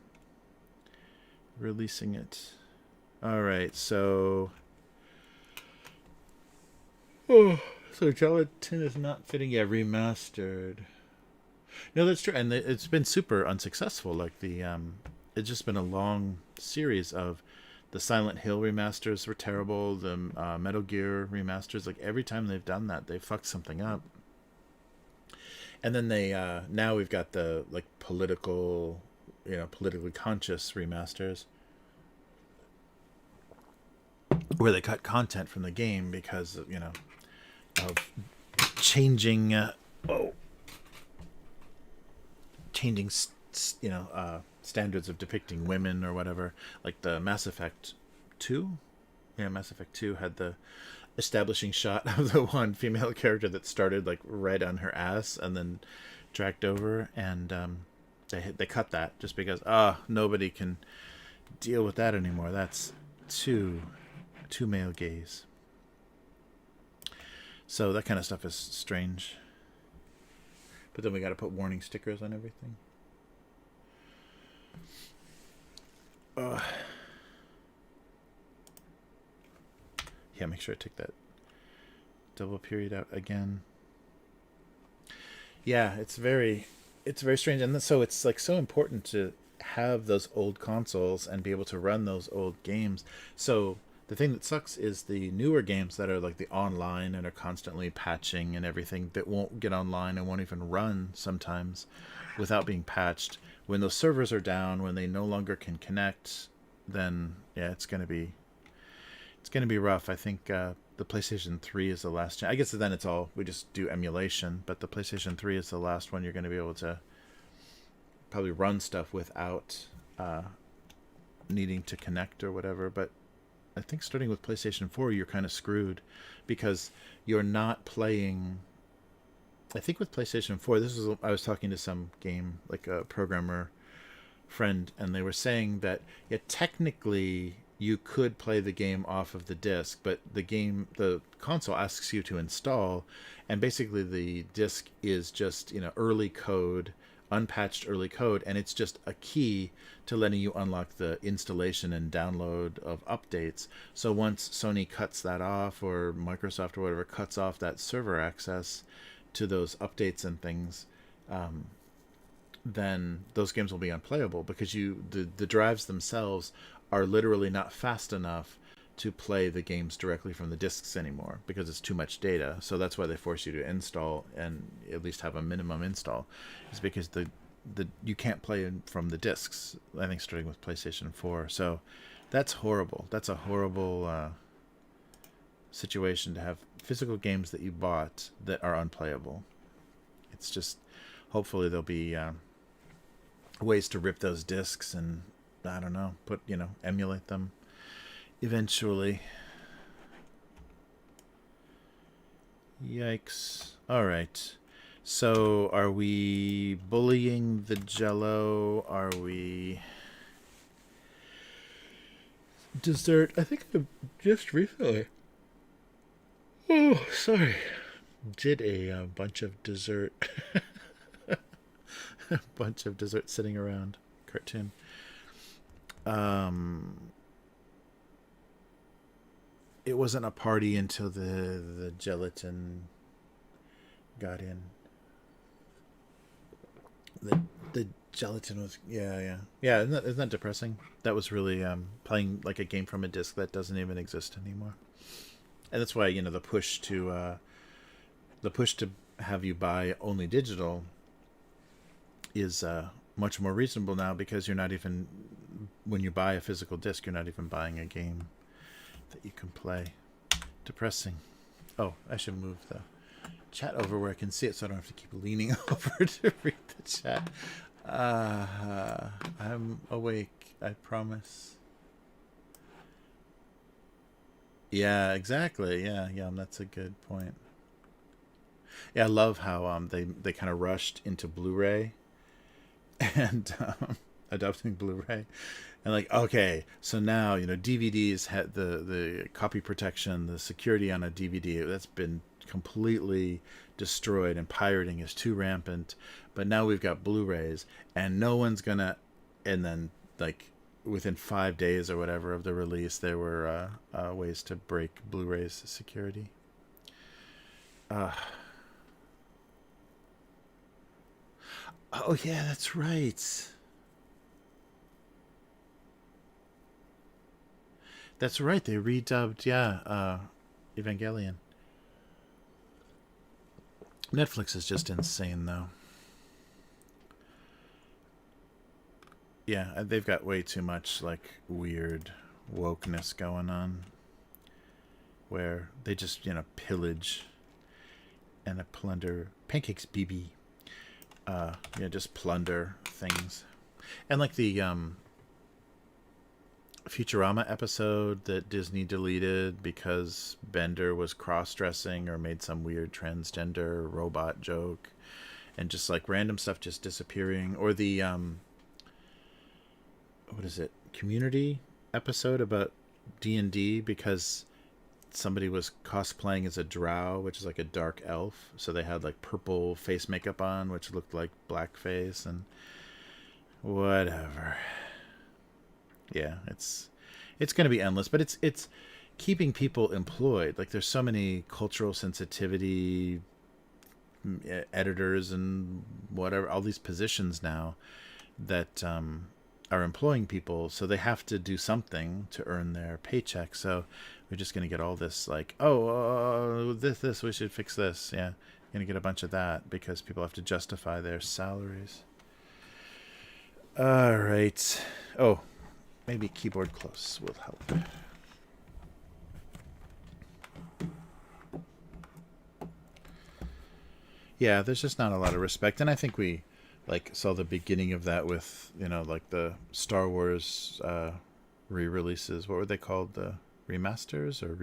releasing it. All right, so so gelatin is not fitting. Yeah, remastered. No, that's true, and it's been super unsuccessful. Like it's just been a long series of the Silent Hill remasters were terrible. The Metal Gear remasters, like every time they've done that, they fucked something up. And then they now we've got the like political politically conscious remasters, where they cut content from the game because of changing changing standards of depicting women or whatever. Like the Mass Effect 2. Yeah, Mass Effect 2 had the establishing shot of the one female character that started like right on her ass and then dragged over, and they cut that just because nobody can deal with that anymore. That's too male gaze. So that kind of stuff is strange. But then we got to put warning stickers on everything. Yeah, make sure I take that double period out again. Yeah, it's very strange, and so it's like so important to have those old consoles and be able to run those old games. So the thing that sucks is the newer games that are like the online and are constantly patching and everything that won't get online and won't even run sometimes without being patched. When those servers are down, when they no longer can connect, then yeah, it's gonna be rough. I think the PlayStation 3 is the last. I guess then it's all we just do emulation, but the PlayStation 3 is the last one you're going to be able to probably run stuff without needing to connect or whatever. But I think starting with PlayStation 4, you're kind of screwed because you're not playing. I think with PlayStation 4, I was talking to some game, like a programmer friend, and they were saying that technically you could play the game off of the disc, but the console asks you to install, and basically the disc is just early code, unpatched early code, and it's just a key to letting you unlock the installation and download of updates. So once Sony cuts that off, or Microsoft or whatever cuts off that server access to those updates and things, then those games will be unplayable because the drives themselves are literally not fast enough to play the games directly from the discs anymore because it's too much data. So that's why they force you to install and at least have a minimum install, is because the you can't play from the discs, I think, starting with PlayStation 4. So that's horrible. That's a horrible situation to have physical games that you bought that are unplayable. It's just, hopefully there'll be ways to rip those discs and, I don't know, emulate them eventually. Yikes. All right. So are we bullying the Jello? Are we dessert? I think I just recently, did a bunch of dessert. A bunch of dessert sitting around cartoon. It wasn't a party until the gelatin got in. The gelatin was yeah. Isn't that depressing? That was really playing like a game from a disc that doesn't even exist anymore. And that's why the push to have you buy only digital is much more reasonable now, because you're not even, when you buy a physical disc, you're not even buying a game that you can play. Depressing. Oh, I should move the chat over where I can see it so I don't have to keep leaning over to read the chat. I'm awake, I promise. Yeah, exactly. Yeah, that's a good point. Yeah, I love how they kind of rushed into Blu-ray and adopting Blu-ray, and like, okay, so now DVDs had the copy protection, the security on a DVD that's been completely destroyed, and pirating is too rampant. But now we've got Blu-rays, and no one's gonna. And then, like, within 5 days or whatever of the release, there were ways to break Blu-ray's security. Oh yeah, that's right. That's right. They redubbed, Evangelion. Netflix is just insane, though. Yeah, they've got way too much like weird wokeness going on, where they just pillage and plunder pancakes, BB. Just plunder things, and like the Futurama episode that Disney deleted because Bender was cross-dressing or made some weird transgender robot joke, and just like random stuff just disappearing, or the what is it, Community episode about D&D because somebody was cosplaying as a drow, which is like a dark elf, so they had like purple face makeup on which looked like blackface and whatever. Yeah, it's going to be endless, but it's keeping people employed. Like there's so many cultural sensitivity editors and whatever, all these positions now that are employing people, so they have to do something to earn their paycheck. So we're just going to get all this like, this we should fix this. Yeah, going to get a bunch of that because people have to justify their salaries. All right. Oh, maybe keyboard close will help. Yeah, there's just not a lot of respect, and I think we like saw the beginning of that with like the Star Wars re-releases. What were they called? The remasters or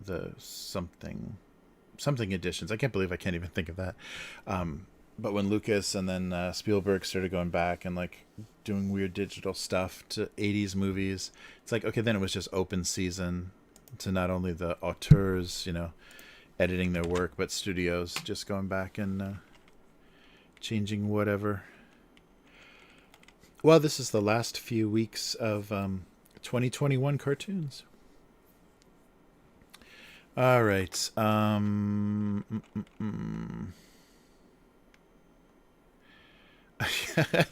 the something editions. I can't believe I can't even think of that. But when Lucas and then Spielberg started going back and like doing weird digital stuff to 80s movies, it's like, okay, then it was just open season to not only the auteurs, editing their work, but studios just going back and changing whatever. Well, this is the last few weeks of 2021 cartoons. All right.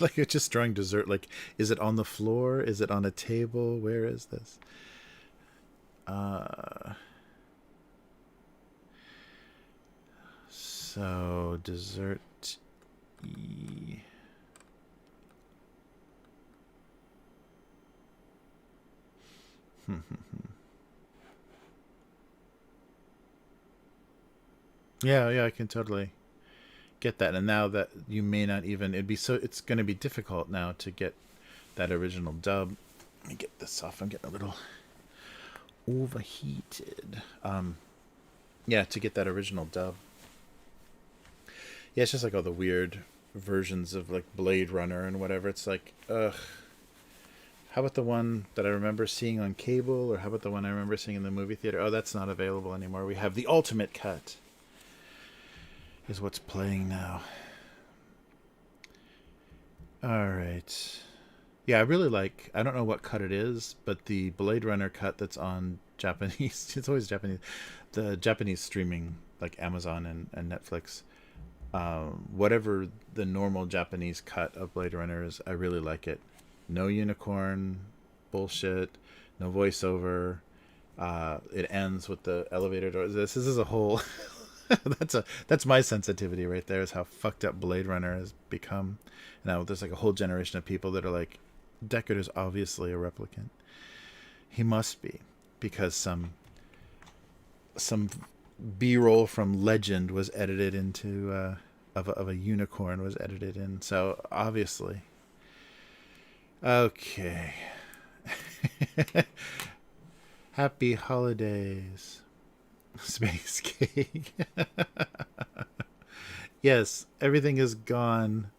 Like it's just drawing dessert. Like, is it on the floor? Is it on a table? Where is this? So dessert. Yeah, I can totally get that. And now that you may not even, it's going to be difficult now to get that original dub. Let me get this off. I'm getting a little overheated. Yeah, to get that original dub. Yeah, it's just like all the weird versions of like Blade Runner and whatever. It's like, ugh. How about the one that I remember seeing on cable, or how about the one I remember seeing in the movie theater? Oh, that's not available anymore. We have the ultimate cut. Is what's playing now. All right. Yeah, I really like, I don't know what cut it is, but the Blade Runner cut that's on Japanese, it's always Japanese, the Japanese streaming, like Amazon and Netflix, whatever the normal Japanese cut of Blade Runner is, I really like it. No unicorn bullshit, no voiceover. It ends with the elevator door. This is a whole that's my sensitivity right there, is how fucked up Blade Runner has become. Now there's like a whole generation of people that are like, Deckard is obviously a replicant. He must be, because some B-roll from Legend was edited into of a unicorn was edited in. So obviously, okay. Happy holidays, space cake. Yes, everything is gone.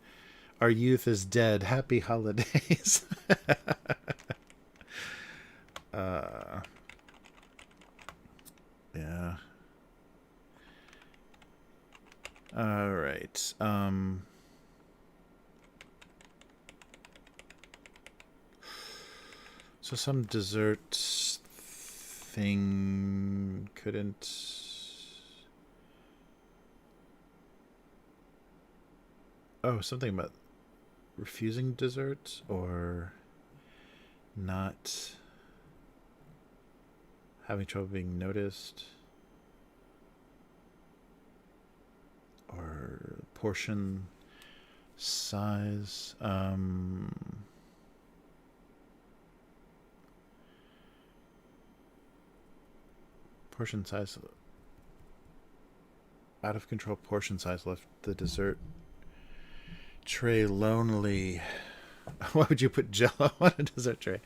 Our youth is dead. Happy holidays. Yeah. All right. So some dessert thing couldn't. Oh, something about refusing dessert or not having trouble being noticed, or portion Size. Portion size. Out of control portion size left the dessert tray lonely. Why would you put Jello on a dessert tray?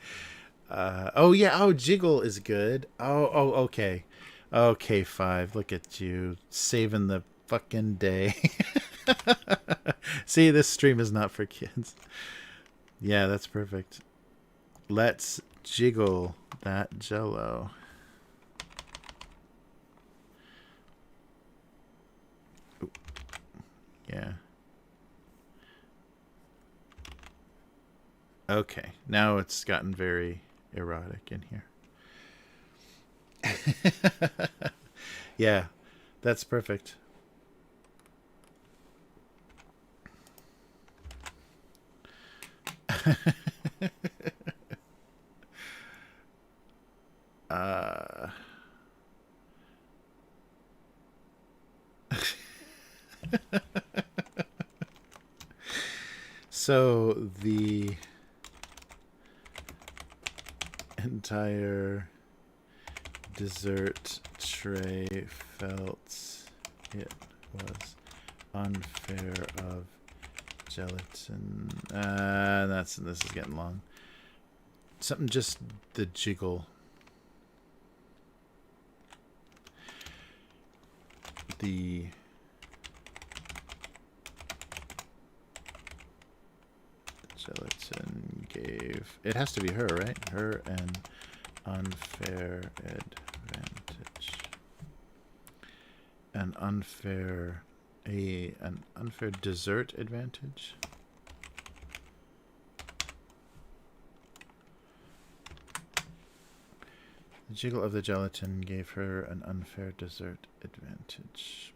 Oh yeah. Oh, jiggle is good. Oh, okay. Okay, 5. Look at you saving the fucking day. See, this stream is not for kids. Yeah, that's perfect. Let's jiggle that Jello. Ooh. Yeah. Okay, now it's gotten very erotic in here. Yeah, that's perfect. So the entire dessert tray felt it was unfair of gelatin. This is getting long. Something just the jiggle. The gelatin gave. It has to be her, right? Her an unfair advantage. An unfair dessert advantage. The jiggle of the gelatin gave her an unfair dessert advantage.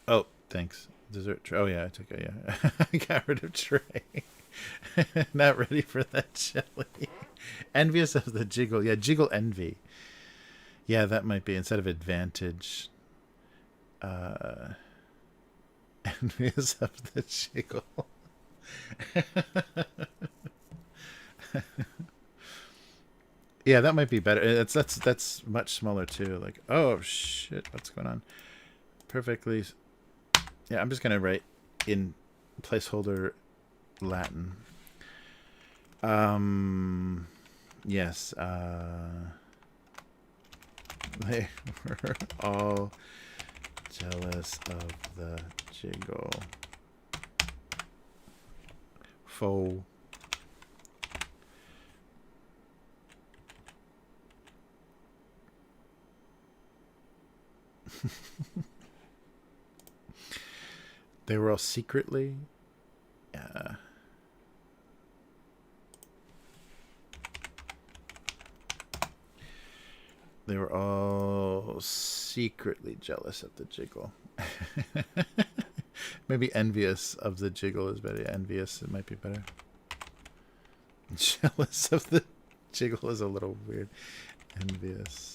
Oh, thanks. Dessert tray. Oh, yeah, I took it. Yeah. I got rid of tray. Not ready for that jelly. Envious of the jiggle. Yeah, jiggle envy. Yeah, that might be instead of advantage. Envious of the jiggle. Yeah, that might be better. That's much smaller too. Like, oh shit, what's going on? Perfectly. Yeah, I'm just gonna write in placeholder Latin. Yes. They were all jealous of the jiggle. Faux. They were all secretly. They were all secretly jealous of the jiggle. Maybe envious of the jiggle is better. Envious, it might be better. Jealous of the jiggle is a little weird. Envious.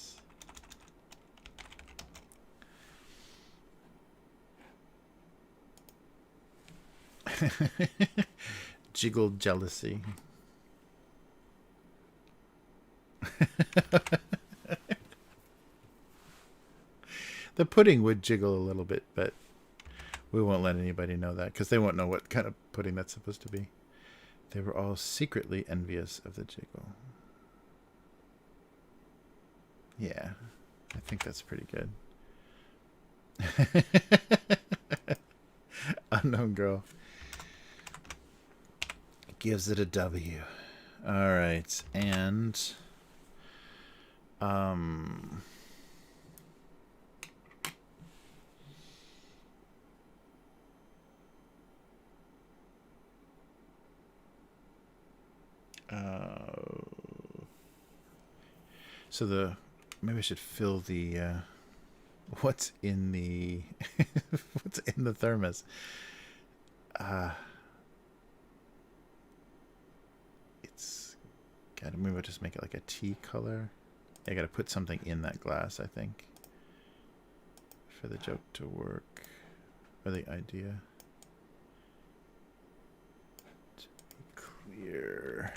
Jiggle jealousy. The pudding would jiggle a little bit, but we won't let anybody know that because they won't know what kind of pudding that's supposed to be. They were all secretly envious of the jiggle. Yeah, I think that's pretty good. Unknown girl gives it a W. All right, and so maybe I should fill the what's in the what's in the thermos. It's maybe I'll just make it like a tea color. I gotta put something in that glass, I think. for the joke to work, or the idea to be clear.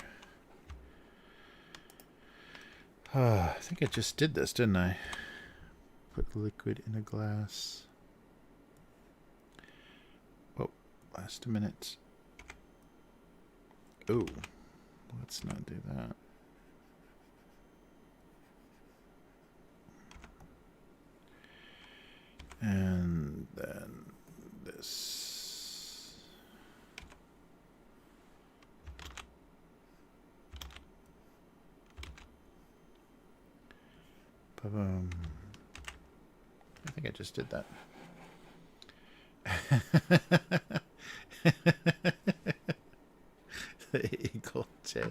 I think I just did this, didn't I? Put liquid in a glass. Oh, last a minute. Oh, let's not do that. And then this. Ba-boom. I think I just did that. The Eagle J.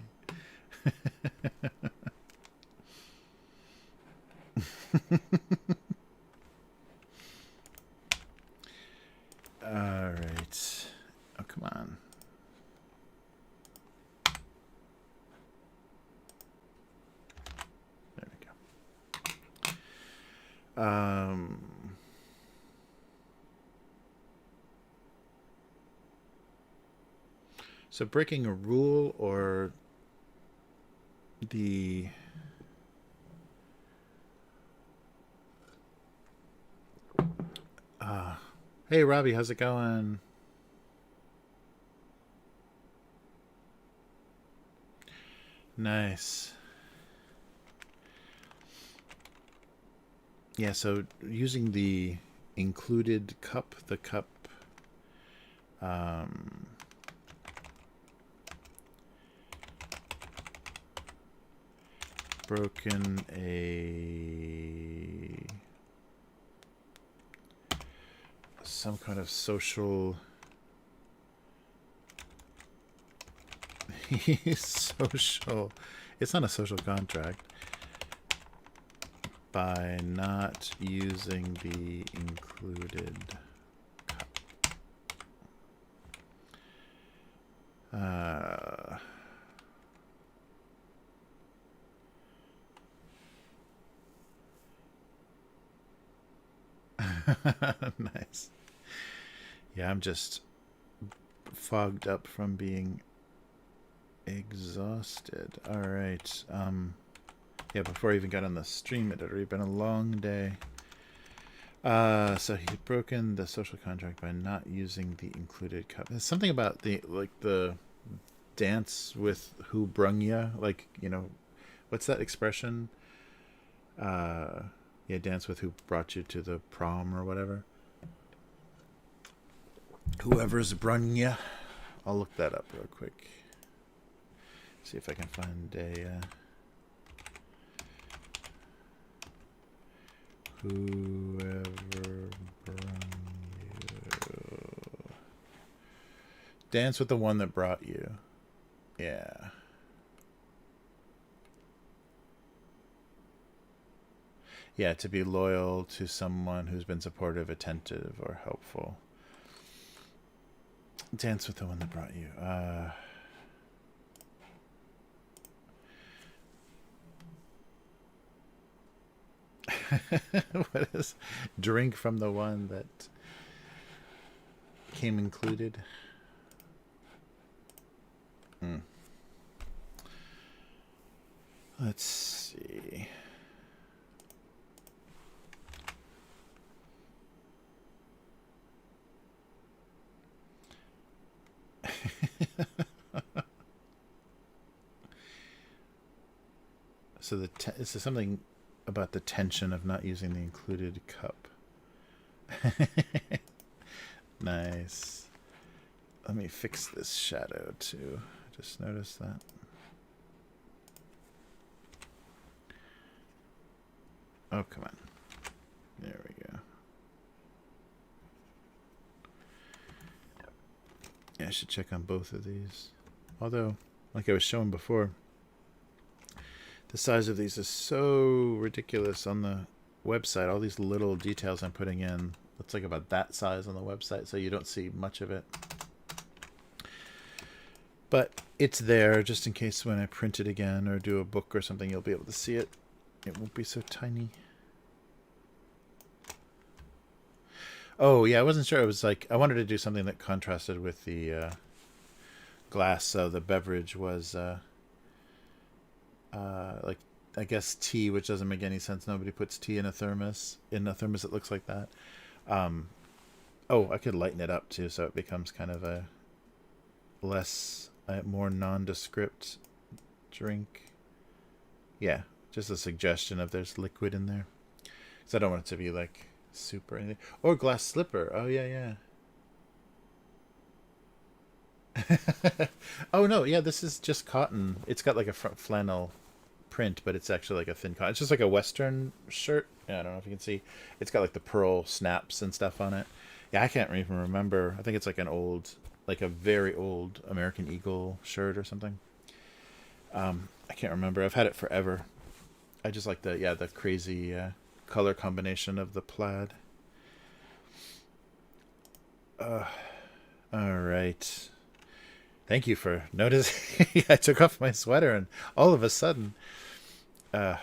All right. Oh, come on. There we go. So breaking a rule or the hey Robbie, how's it going? Nice. Yeah, so using the included cup, the cup broken some kind of social social, it's not a social contract, by not using the included cup. Nice. Yeah, I'm just fogged up from being exhausted. All right. Yeah, before I even got on the stream, it had already been a long day. So he had broken the social contract by not using the included cup. There's something about the dance with who brung ya, like, you know, what's that expression? Yeah, dance with who brought you to the prom or whatever. Whoever's brung ya. I'll look that up real quick. See if I can find a whoever brung you. Dance with the one that brought you. Yeah. Yeah, to be loyal to someone who's been supportive, attentive, or helpful. Dance with the one that brought you. What is drink from the one that came included? Let's see. So this is something about the tension of not using the included cup. Nice. Let me fix this shadow too. I just noticed that. Oh, come on. There we go. Yeah, I should check on both of these. Although, like I was showing before, the size of these is so ridiculous on the website. All these little details I'm putting in, it's like about that size on the website, so you don't see much of it. But it's there just in case when I print it again or do a book or something, you'll be able to see it. It won't be so tiny. Oh yeah, I wasn't sure. It was like I wanted to do something that contrasted with the glass, so the beverage was like I guess tea, which doesn't make any sense. Nobody puts tea in a thermos. In a thermos, it looks like that. Um, oh, I could lighten it up too, so it becomes kind of a less, more nondescript drink. Yeah, just a suggestion of there's liquid in there, because I don't want it to be like super anything. Or glass slipper. Oh yeah, yeah. Oh no, yeah. This is just cotton. It's got like a flannel print, but it's actually like a thin cotton. It's just like a Western shirt. Yeah, I don't know if you can see. It's got like the pearl snaps and stuff on it. Yeah, I can't even remember. I think it's like an old, like a very old American Eagle shirt or something. I can't remember. I've had it forever. I just like the crazy color combination of the plaid. Uh, all right. Thank you for noticing. I took off my sweater and all of a sudden, uh,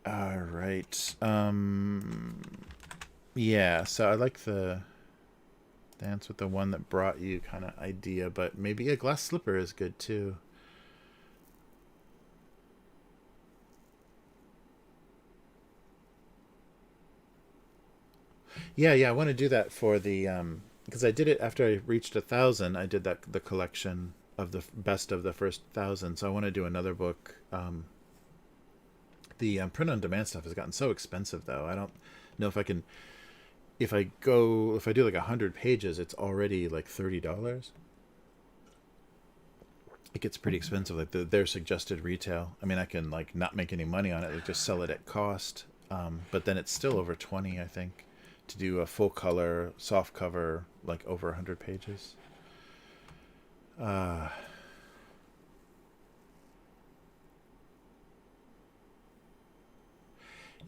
all right. Yeah. So I like the dance with the one that brought you kind of idea, but maybe a glass slipper is good too. Yeah. I want to do that for the because I did it after I reached 1,000. I did that the collection of the best of the first 1,000. So I want to do another book. The print on demand stuff has gotten so expensive though. I don't know if I can. If I do like 100 pages, it's already like $30. It gets pretty expensive. Like their suggested retail. I mean, I can like not make any money on it. Like just sell it at cost. But then it's still over 20, I think, to do a full color soft cover, like over 100 pages. Uh,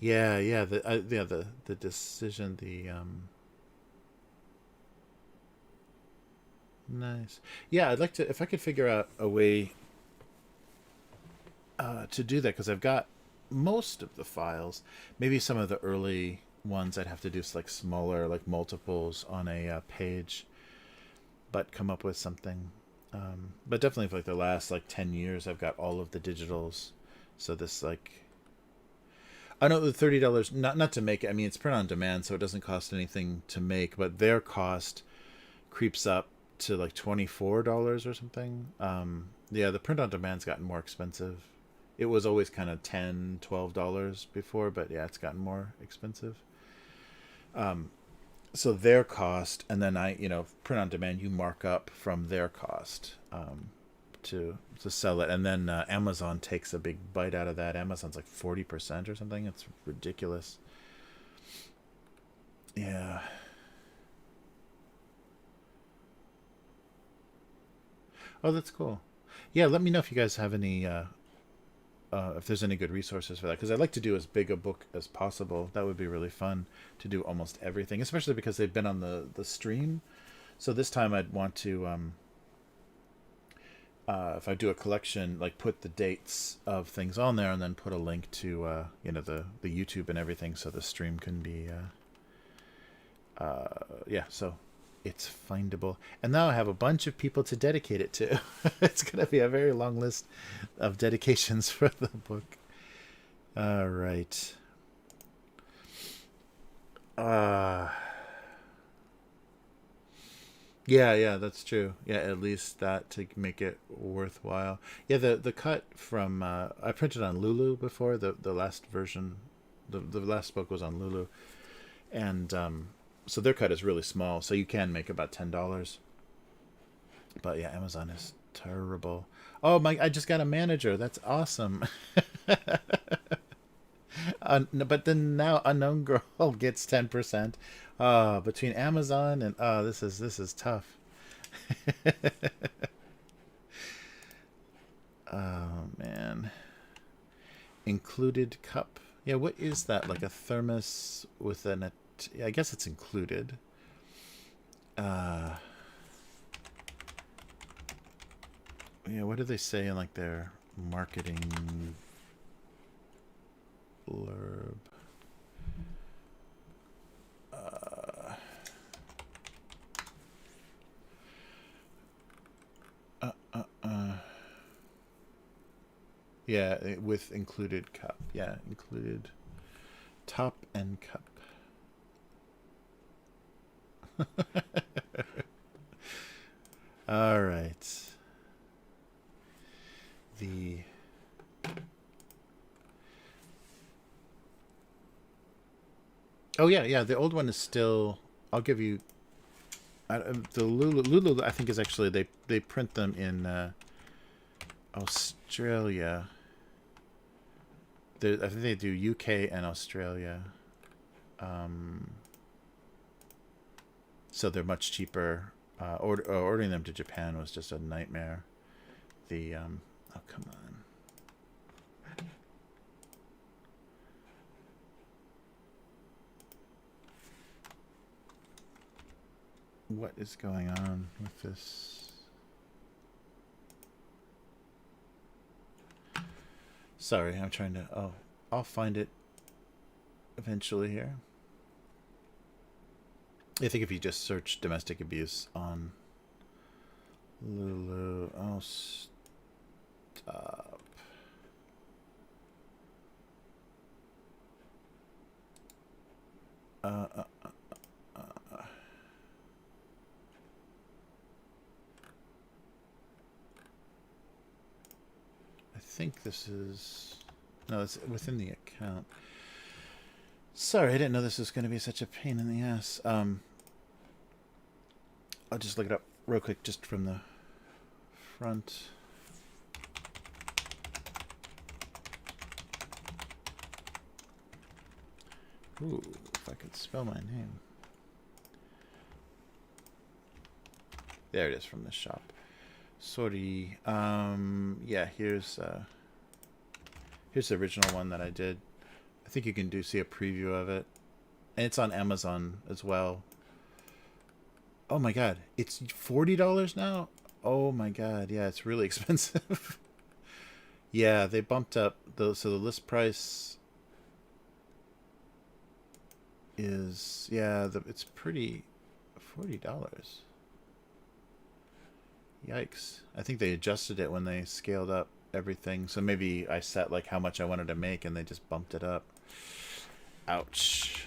yeah. The decision. The nice. Yeah, I'd like to if I could figure out a way to do that because I've got most of the files. Maybe some of the early ones I'd have to do like smaller, like multiples on a page, but come up with something. But definitely for like the last like 10 years, I've got all of the digitals. So this like I know the $30 not to make it. I mean, it's print on demand, so it doesn't cost anything to make, but their cost creeps up to like $24 or something. Yeah, the print on demand's gotten more expensive. It was always kind of $10, $12 before, but yeah, it's gotten more expensive. So their cost, and then print on demand, you mark up from their cost to sell it, and then Amazon takes a big bite out of that. Amazon's like 40% or something. It's ridiculous. Yeah. Oh, that's cool. Yeah, let me know if you guys have any if there's any good resources for that because I'd like to do as big a book as possible. That would be really fun to do almost everything, especially because they've been on the stream. So this time I'd want to if I do a collection, like put the dates of things on there and then put a link to the YouTube and everything, so the stream can be yeah. So it's findable, and now I have a bunch of people to dedicate it to. It's gonna be a very long list of dedications for the book. All right. Uh yeah, that's true. Yeah, at least that to make it worthwhile. Yeah, the cut from I printed on Lulu before the last version, the last book was on Lulu, and so their cut is really small, so you can make about $10. But yeah, Amazon is terrible. Oh my! I just got a manager. That's awesome. But then now unknown girl gets 10%. Between Amazon and this is tough. Oh man. Included cup. Yeah, what is that? Like a thermos with yeah, I guess it's included. Uh yeah, what do they say in like their marketing blurb? Yeah, with included cup. Yeah, included top and cup. All right. The Oh yeah. The old one is still. I'll give you. The Lulu. I think is actually they print them in Australia. I think they do UK and Australia. So they're much cheaper. Ordering them to Japan was just a nightmare. Oh, come on. What is going on with this? Sorry, I'm trying to. Oh, I'll find it eventually here. I think if you just search domestic abuse on Lulu. Oh, stop. I think this is. No, it's within the account. Sorry, I didn't know this was going to be such a pain in the ass. I'll just look it up real quick just from the front. Ooh, if I could spell my name. There it is from the shop. Sorry. Yeah, here's the original one that I did. I think you can see a preview of it. And it's on Amazon as well. Oh my god, it's $40 now? Oh my god, yeah, it's really expensive. Yeah, they bumped up so the list price is it's pretty $40. Yikes. I think they adjusted it when they scaled up everything. So maybe I set like how much I wanted to make and they just bumped it up. Ouch.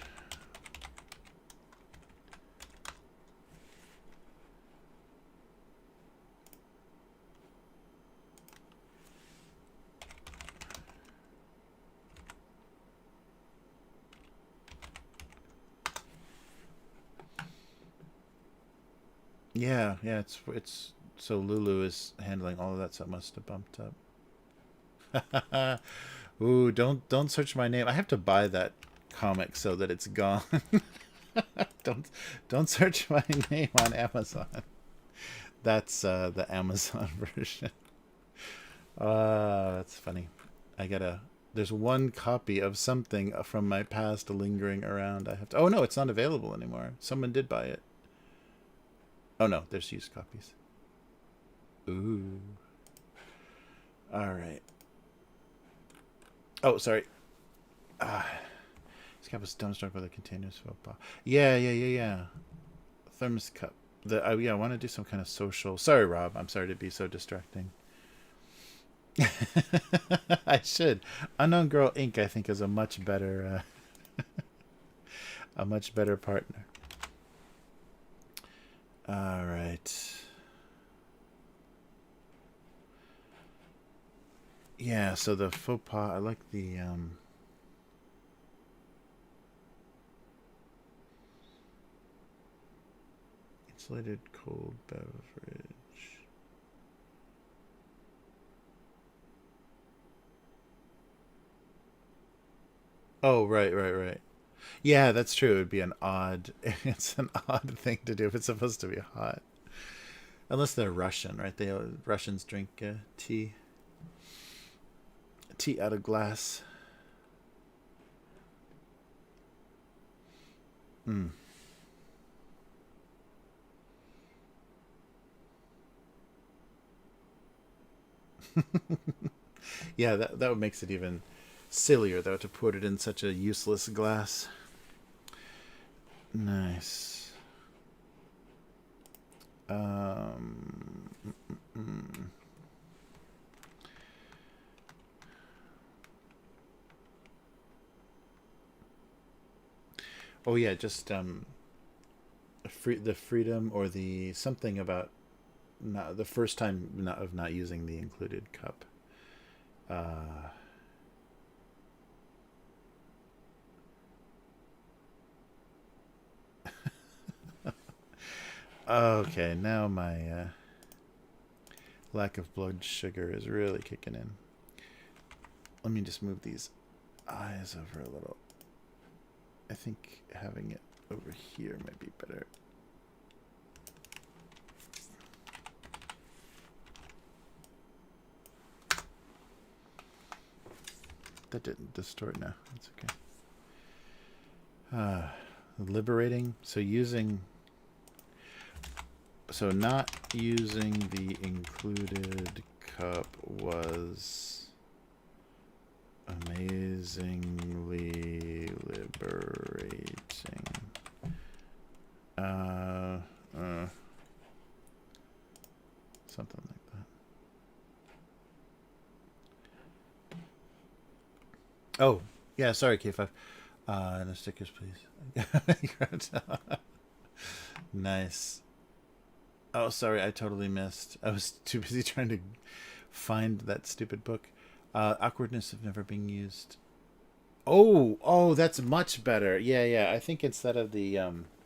Yeah, it's so Lulu is handling all of that, so it must have bumped up. Ooh, don't search my name. I have to buy that comic so that it's gone. don't search my name on Amazon. That's the Amazon version. That's funny. There's one copy of something from my past lingering around. I have to. Oh no, it's not available anymore. Someone did buy it. Oh no, there's used copies. Ooh. All right. Oh, sorry. This cup was dumbstruck by the containers faux pas. Yeah. Thermos cup. I want to do some kind of social. Sorry, Rob. I'm sorry to be so distracting. I should. Unknown Girl Inc. I think is a much better, partner. All right. Yeah. So the faux pas. I like the insulated cold beverage. Oh, right. Yeah, that's true. It would be an odd. It's an odd thing to do if it's supposed to be hot. Unless they're Russian, right? Russians drink tea out of glass. Mm. Yeah, that makes it even sillier though to put it in such a useless glass. Nice. Um, mm, mm. Oh yeah, just the freedom or the something about not the first time of not using the included cup. Uh, okay, now my lack of blood sugar is really kicking in. Let me just move these eyes over a little. I think having it over here might be better. That didn't distort now. That's okay. Liberating. So not using the included cup was amazingly liberating. Something like that. Oh, yeah, sorry, K5. No stickers, please. Nice. Oh, sorry, I totally missed. I was too busy trying to find that stupid book. Awkwardness of never being used. Oh, that's much better. Yeah. I think instead of the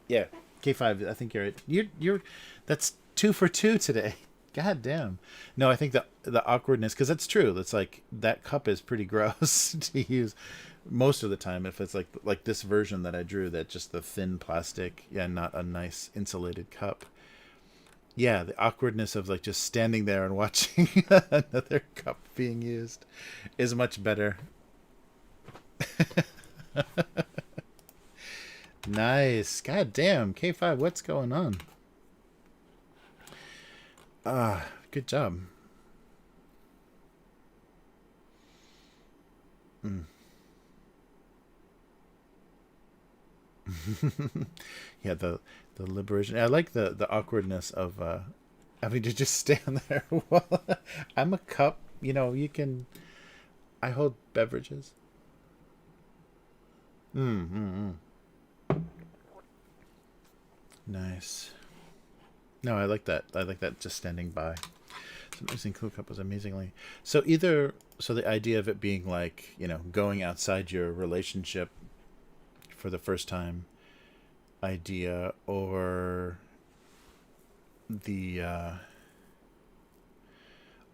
yeah, K5. I think you're right. You're that's 2 for 2 today. God damn. No, I think the awkwardness, because that's true. That's like that cup is pretty gross to use most of the time. If it's like this version that I drew, that just the thin plastic, yeah, not a nice insulated cup. Yeah, the awkwardness of like just standing there and watching another cup being used is much better. Nice. God damn, K5, what's going on? Good job. Mm. Yeah, the liberation. I like the awkwardness of having to just stand there while I'm a cup. You can. I hold beverages. Nice. No, I like that. I like that just standing by. So amazing cool cup was amazingly. So the idea of it being like, going outside your relationship for the first time idea, or the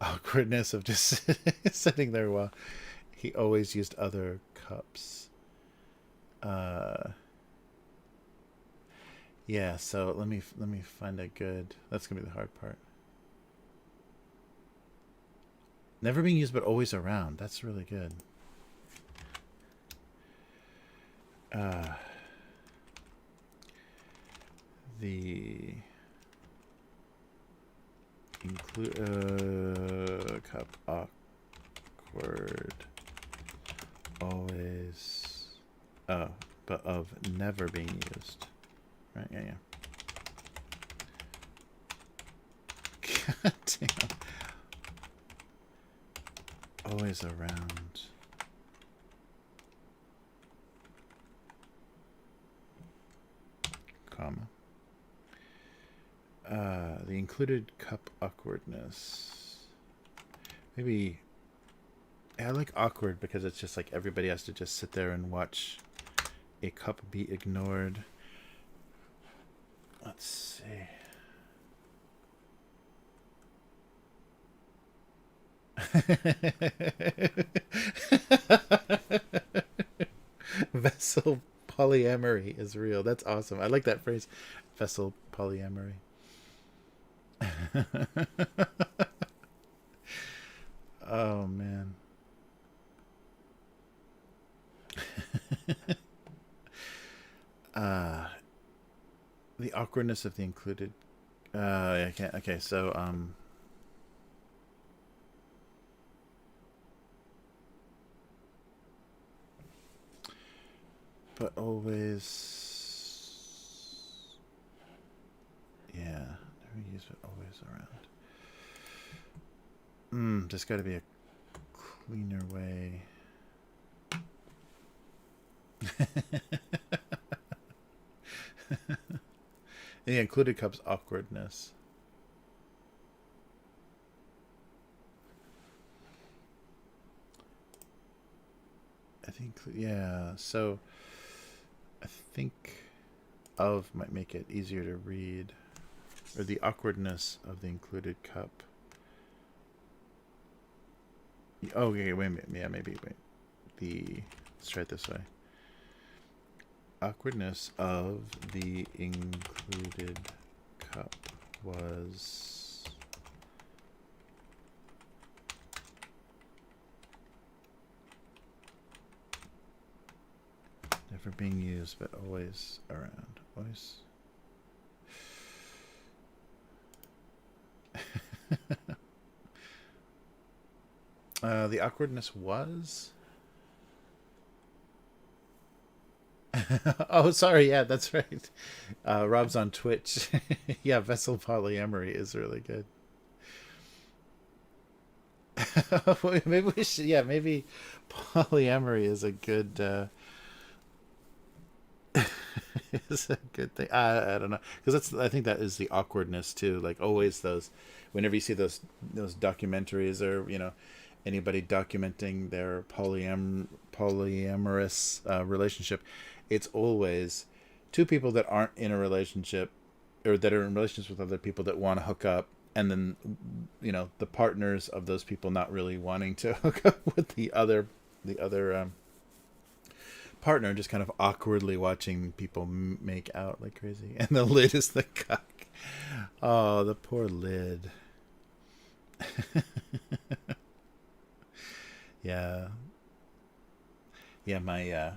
awkwardness of just sitting there while he always used other cups. Uh yeah, so let me find a good. That's going to be the hard part. Never being used but always around. That's really good. Uh the include cup awkward always but of never being used, right? Yeah. God damn. Always around. Comma. The included cup awkwardness. Maybe. I like awkward because it's just like everybody has to just sit there and watch a cup be ignored. Let's see. Vessel polyamory is real. That's awesome. I like that phrase. Vessel polyamory. Oh man. uh the awkwardness of the included I can't. Okay, so but always, yeah, never use it always around. Just got to be a cleaner way. The included cup's awkwardness. I think, yeah. So I think of might make it easier to read, or the awkwardness of the included cup. Oh, okay, wait a minute. Yeah, maybe wait. Let's try it this way. Awkwardness of the included cup was never being used, but always around. Always. The awkwardness was. Oh, sorry. Yeah, that's right. Rob's on Twitch. Yeah, Vessel Polyamory is really good. Maybe we should. Yeah, maybe polyamory is a good. Is a good thing. I don't know, because that's. I think that is the awkwardness too. Like always, whenever you see those documentaries, or anybody documenting their polyamorous relationship, it's always two people that aren't in a relationship, or that are in relationships with other people that want to hook up, and then the partners of those people not really wanting to hook up with the other partner, just kind of awkwardly watching people make out like crazy, and the lid is the cock. Oh, the poor lid. Yeah, yeah. My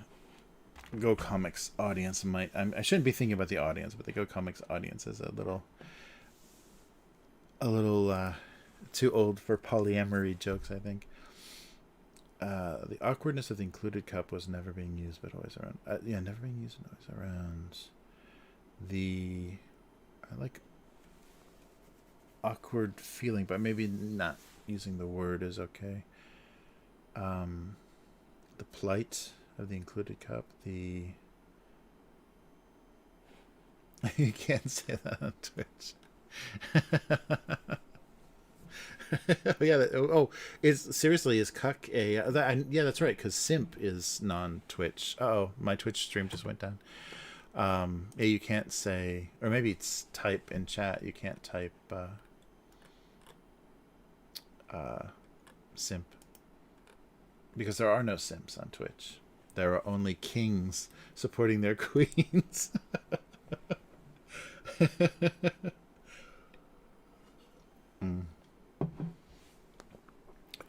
Go Comics audience I shouldn't be thinking about the audience, but the Go Comics audience is a little too old for polyamory jokes, I think. The awkwardness of the included cup was never being used, but always around. Yeah, never being used and always around. I like awkward feeling, but maybe not using the word is okay. The plight of the included cup. You can't say that on Twitch. Oh yeah. Is cuck a? Yeah, that's right. Because simp is non-Twitch. Oh, my Twitch stream just went down. Yeah, you can't say, or maybe it's type in chat. You can't type simp, because there are no simps on Twitch. There are only kings supporting their queens. Mm.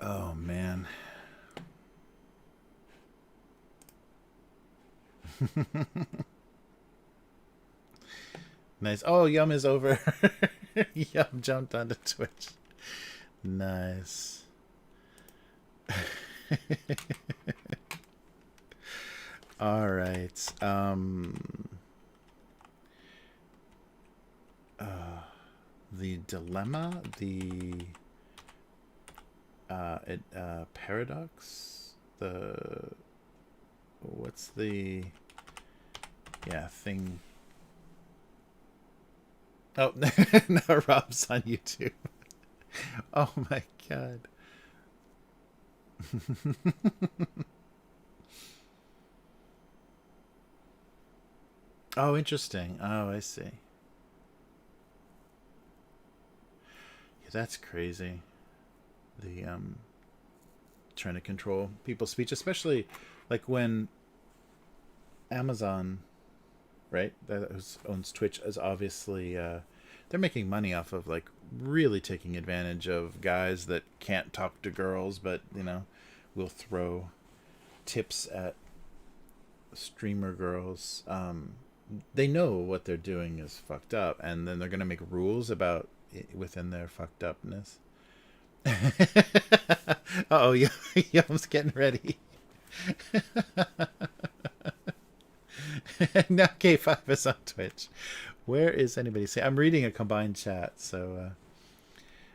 Oh man. Nice. Oh, Yum is over. Yum jumped onto Twitch. Nice. All right. The dilemma, paradox, what's the thing? Oh, no, Rob's on YouTube. Oh my god. Oh, interesting. Oh, I see. Yeah, that's crazy. The trying to control people's speech, especially like when Amazon, right, that owns Twitch, is obviously they're making money off of like really taking advantage of guys that can't talk to girls, but will throw tips at streamer girls. They know what they're doing is fucked up, and then they're gonna make rules about it within their fucked upness. Oh, Yum's getting ready. Now K5 is on Twitch. Where is anybody? Say, I'm reading a combined chat, so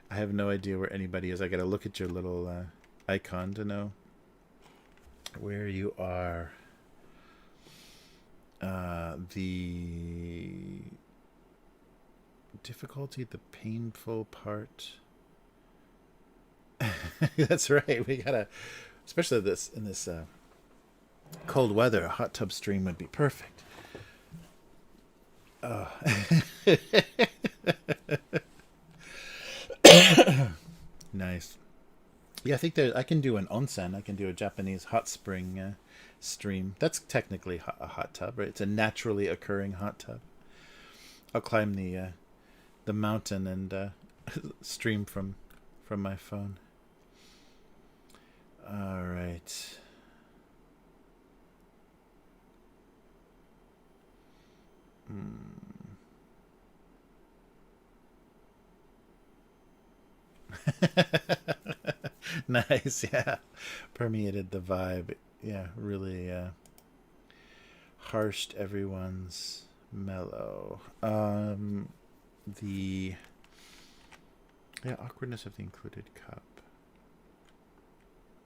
I have no idea where anybody is. I gotta look at your little icon to know where you are. The difficulty, the painful part. That's right. We gotta, especially this in this cold weather, a hot tub stream would be perfect. Oh. Nice. Yeah, I think that I can do an onsen. I can do a Japanese hot spring stream. That's technically a hot tub, right? It's a naturally occurring hot tub. I'll climb the mountain and stream from my phone. All right. Nice, yeah. Permeated the vibe. Yeah, really harshed everyone's mellow. The awkwardness of the included cup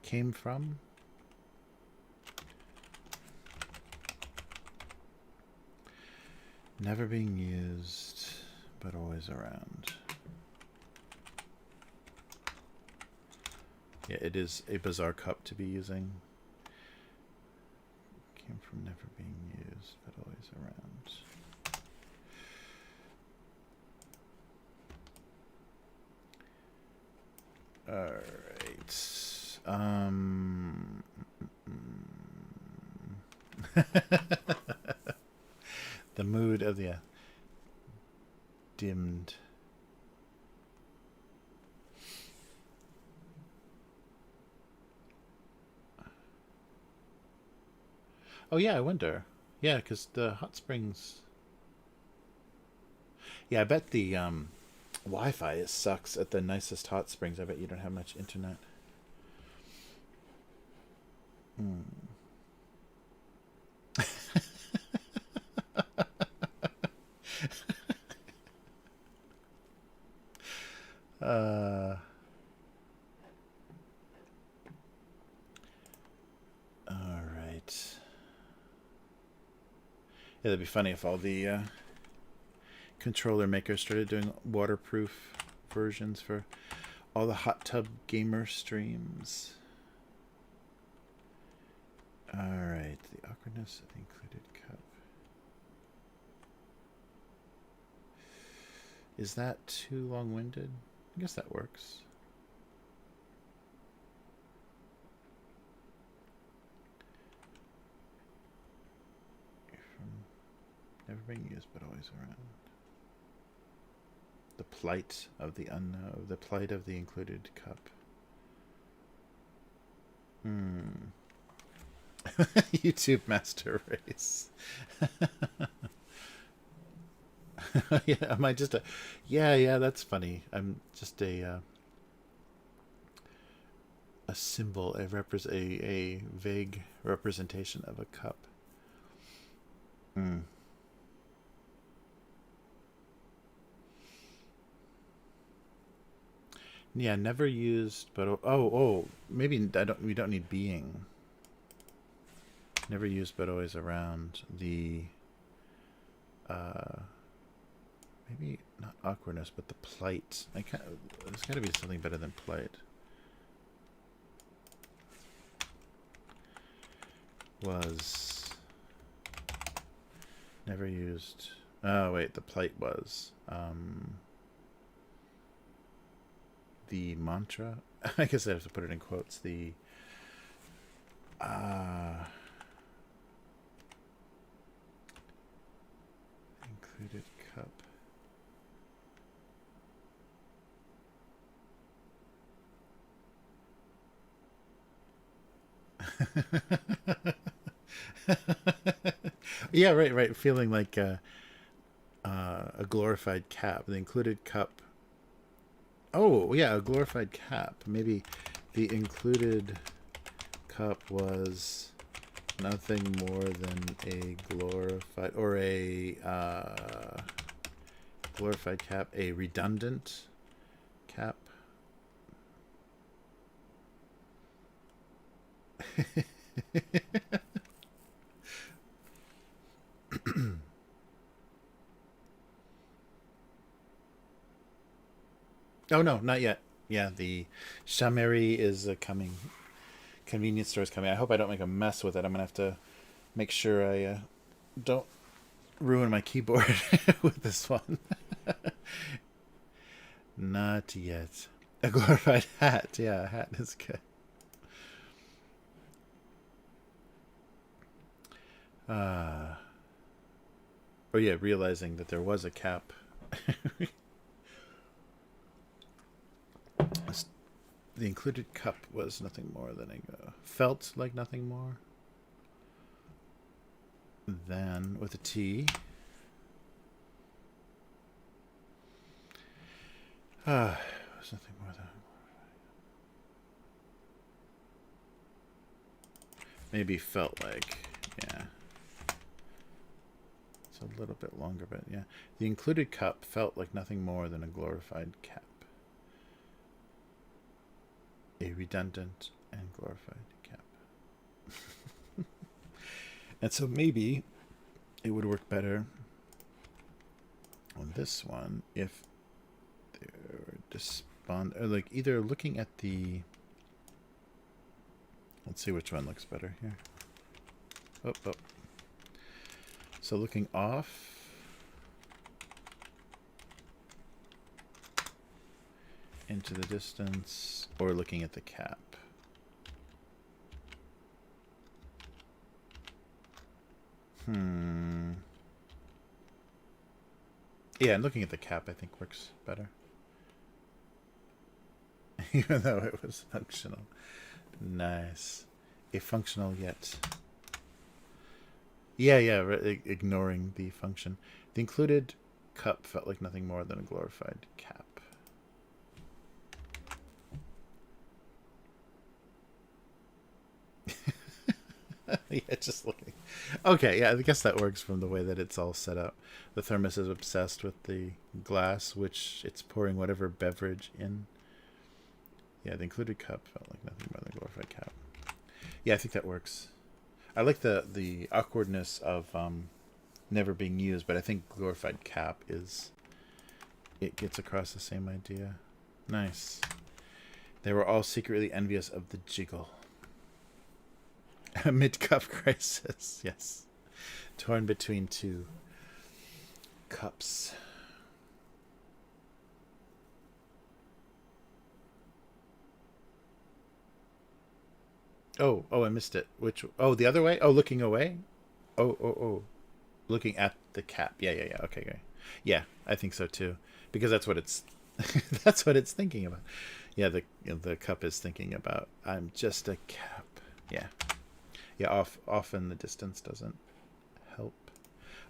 came from never being used, but always around. Yeah, it is a bizarre cup to be using. Came from never being used, but always around. All right. The mood of the dimmed. Oh yeah, I wonder. Yeah, because the hot springs. Yeah, I bet the Wi-Fi sucks at the nicest hot springs. I bet you don't have much internet. All right. Yeah, that'd be funny if all the controller makers started doing waterproof versions for all the hot tub gamer streams. All right, the awkwardness of the included cup. Is that too long-winded? I guess that works. Never being used, but always around. The plight of the unknown, the plight of the included cup. YouTube Master Race. Yeah, am I just a? Yeah, that's funny. I'm just a symbol, a vague representation of a cup. Yeah, never used, but maybe we don't need being. Never used, but always around. The maybe not awkwardness, but the plight. There's got to be something better than plight. Was never used. Oh wait, the plight was the mantra. I guess I have to put it in quotes. The included cup. Yeah, right. Feeling like a glorified cap. The included cup. Oh, yeah, a glorified cap. Maybe the included cup was nothing more than a glorified, or a glorified cap, a redundant cap. Oh no, not yet. Yeah, the Chanmery is coming. Convenience store is coming. I hope I don't make a mess with it. I'm gonna have to make sure I don't ruin my keyboard with this one. Not yet. A glorified hat. Yeah, a hat is good. Oh yeah, realizing that there was a cap. The included cup was nothing more than a felt like nothing more than with a T. It was nothing more than maybe felt like, yeah. It's a little bit longer, but yeah. The included cup felt like nothing more than a glorified cap. A redundant and glorified cap. And so maybe it would work better on this one if they're or like either looking at the, let's see which one looks better here. Oh. So looking off into the distance or looking at the cap. Yeah, and looking at the cap I think works better. Even though it was functional. Nice. A functional yet. Yeah, ignoring the function. The included cup felt like nothing more than a glorified cap. Yeah, just looking. Okay, yeah, I guess that works from the way that it's all set up. The thermos is obsessed with the glass, which it's pouring whatever beverage in. Yeah, the included cup felt like nothing more than a glorified cap. Yeah, I think that works. I like the awkwardness of never being used, but I think glorified cap is, it gets across the same idea. Nice. They were all secretly envious of the jiggle. A mid-cup crisis, yes. Torn between two cups. Oh, I missed it. Which? Oh, the other way? Oh, looking away? Oh. Looking at the cap. Yeah. Okay. Yeah, I think so too. Because that's what it's that's what it's thinking about. Yeah, the cup is thinking about, I'm just a cap. Yeah. Yeah, off in the distance doesn't help.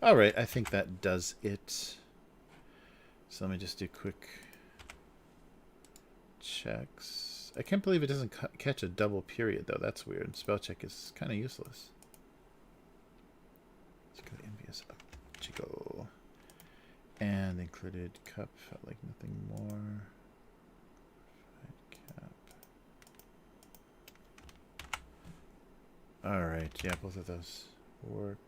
All right, I think that does it. So let me just do quick checks. I can't believe it doesn't catch a double period, though. That's weird. Spell check is kind of useless. Let's go to envious jiggle. And included cup felt like nothing more. Cap. All right, yeah, both of those work.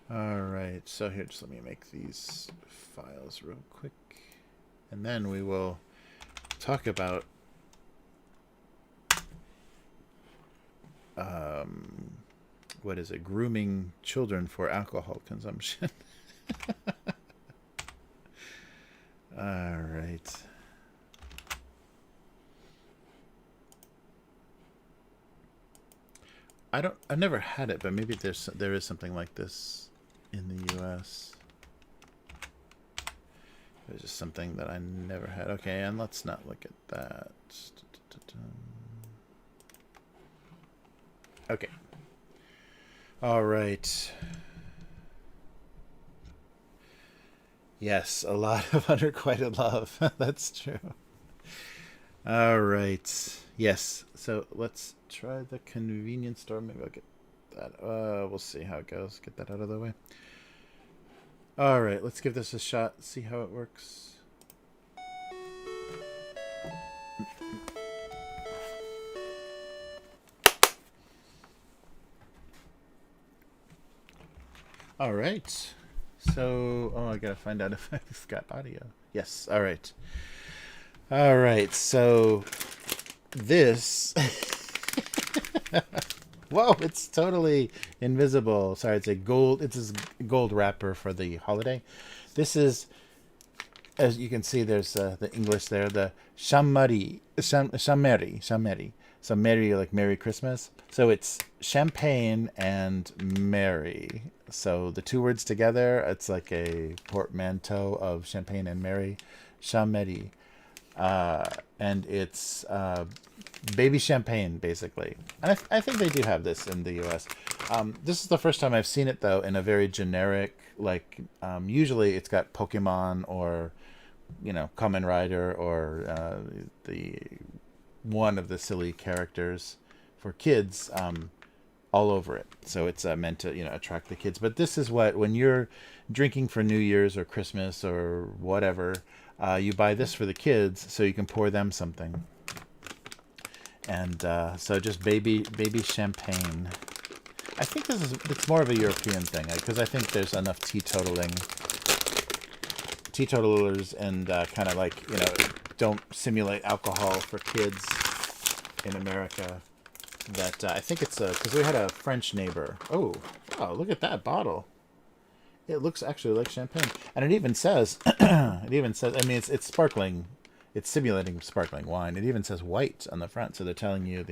All right, so here, just let me make these files real quick, and then we will talk about what is it? Grooming children for alcohol consumption. All right. I've never had it, but maybe there is something like this in the US. There's just something that I never had. Okay, and let's not look at that. Okay. All right. Yes, a lot of unrequited love. That's true. All right. Yes. So let's try the convenience store. Maybe I'll get that. We'll see how it goes. Get that out of the way. All right. Let's give this a shot. See how it works. All right. So, oh, I gotta find out if I've got audio. Yes. All right. All right. So this. Whoa! It's totally invisible. Sorry, it's a gold. It's a gold wrapper for the holiday. This is, as you can see, there's the English there. The Chanmery. So Merry, like Merry Christmas. So it's champagne and Merry. So the two words together, it's like a portmanteau of champagne and Merry. Chanmery. And it's baby champagne, basically. And I think they do have this in the U.S. This is the first time I've seen it, though, in a very generic, like, usually it's got Pokemon or, Kamen Rider or the one of the silly characters for kids all over it. So it's meant to, attract the kids. But this is what, when you're drinking for New Year's or Christmas or whatever, you buy this for the kids so you can pour them something. And so just baby champagne. I think it's more of a European thing, because I think there's enough teetotalers and kind of like, don't simulate alcohol for kids in America. That I think it's because we had a French neighbor. Oh, wow, look at that bottle. It looks actually like champagne, and it even says, I mean, it's sparkling, it's simulating sparkling wine. It even says white on the front, so they're telling you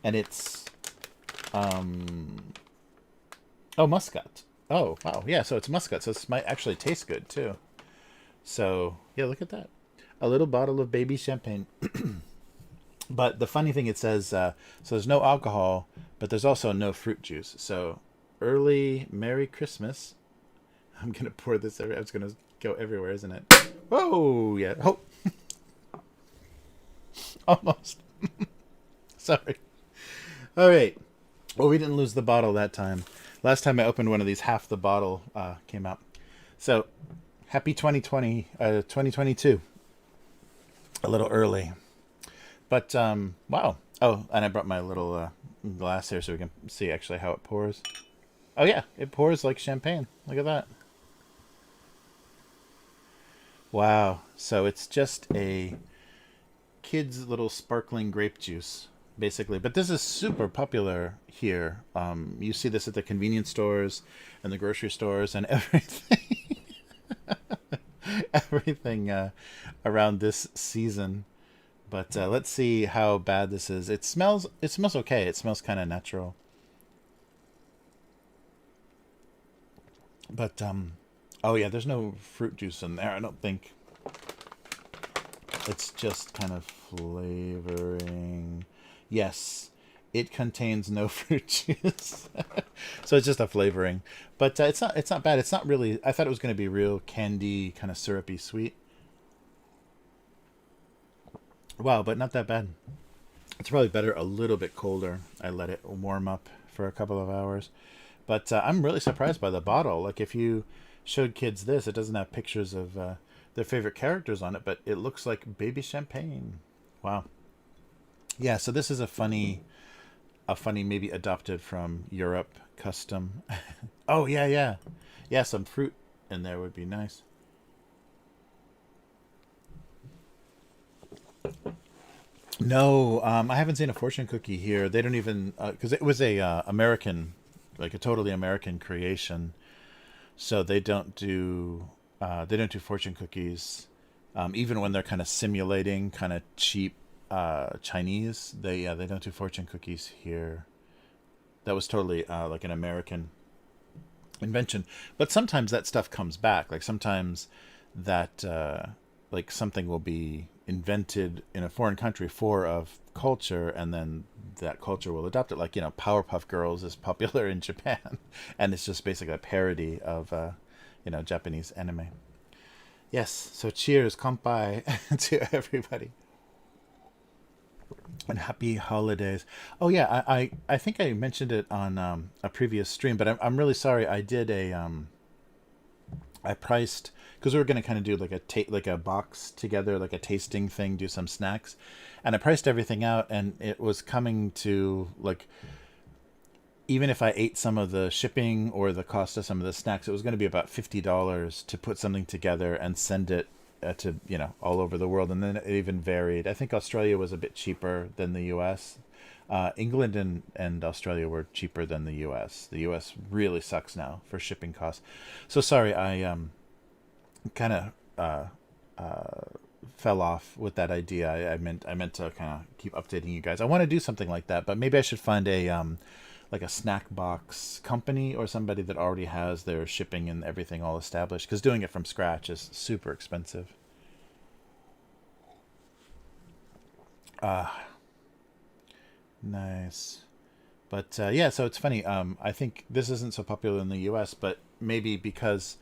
and it's, Muscat. Oh, wow, yeah, so it's Muscat, so this might actually taste good too. So yeah, look at that, a little bottle of baby champagne. But the funny thing, it says, so there's no alcohol, but there's also no fruit juice. So early Merry Christmas. I'm going to pour this everywhere. It's going to go everywhere, isn't it? Whoa, yeah. Oh. Almost. Sorry. All right. Well, we didn't lose the bottle that time. Last time I opened one of these, half the bottle came out. So, happy 2022. A little early. But, wow. Oh, and I brought my little glass here so we can see actually how it pours. Oh, yeah. It pours like champagne. Look at that. Wow. So it's just a kid's little sparkling grape juice, basically. But this is super popular here. You see this at the convenience stores and the grocery stores and everything. Everything around this season. But let's see how bad this is. It smells okay. It smells kind of natural. But oh yeah, there's no fruit juice in there, I don't think. It's just kind of flavoring. Yes, it contains no fruit juice. So it's just a flavoring. But it's not bad. It's not really, I thought it was going to be real candy, kind of syrupy sweet. Wow, but not that bad. It's probably better a little bit colder. I let it warm up for a couple of hours. But I'm really surprised by the bottle. Like, if you showed kids this, it doesn't have pictures of their favorite characters on it, but it looks like baby champagne. Wow. Yeah, so this is a funny maybe adopted from Europe custom. Oh, yeah, yeah. Yeah, some fruit in there would be nice. No, I haven't seen a fortune cookie here. They don't even, because it was a American, like a totally American creation. So they don't do fortune cookies, even when they're kind of simulating kind of cheap Chinese. They don't do fortune cookies here. That was totally like an American invention. But sometimes that stuff comes back. Like sometimes that like something will be invented in a foreign country for a culture, and then that culture will adopt it. Like, Powerpuff Girls is popular in Japan, and it's just basically a parody of Japanese anime. Yes, so cheers, kanpai to everybody. And happy holidays. Oh yeah, I think I mentioned it on a previous stream, but I'm really sorry. I did I priced, because we were going to kind of do like like a box together, like a tasting thing, do some snacks, and I priced everything out, and it was coming to like even if I ate some of the shipping or the cost of some of the snacks, it was going to be about $50 to put something together and send it to all over the world. And then it even varied. I think Australia was a bit cheaper than the U.S. England and Australia were cheaper than the U.S. The U.S. really sucks now for shipping costs. So sorry, I kind of fell off with that idea. I meant to kind of keep updating you guys. I want to do something like that, but maybe I should find a like a snack box company or somebody that already has their shipping and everything all established, because doing it from scratch is super expensive. Nice. But yeah, so it's funny. I think this isn't so popular in the U.S., but maybe because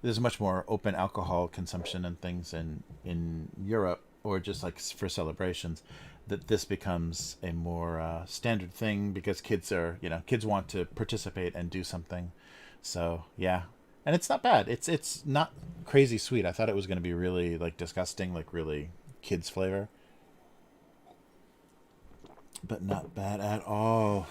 there's much more open alcohol consumption and things in Europe, or just like for celebrations, that this becomes a more standard thing, because kids want to participate and do something. So yeah, and it's not bad. It's not crazy sweet. I thought it was going to be really like disgusting, like really kids flavor, but not bad at all.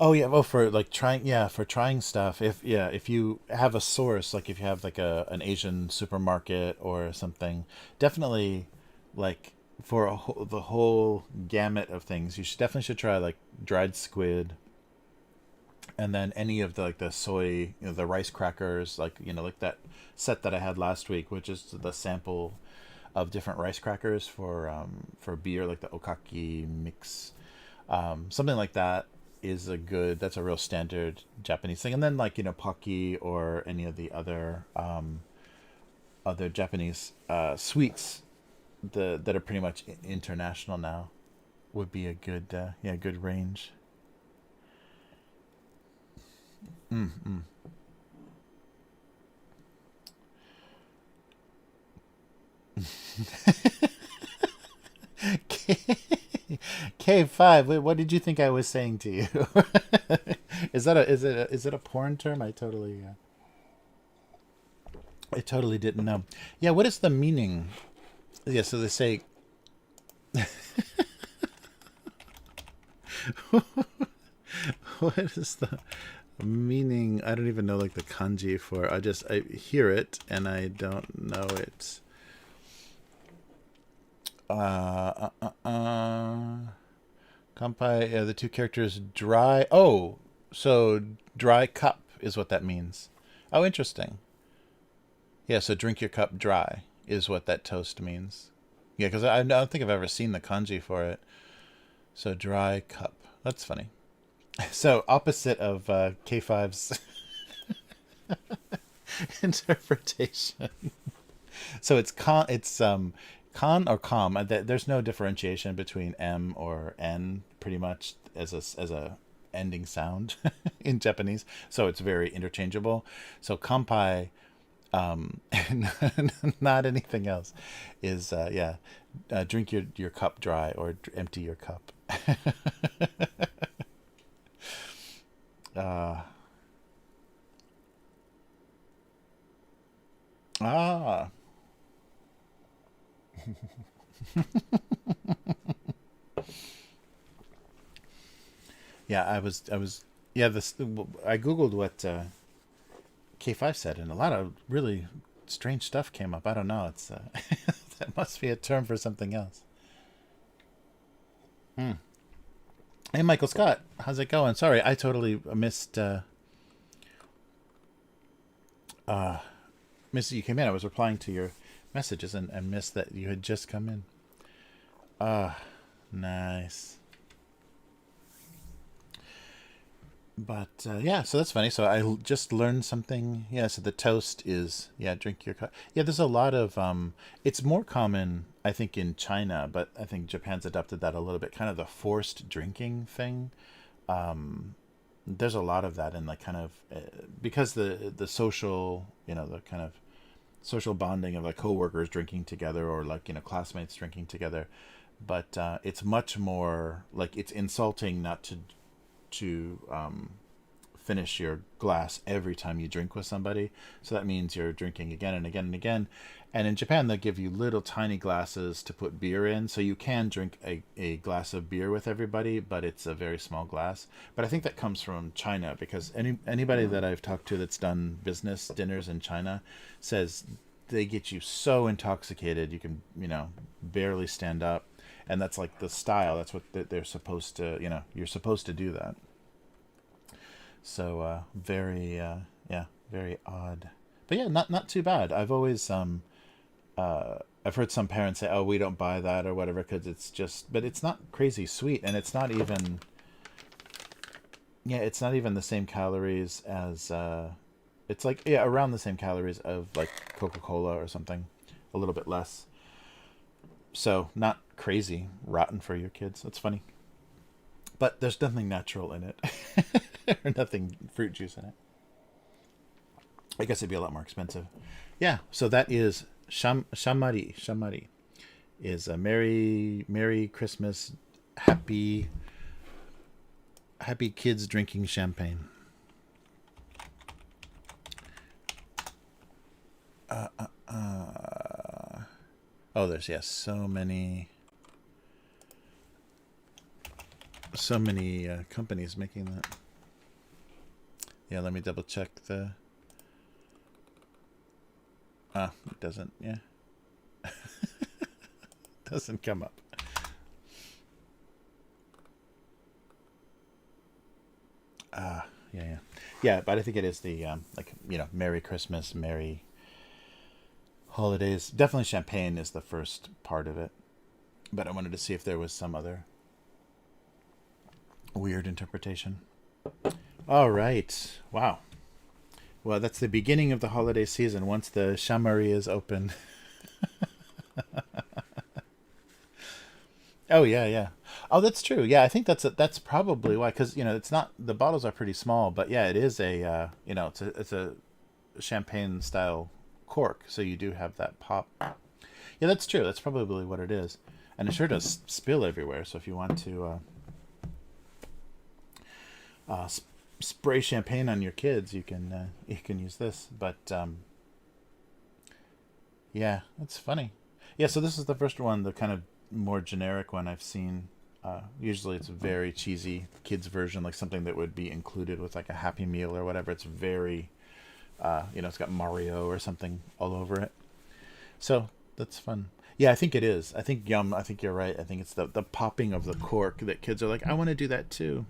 Oh yeah, well for like trying, yeah, for trying stuff. If you have a source, like if you have like an Asian supermarket or something, definitely like for the whole gamut of things, you should definitely should try like dried squid, and then any of the like the soy, the rice crackers, like like that set that I had last week, which is the sample of different rice crackers for beer, like the okaki mix, something like that is that's a real standard Japanese thing. And then like pocky or any of the other Japanese sweets, that are pretty much international now, would be a good good range. Mm. K5. Wait, what did you think I was saying to you? Is it a porn term? I totally didn't know. Yeah, what is the meaning? Yeah, so they say what is the meaning? I don't even know like the kanji for. I hear it and I don't know it. Kampai, the two characters dry. Oh, so dry cup is what that means. Oh, interesting. Yeah, so drink your cup dry is what that toast means. Yeah, because I don't think I've ever seen the kanji for it. So dry cup. That's funny. So opposite of K5's interpretation. So it's con or com. There's no differentiation between M or N, pretty much as a ending sound in Japanese. So it's very interchangeable. So kampai, not anything else, is drink your cup dry, or empty your cup. uh, ah. Yeah, yeah, this I googled what K5 said, and a lot of really strange stuff came up. I don't know. It's that must be a term for something else. Hmm. Hey, Michael Scott, how's it going? Sorry, I totally uh missed that you came in. I was replying to your messages and missed that you had just come in. Ah, nice. But yeah, so that's funny. So just learned something. Yeah, so the toast is, yeah, drink your cup. Yeah, there's a lot of it's more common I think in China, but I think Japan's adopted that a little bit, kind of the forced drinking thing. Um there's a lot of that in like kind of because the social, the kind of social bonding of like coworkers drinking together, or like classmates drinking together. But it's much more like it's insulting not to finish your glass every time you drink with somebody. So that means you're drinking again and again and again. And in Japan, they give you little tiny glasses to put beer in. So you can drink a glass of beer with everybody, but it's a very small glass. But I think that comes from China, because anybody that I've talked to that's done business dinners in China says they get you so intoxicated you can, barely stand up. And that's like the style. That's what they're supposed to, you're supposed to do that. So very odd. But yeah, not too bad. I've always I've heard some parents say, "Oh, we don't buy that or whatever because it's just," but it's not crazy sweet, and it's not even the same calories as it's like around the same calories of like Coca-Cola or something, a little bit less. So not crazy rotten for your kids. That's funny. But there's nothing natural in it. Or nothing fruit juice in it. I guess it'd be a lot more expensive. Yeah, so that is Chanmery. Chanmery is a Merry Christmas, happy kids drinking champagne. Oh, there's so many companies making that. Yeah, let me double check the. It doesn't. Yeah, doesn't come up. Yeah. But I think it is the Merry Christmas, Merry Holidays. Definitely champagne is the first part of it, but I wanted to see if there was some other weird interpretation. All right. Wow. Well, that's the beginning of the holiday season once the Chanmery is open. Oh yeah. Oh, that's true. Yeah, I think that's probably why, because it's not, the bottles are pretty small, but yeah, it is a it's a champagne style cork, so you do have that pop. Yeah, that's true. That's probably what it is, and it sure does spill everywhere. So if you want to spray champagne on your kids, you can use this. But yeah, that's funny. Yeah, so this is the first one, the kind of more generic one I've seen. Usually it's a very cheesy kids version, like something that would be included with like a Happy Meal or whatever. It's very it's got Mario or something all over it. So that's fun. Yeah, I think it is. I think I think you're right. I think it's the popping of the cork that kids are like, I want to do that too.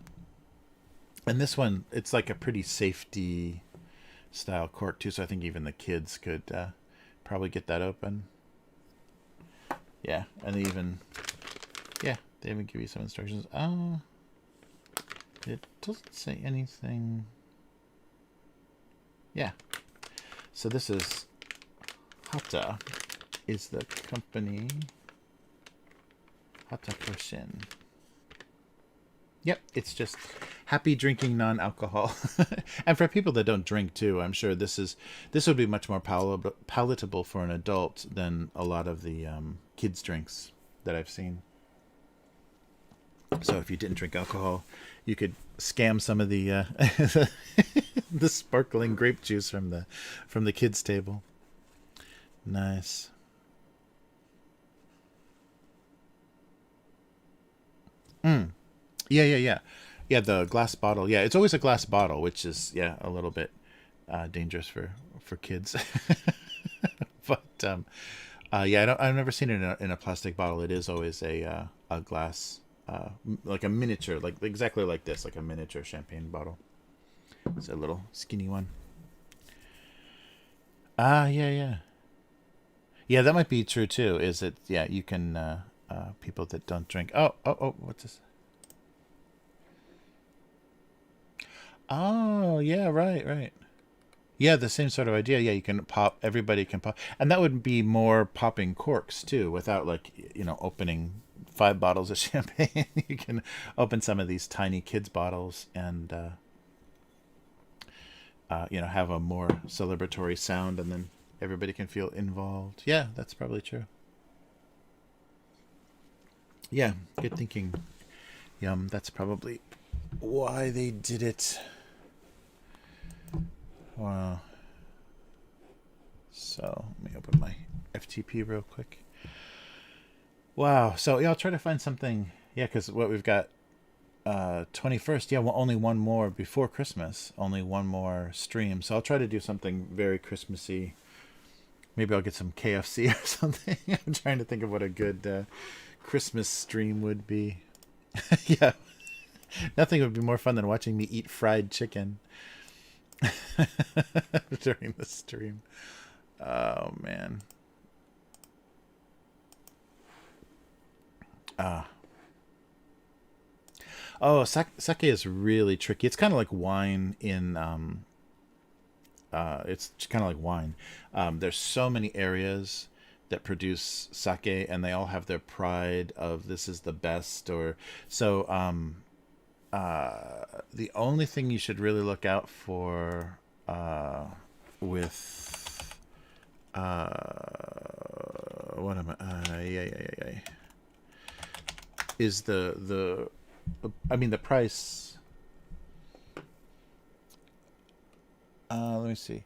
And this one, it's like a pretty safety style cork too, so I think even the kids could probably get that open. Yeah, and they even give you some instructions. It doesn't say anything. Yeah. So this is Hata is the company. Hata Koshin. Yep, it's just happy drinking non-alcohol. And for people that don't drink too, I'm sure this would be much more palatable for an adult than a lot of the kids drinks that I've seen. So if you didn't drink alcohol, you could scam some of the the sparkling grape juice from the kids' table. Nice. Yeah. Yeah, the glass bottle. Yeah, it's always a glass bottle, which is a little bit dangerous for kids. But I've never seen it in a plastic bottle. It is always a glass, like a miniature, like exactly like this, like a miniature champagne bottle. It's a little skinny one. Yeah. Yeah, that might be true too. Is it? Yeah, you can people that don't drink. Oh, what's this? Oh, yeah, right. Yeah, the same sort of idea. Yeah, you can pop. Everybody can pop, and that would be more popping corks too, without like opening 5 bottles of champagne. You can open some of these tiny kids bottles and have a more celebratory sound, and then everybody can feel involved. Yeah, that's probably true. Yeah, good thinking. Yum. That's probably why they did it. Wow. So let me open my FTP real quick. Wow. So yeah, I'll try to find something. Yeah, because what we've got 21st. Yeah, well, only one more before Christmas. Only one more stream. So I'll try to do something very Christmassy. Maybe I'll get some KFC or something. I'm trying to think of what a good Christmas stream would be. Yeah, nothing would be more fun than watching me eat fried chicken during the stream. Oh man. Ah. Oh, sake is really tricky. It's kind of like wine in it's kind of like wine. There's so many areas that produce sake, and they all have their pride of this is the best. Or so. The only thing you should really look out for with what am I? Yeah. Is the I mean the price. Let me see.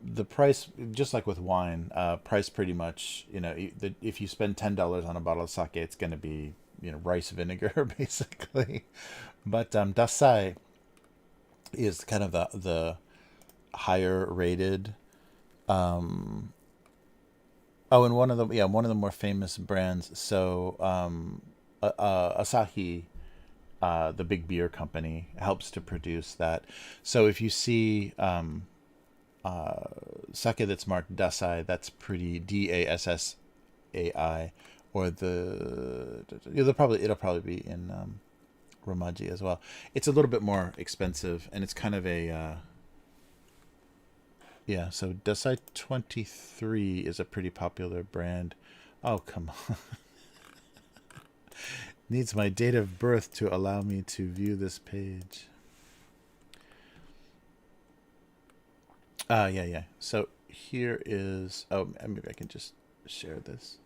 The price, just like with wine, price pretty much. If you spend $10 on a bottle of sake, it's going to be rice vinegar basically. But Dasai is kind of the higher rated. Oh, and one of the more famous brands. So Asahi, the big beer company, helps to produce that. So if you see sake that's marked Dasai, that's pretty Dassai, or it'll probably be in Romaji as well. It's a little bit more expensive, and it's kind of a yeah. So Dasai 23 is a pretty popular brand. Oh come on, needs my date of birth to allow me to view this page. Yeah. So here is. Oh, maybe I can just share this.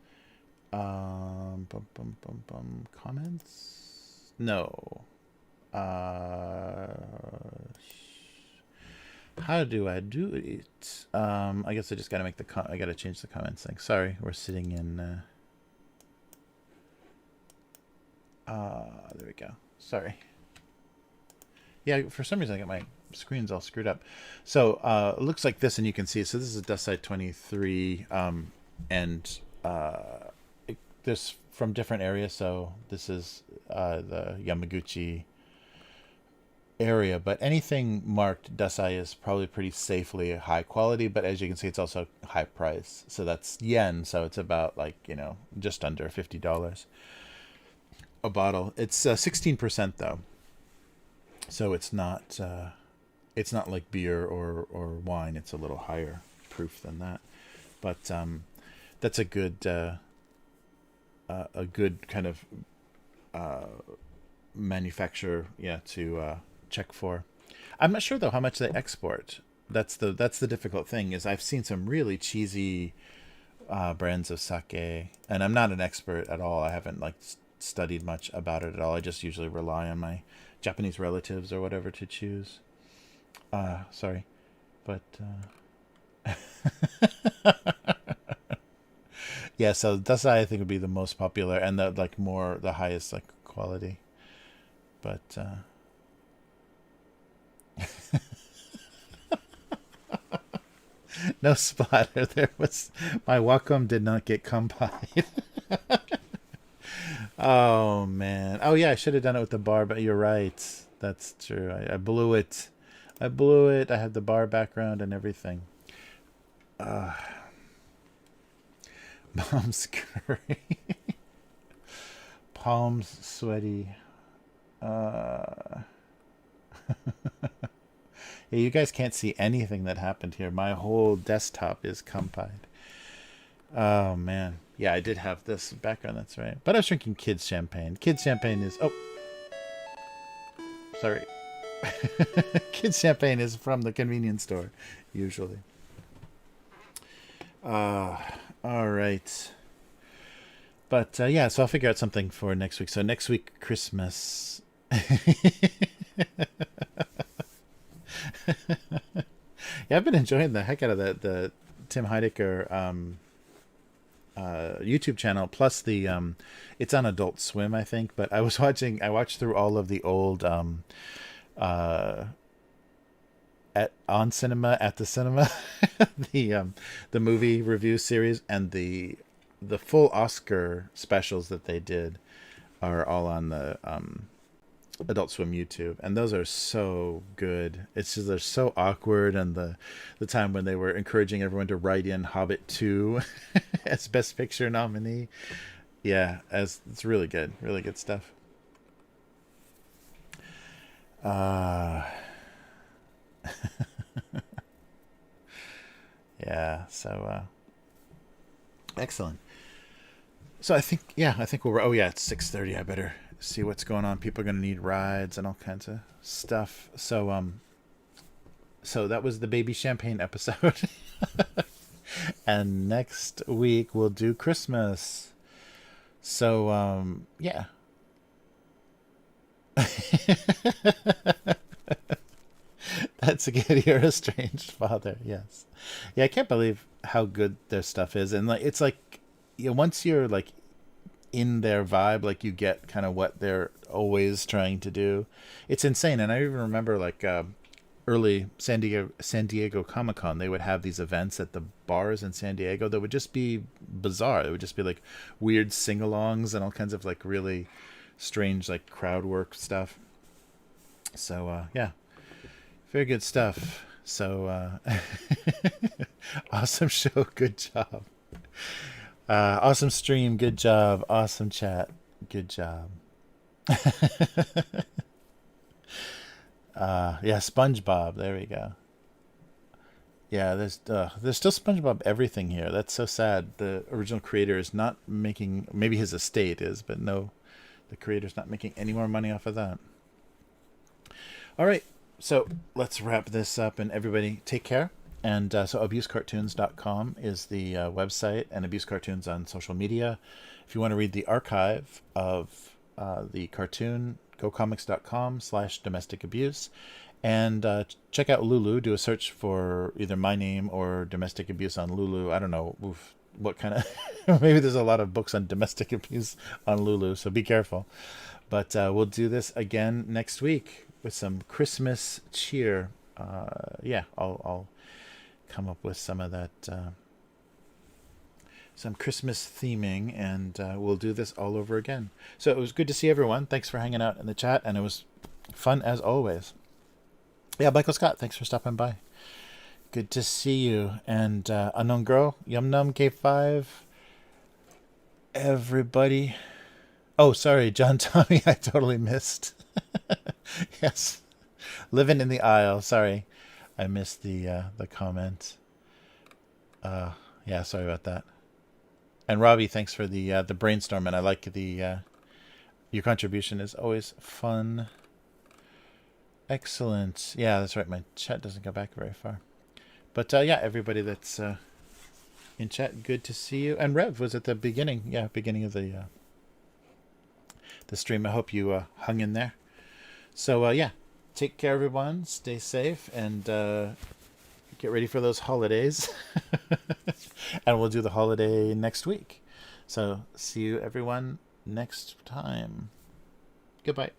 Comments? No. How do I do it? I guess I just gotta make I gotta change the comments thing. Sorry, we're sitting in. There we go. Sorry. Yeah, for some reason I got my screen's all screwed up. So it looks like this, and you can see. So this is a Dasai 23, and there's from different areas. So this is the Yamaguchi area, but anything marked Dasai is probably pretty safely high quality. But as you can see, it's also high price. So that's yen. So it's about just under $50 a bottle. It's 16% though. So it's not like beer or wine. It's a little higher proof than that. But that's a good kind of manufacturer, to check for. I'm not sure though how much they export. That's the difficult thing. Is I've seen some really cheesy brands of sake, and I'm not an expert at all. I haven't studied much about it at all. I just usually rely on my Japanese relatives or whatever to choose. Sorry, but yeah. So Dasai I think would be the most popular and the highest quality, but. No spotter. There was my Wacom did not get compiled. Oh man. Oh yeah, I should have done it with the bar, but you're right. That's true. I blew it. I had the bar background and everything. Mom's curry. Palms sweaty. Yeah, you guys can't see anything that happened here. My whole desktop is compiled. Oh man. Yeah, I did have this background, that's right. But I was drinking kids champagne. Kids champagne is sorry. Kids champagne is from the convenience store, usually. All right. But yeah, so I'll figure out something for next week. So next week, Christmas. Yeah, I've been enjoying the heck out of the Tim Heidecker YouTube channel. Plus it's on Adult Swim, I think. But I watched through all of the old uh, on cinema at the cinema, the movie review series, and the full Oscar specials that they did are all on the Adult Swim YouTube, and those are so good. It's just they're so awkward, and the time when they were encouraging everyone to write in Hobbit 2 as Best Picture nominee. Yeah, as it's really good stuff. Yeah, so excellent. So I think we'll. Oh yeah, it's 6:30. I better see what's going on. People are gonna need rides and all kinds of stuff. So that was the baby champagne episode, and next week we'll do Christmas. So yeah. That's a good. You're a strange father. Yes. Yeah, I can't believe how good their stuff is, and like it's like, once you're like in their vibe, like you get kind of what they're always trying to do. It's insane. And I even remember like early San Diego Comic Con, they would have these events at the bars in San Diego that would just be bizarre. It would just be like weird sing-alongs and all kinds of like really strange like crowd work stuff. So yeah, very good stuff. So awesome show. Good job. Awesome stream. Good job. Awesome chat. Good job. Yeah, SpongeBob. There we go. Yeah, there's still SpongeBob everything here. That's so sad. The original creator is not making. Maybe his estate is, but no, the creator's not making any more money off of that. All right, so let's wrap this up, and everybody take care. And so abusecartoons.com is the website, and Abuse Cartoons on social media. If you want to read the archive of the cartoon, gocomics.com/domestic abuse. And check out Lulu. Do a search for either my name or domestic abuse on Lulu. I don't know what kind of... maybe there's a lot of books on domestic abuse on Lulu, so be careful. But we'll do this again next week with some Christmas cheer. Yeah, I'll come up with some of that, some Christmas theming, and we'll do this all over again. So it was good to see everyone. Thanks for hanging out in the chat, and it was fun as always. Yeah, Michael Scott, thanks for stopping by. Good to see you. And Unknown Girl, Yum Num K5, everybody. Oh, sorry, John Tommy, I totally missed. Yes, living in the aisle. Sorry, I missed the comment. Yeah, sorry about that. And Robbie, thanks for the brainstorming. I like your contribution is always fun. Excellent. Yeah, that's right. My chat doesn't go back very far. But yeah, everybody that's in chat, good to see you. And Rev was at the beginning. Yeah, beginning of the stream. I hope you hung in there. So yeah, take care, everyone. Stay safe, and get ready for those holidays. And we'll do the holiday next week. So see you, everyone, next time. Goodbye.